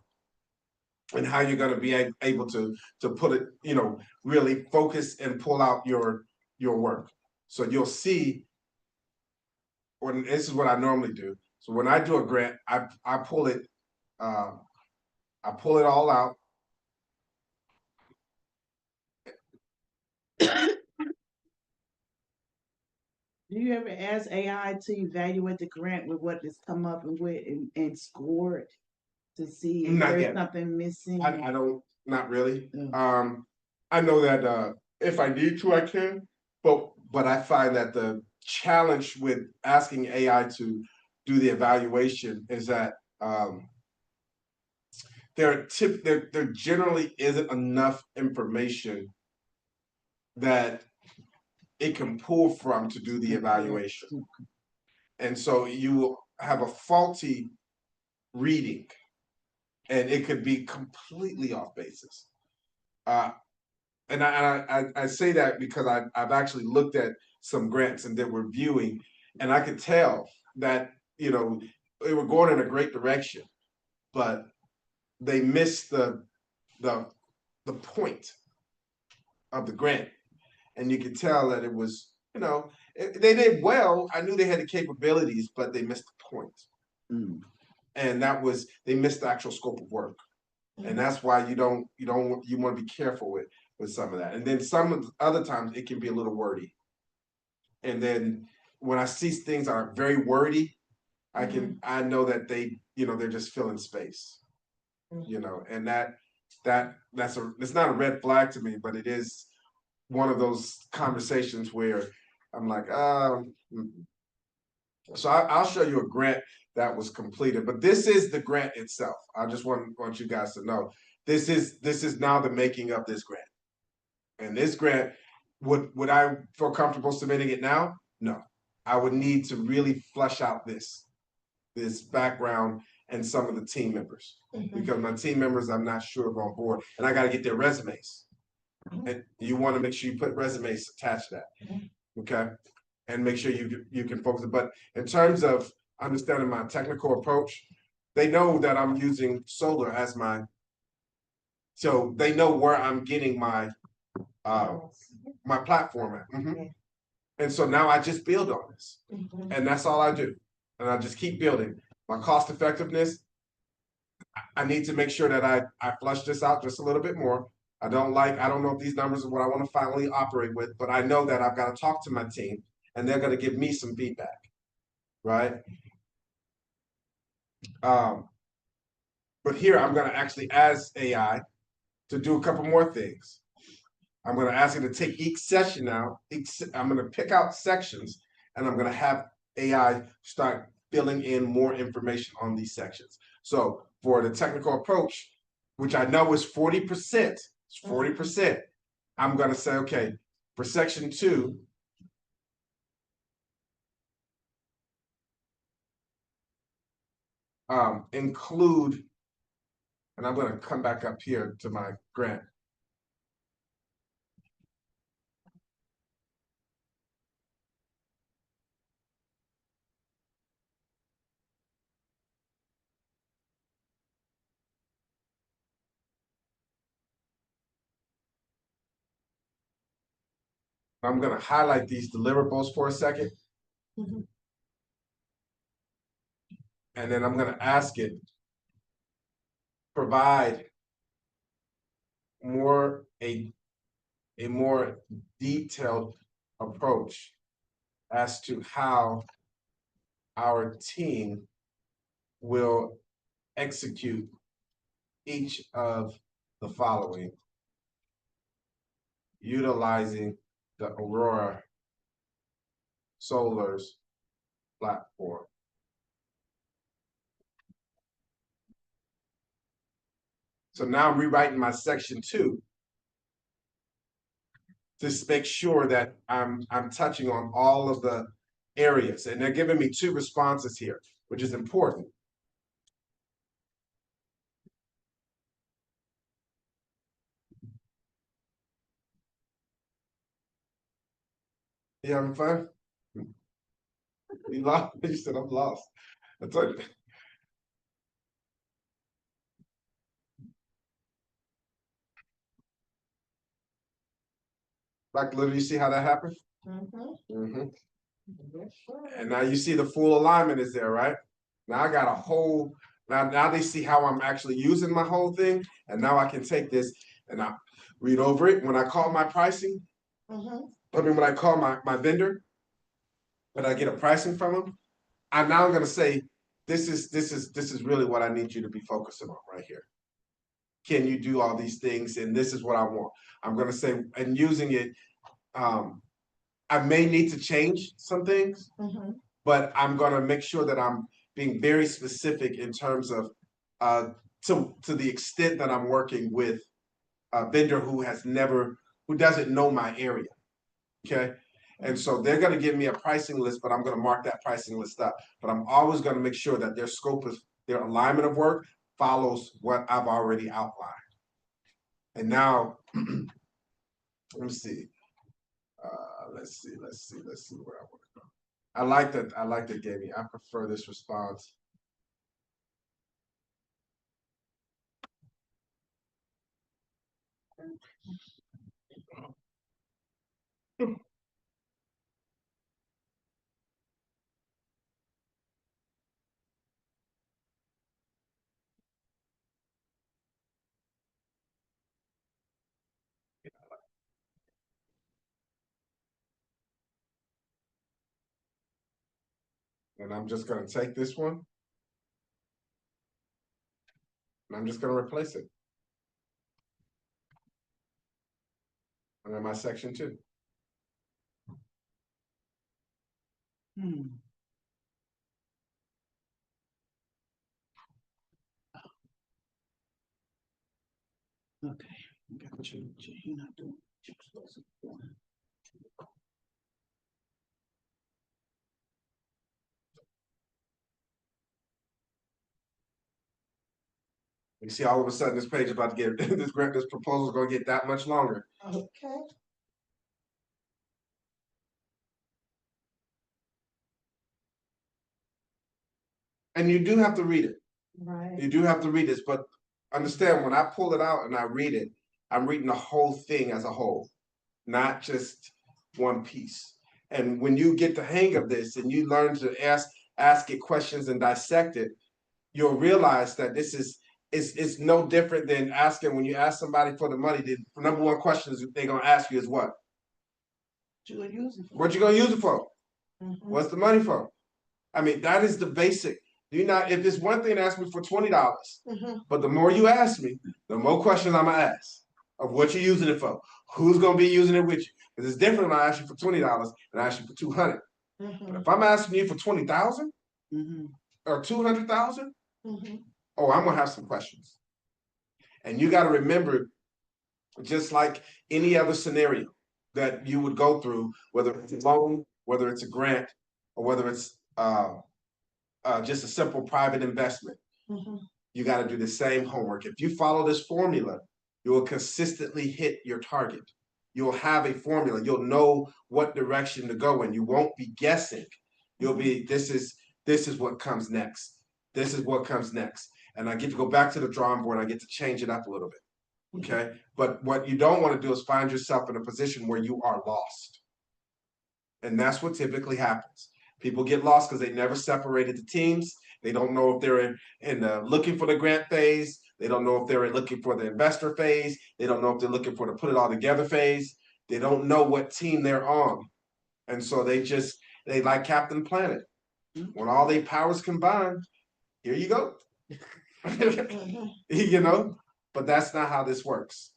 and how you're going to be able to put it, really focus and pull out your work. So you'll see, or this is what I normally do. So when I do a grant, I pull it, I pull it all out. Do you ever ask AI to evaluate the grant with what it's come up with and score it to see if Not there's yet. something missing? I don't, not really. Yeah. I know that if I need to, I can, but I find that the challenge with asking AI to do the evaluation is that there generally isn't enough information that it can pull from to do the evaluation. And so you will have a faulty reading and it could be completely off basis. And I say that because I've actually looked at some grants and that we're viewing, and I could tell that they were going in a great direction, but they missed the point of the grant, and you could tell that it was they did well. I knew they had the capabilities, but they missed the point, and that was they missed the actual scope of work, and that's why you want to be careful with some of that. And then some of the other times it can be a little wordy. And then when I see things that are very wordy, I know that they're just filling space. And it's not a red flag to me, but it is one of those conversations where I'm like, so I'll show you a grant that was completed, but this is the grant itself. I just want you guys to know this is now the making of this grant. And this grant, would I feel comfortable submitting it now? No. I would need to really flesh out this background and some of the team members. Because my team members, I'm not sure are on board, and I got to get their resumes. And you want to make sure you put resumes attached to that, okay? And make sure you can focus. But in terms of understanding my technical approach, they know that I'm using solar as so they know where I'm getting my platform at. And so now I just build on this, and that's all I do. And I just keep building. My cost effectiveness, I need to make sure that I flush this out just a little bit more. I don't know if these numbers are what I want to finally operate with, but I know that I've got to talk to my team and they're going to give me some feedback, right? But here I'm going to actually ask AI to do a couple more things. I'm going to ask it to take each session now. I'm going to pick out sections and I'm going to have AI start filling in more information on these sections. So for the technical approach, which I know is 40%, it's 40%. I'm going to say, okay, for section 2, include And I'm gonna come back up here to my grant. I'm gonna highlight these deliverables for a second. Mhm. And then I'm gonna ask it, provide a more detailed approach as to how our team will execute each of the following, utilizing the Aurora Solar's platform. So now I'm rewriting my section 2 to make sure that I'm touching on all of the areas, and they're giving me 2 responses here, which is important. You having fun? You lost? You said I'm lost. I told you. Like, literally, you see how that happened? And now you see the full alignment is there, right? Now I got a whole, now they see how I'm actually using my whole thing. And now I can take this and I read over it. When I call my pricing, when I call my vendor, when I get a pricing from them, I'm now gonna say, this is really what I need you to be focusing on right here. Can you do all these things? And this is what I want. I'm gonna say, and using it, I may need to change some things, but I'm gonna make sure that I'm being very specific in terms of to the extent that I'm working with a vendor who doesn't know my area. Okay. And so they're gonna give me a pricing list, but I'm gonna mark that pricing list up. But I'm always gonna make sure that their scope of their alignment of work follows what I've already outlined. And now let me see. Let's see where I want to go. I like that gave me. I prefer this response. And I'm just gonna take this one. And I'm just gonna replace it. Under my section 2. Okay, got you. You're not doing what you're supposed to be doing. You see, all of a sudden, this page is about to get this proposal is gonna get that much longer. Okay. And you do have to read it. Right. You do have to read this, but understand when I pull it out and I read it, I'm reading the whole thing as a whole, not just one piece. And when you get the hang of this and you learn to ask it questions and dissect it, you'll realize that this is it's no different than asking when you ask somebody for the money. The number one question they're gonna ask you is what? What you gonna use it for? What you gonna use it for? Mm-hmm. What's the money for? I mean, that is the basic. Do you not? If it's one thing to ask me for $20, but the more you ask me, the more questions I'm gonna ask of what you're using it for. Who's gonna be using it with you? Because it's different when I ask you for $20 and I ask you for $200. But if I'm asking you for 20,000 or 200,000, oh, I'm gonna have some questions. And you got to remember, just like any other scenario that you would go through, whether it's a loan, whether it's a grant, or whether it's just a simple private investment, you got to do the same homework. If you follow this formula, you will consistently hit your target. You'll have a formula. You'll know what direction to go in. You won't be guessing. You'll be, this is what comes next. This is what comes next. And I get to go back to the drawing board. I get to change it up a little bit. Okay. But what you don't want to do is find yourself in a position where you are lost. And that's what typically happens. People get lost because they never separated the teams. They don't know if they're in the looking for the grant phase. They don't know if they're looking for the investor phase. They don't know if they're looking for the put it all together phase. They don't know what team they're on. And so they like Captain Planet. When all their powers combine, here you go. You know, but that's not how this works.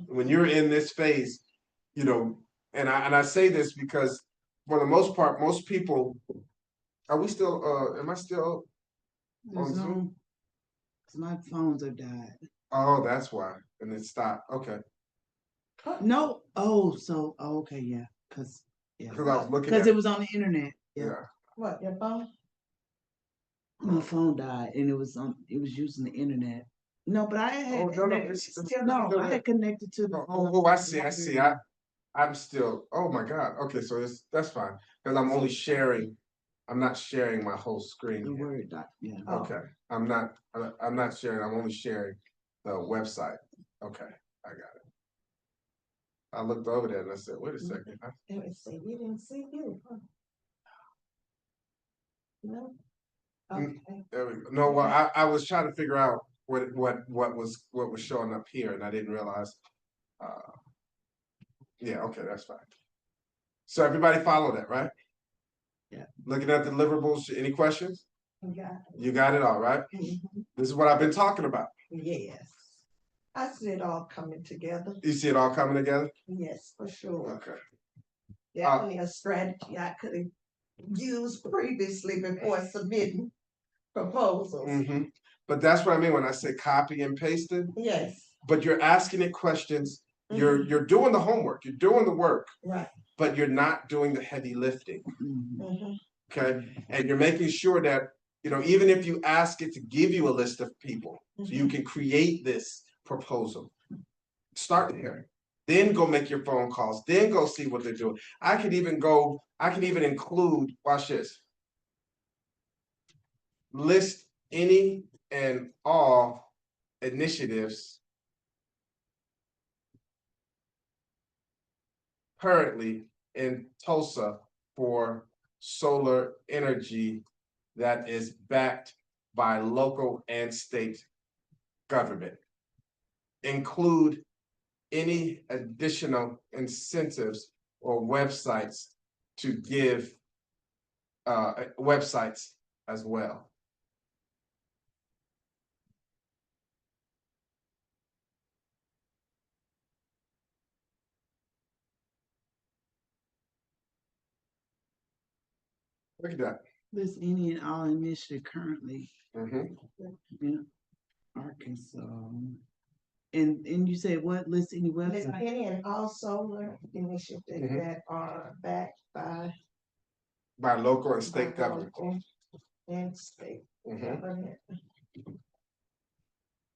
When you're in this phase, you know, and I say this because for the most part, most people, are we still, am I still on Zoom? My phones are died. Oh, that's why. And it stopped. Okay. No, okay, yeah, cause Because I was looking it at, was on the internet. Yeah, yeah. What, your phone? my phone died and it was using the internet. No, but I had Oh, no, it's no, I had connected to the. Oh, I see. I'm still, oh my God. Okay, so that's fine. Because I'm only sharing, I'm not sharing my whole screen The here. Word doc, yeah. Okay, I'm not sharing, I'm only sharing the website. Okay, I got it. I looked over there and I said, wait a second. Let me see, we didn't see you. Huh? No? Okay. There we go. No, well, I was trying to figure out what was showing up here and I didn't realize. Yeah, okay, that's fine. So everybody follow that, right? Yeah. Looking at the deliverables, any questions? We got You got it all, right? it. This is what I've been talking about. Yes. I see it all coming together. You see it all coming together? Yes, for sure. Okay. Definitely a strategy I could have used previously before submitting proposals. Mm-hmm. But that's what I mean when I say copy and paste it. Yes. But you're asking it questions. You're doing the homework. You're doing the work. Right. But you're not doing the heavy lifting. Mm-hmm. Okay. And you're making sure that, you know, even if you ask it to give you a list of people, so you can create this proposal. Start there. Then go make your phone calls. Then go see what they're doing. I could even include, watch this. List any and all initiatives currently in Tulsa for solar energy that is backed by local and state government. Include any additional incentives or websites to give websites as well. Look at that. This any and all initiative currently Mm-hmm. in Arkansas. And you said what? List any List website? any and all solar initiatives that are backed by Local and state government. local and state government.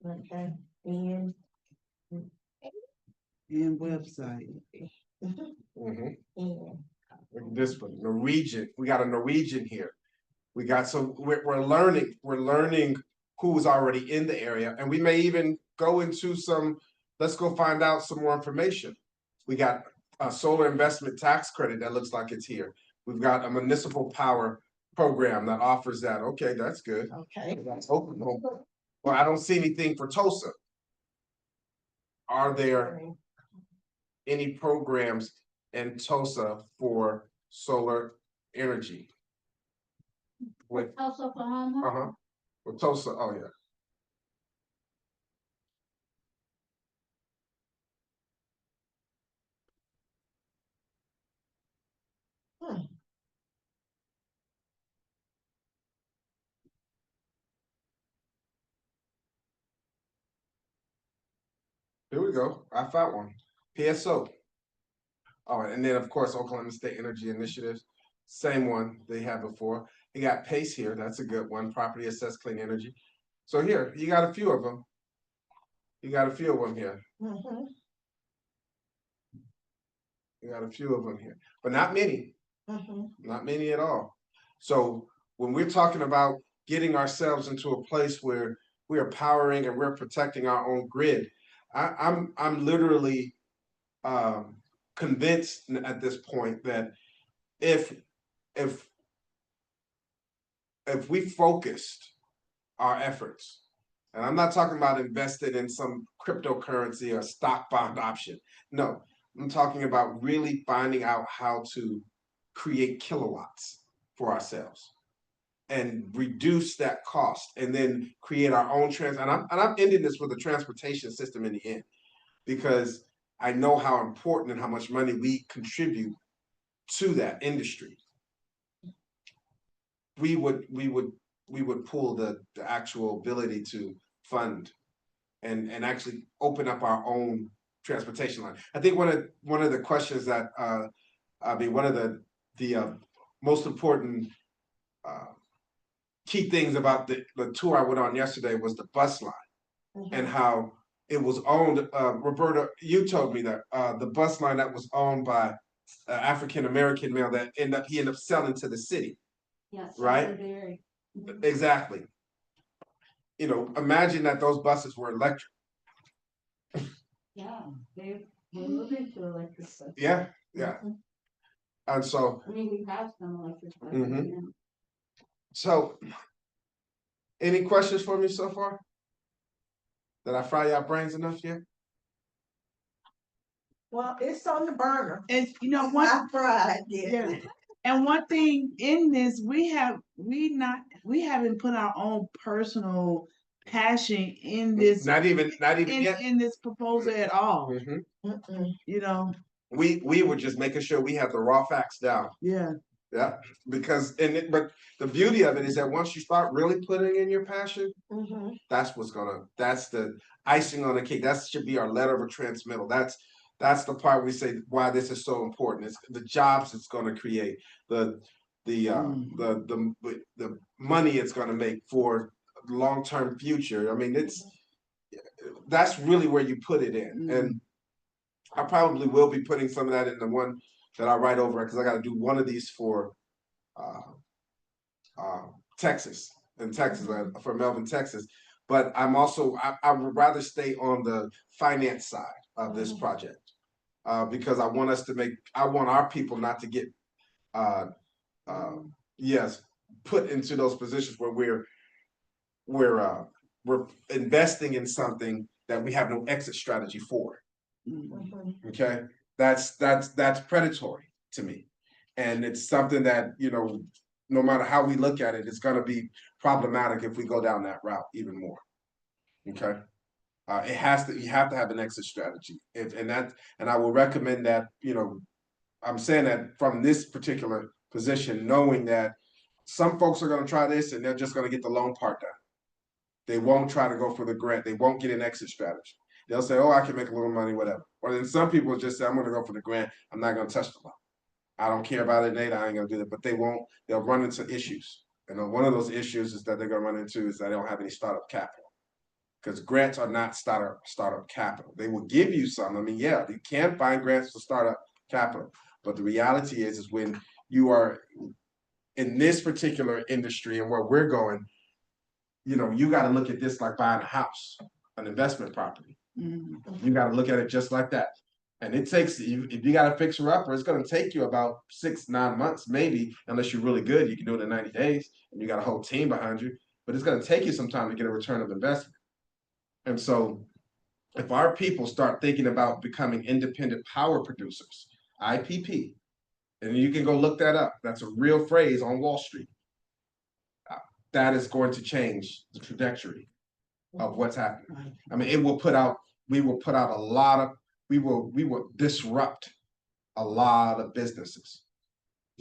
Okay. And Website. Mm-hmm. and Look at this one, Norwegian. We got a Norwegian here. We got some. We're learning. We're learning who's already in the area, and we may even go into some. Let's go find out some more information. We got a solar investment tax credit that looks like it's here. We've got a municipal power program that offers that. Okay, that's good. okay. That's open. Well, I don't see anything for Tulsa. Are there any programs in Tulsa for solar energy? With Also Oklahoma. with Tulsa, oh yeah. Here we go. I found one. PSO. Oh, and then of course Oklahoma State Energy Initiatives. Same one they had before. You got PACE here. That's a good one. Property Assessed Clean Energy. So here, you got a few of them. You got a few of them here. Mhm, You got a few of them here, but not many. mhm. Not many at all. So when we're talking about getting ourselves into a place where we are powering and we're protecting our own grid, I'm literally convinced at this point that if if if we focused our efforts, and I'm not talking about invested in some cryptocurrency or stock bond option. No, I'm talking about really finding out how to create kilowatts for ourselves and reduce that cost and then create our own I'm ending this with a transportation system in the end because I know how important and how much money we contribute to that industry. We would pull the actual ability to fund and actually open up our own transportation line. I think one of the questions that one of the most important key things about the tour I went on yesterday was the bus line and how it was owned. Roberta, you told me that the bus line that was owned by African American male that he ended up selling to the city. Yes. Right? Exactly. You know, imagine that those buses were electric. Yeah, they're moving to electric buses. Yeah, yeah. And so, I mean, we have some electric buses Mhm. now. so any questions for me so far? Did I fry your brains enough yet? Well, it's on the burner. And you know I what? fried Yeah. it. And one thing in this, we haven't put our own personal passion in this Not even yet. in this proposal at all. Mhm. Mm-mm. You know, We were just making sure we had the raw facts down. yeah. Yeah, because but the beauty of it is that once you start really putting in your passion, Mhm. that's that's the icing on the cake. That should be our letter of a transmittal. That's the part we say why this is so important. It's the jobs it's going to create, the the money it's going to make for long term future. I mean, that's really where you put it in, and I probably will be putting some of that in the one that I write over because I got to do one of these for uh, Texas, for Melbourne, Texas. But I would rather stay on the finance side of this project because I want I want our people not to get, uh, uh, yes, put into those positions where we're uh, we're investing in something that we have no exit strategy for. Mhm. Okay, that's predatory to me, and it's something that no matter how we look at it, it's going to be problematic if we go down that route even more. Okay, you have to have an exit strategy, and I will recommend that. I'm saying that from this particular position, knowing that some folks are going to try this and they're just going to get the loan part done. They won't try to go for the grant. They won't get an exit strategy. They'll say, "Oh, I can make a little money, whatever." Or then some people just say, "I'm going to go for the grant. I'm not going to touch the loan. I don't care about it, Nate. I ain't going to do that." But they won't. They'll run into issues. And one of those issues is that they're going to run into is that they don't have any startup capital because grants are not startup capital. They will give you some. I mean, yeah, you can find grants for startup capital, but the reality is when you are in this particular industry and where we're going, you got to look at this like buying a house, an investment property. You got to look at it just like that. And it takes if you got to fix her up, or it's going to take you about 6-9 months, maybe, unless you're really good. You can do it in 90 days, and you got a whole team behind you. But it's going to take you some time to get a return of investment. And so, if our people start thinking about becoming independent power producers, IPP, and you can go look that up. That's a real phrase on Wall Street. That is going to change the trajectory of what's happening. I mean, we will put out we will disrupt a lot of businesses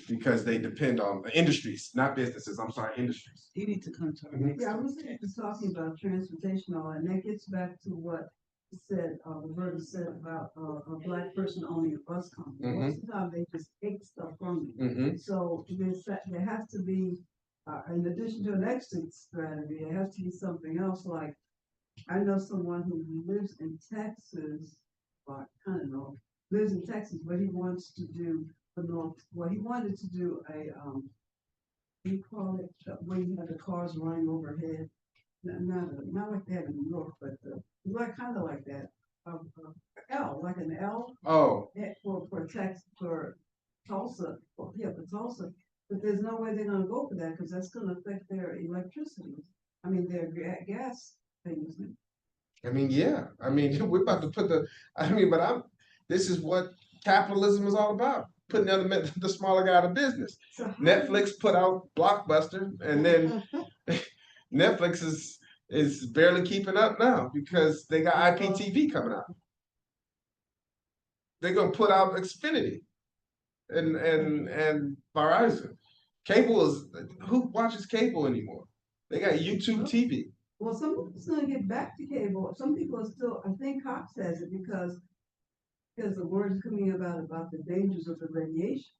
because they depend on industries, not businesses. I'm sorry, industries. You need to come to our next. Yeah, I was just talking about transportation, and that gets back to what Roberta said about a black person owning a bus company. Most of the time, they just take stuff from you. So there has to be in addition to an exit strategy, it has to be something else, like, I know someone who lives in Texas, or I don't know, lives in Texas, but he wants to do he wanted to do a, you call it, where you have the cars running overhead. Not like they have in New York, but, like, kind of like that, L, like an L. Oh, For Texas, for Tulsa, for Tulsa, but there's no way they're gonna go for that, because that's gonna affect their electricity. I mean, their gas things. I mean, yeah, I mean, we're about to put but this is what capitalism is all about, putting the smaller guy out of business. So how Netflix put out Blockbuster, and then Netflix is barely keeping up now because they got IPTV coming out. They're gonna put out Xfinity and Verizon. Cable is who watches cable anymore? They got YouTube TV. Well, some people's gonna get back to cable. Some people are still, I think Cox says it because the word's coming about the dangers of the radiation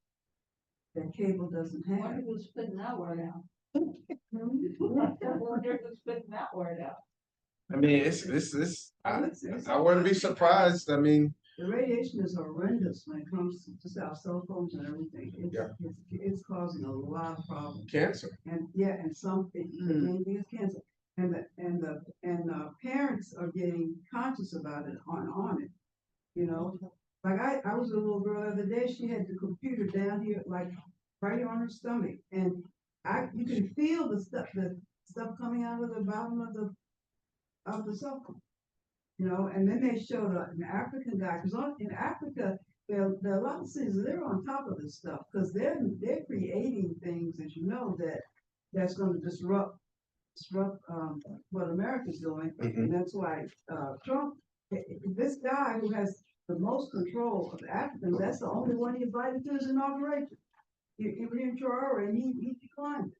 that cable doesn't have. Wonder who's putting that word out. Wonder who's putting that word out. I mean, I wouldn't be surprised. I mean, the radiation is horrendous when it comes to just our cell phones and everything. It's causing a lot of problems. cancer. And yeah, and anything is cancer. And the parents are getting conscious about it on it. You know, like I was a little girl the other day. She had the computer down here, like right here on her stomach, and you can feel the stuff coming out of the bottom of the cell phone. You know, and then they showed an African guy, because in Africa, there are a lot of cities, they're on top of this stuff, because they're creating things, as you know, that's going to disrupt what America's doing, and that's why Trump, this guy who has the most control of the Africans, that's the only one he invited to his inauguration. Ibrahim Traore, and he declined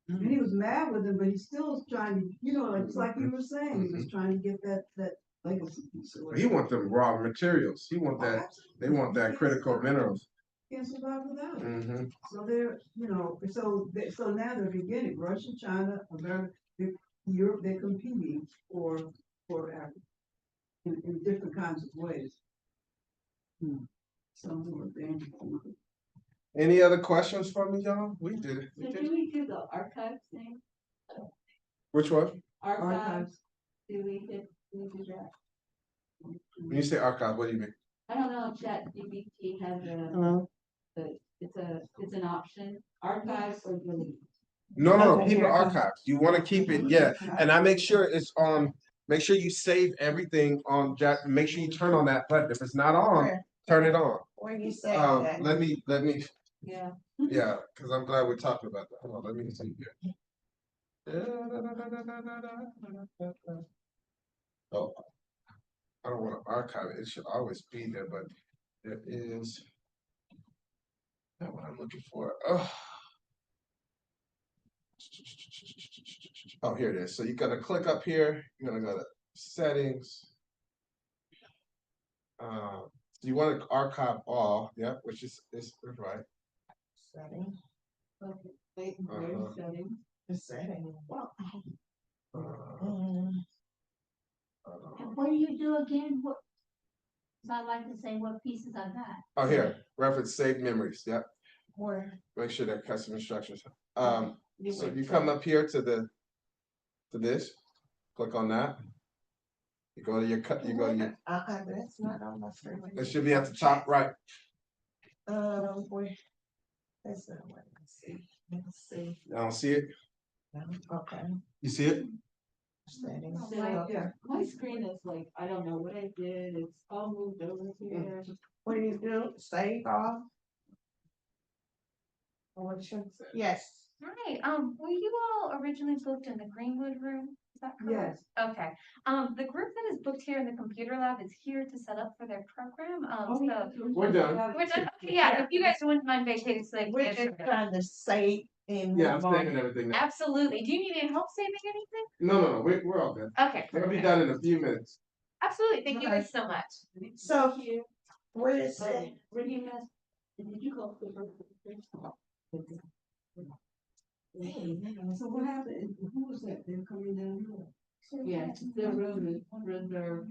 it. And he was mad with him, but he's still trying to, you know, it's like you were saying, he was trying to get that legacy piece away. He want them raw materials. He want that. They want that critical minerals. Can't survive without it. Mm-hmm. So they're, you know, so now they're beginning. Russia, China, America, Europe, they're competing for Africa in different kinds of ways. Some who are dangerous. Any other questions for me, y'all? We did it. So do we do the archives thing? Which one? Archives, do we do that? When you say archive, what do you mean? I don't know if ChatGPT has it's an option, archives or delete. No, keep it archived. You want to keep it, yeah. And I make sure it's on. Make sure you save everything on. Make sure you turn on that button. If it's not on, turn it on. Where you say that? Let me. Yeah. Yeah, because I'm glad we're talking about that. Hold on, let me see here. Oh, I don't want to archive it. It should always be there, but there is. That's what I'm looking for. Oh, here it is. So you gotta click up here. You're gonna go to settings. You want to archive all, yeah, which is right. Setting. Okay, wait, Uh-huh. setting. The setting. Well, And what do you do again? What? So I'd like to say what pieces I got. Oh, here, reference saved memories. Yep. where Make sure that custom instructions. you So went you to- come up here to this, click on that. You go to your cut. You go to your. That's not on my screen. It should be at the top right. Where? That's not what I see. Let's see. I don't see it. Okay. You see it? Settings. So my screen is like, I don't know what I did. It's all moved over here. What do you do? Save all? Yes. Hi, were you all originally booked in the Greenwood room? Is that correct? Yes. Okay, the group that is booked here in the computer lab is here to set up for their program, so. We're done. We're done, okay, yeah, if you guys wouldn't mind vacating so they can We're get just trying to save and Yeah, I'm move on. saving everything now. Absolutely, do you need any help saving anything? No, we're all good. Okay, We'll be perfect. done in a few minutes. Absolutely, thank you guys so much. So, where is So, it? where do you guys, did you go for the first? So what happened? Who was that? They're coming down here. Yeah, the room is reserved,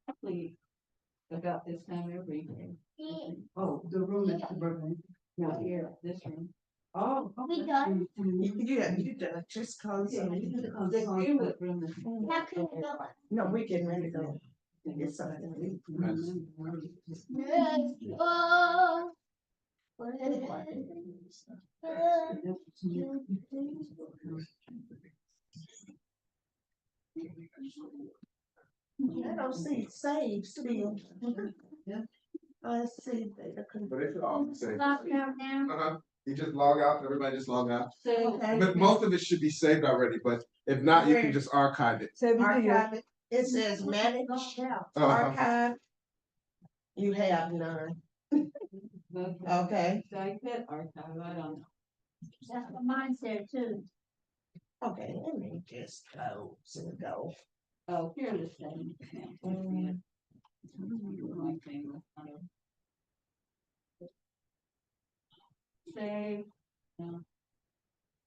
probably about this time every year. Oh, the room at the Berkeley. Not here, this room. Oh. We done? You done, just call Yeah, somebody. you can come The down. agreement room is. How can we go? No, we getting ready to go. Get something to eat. Yes. Oh. I don't see save still. Yeah. I see. But it's all the same. Lock down now. Uh-huh. You just log out, everybody just log out. So, Okay. But most of it should be saved already, but if not, you can Where? just archive it. Archive it. It says manage, Uh-huh. archive. You have none. Okay, So I could archive, I don't know. That's what mine said too. okay, let me just go, go. Oh, here it is. Then. Mm. My thing was kind of- Save.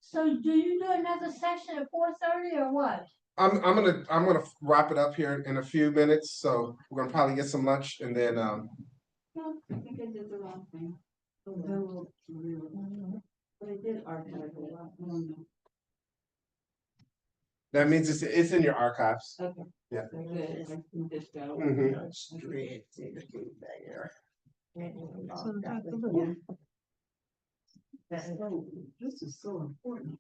So do you do another session at 4:30 or what? I'm gonna wrap it up here in a few minutes, so we're gonna probably get some lunch and then No, I think I did the wrong thing. But I did archive it. I don't know. that means it's in your archives. Okay. Yeah. So good, I can just go. Mhm. Straight to the food there. This is so important.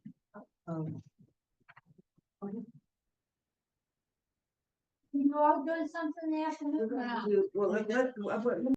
You all doing something in the afternoon? Well,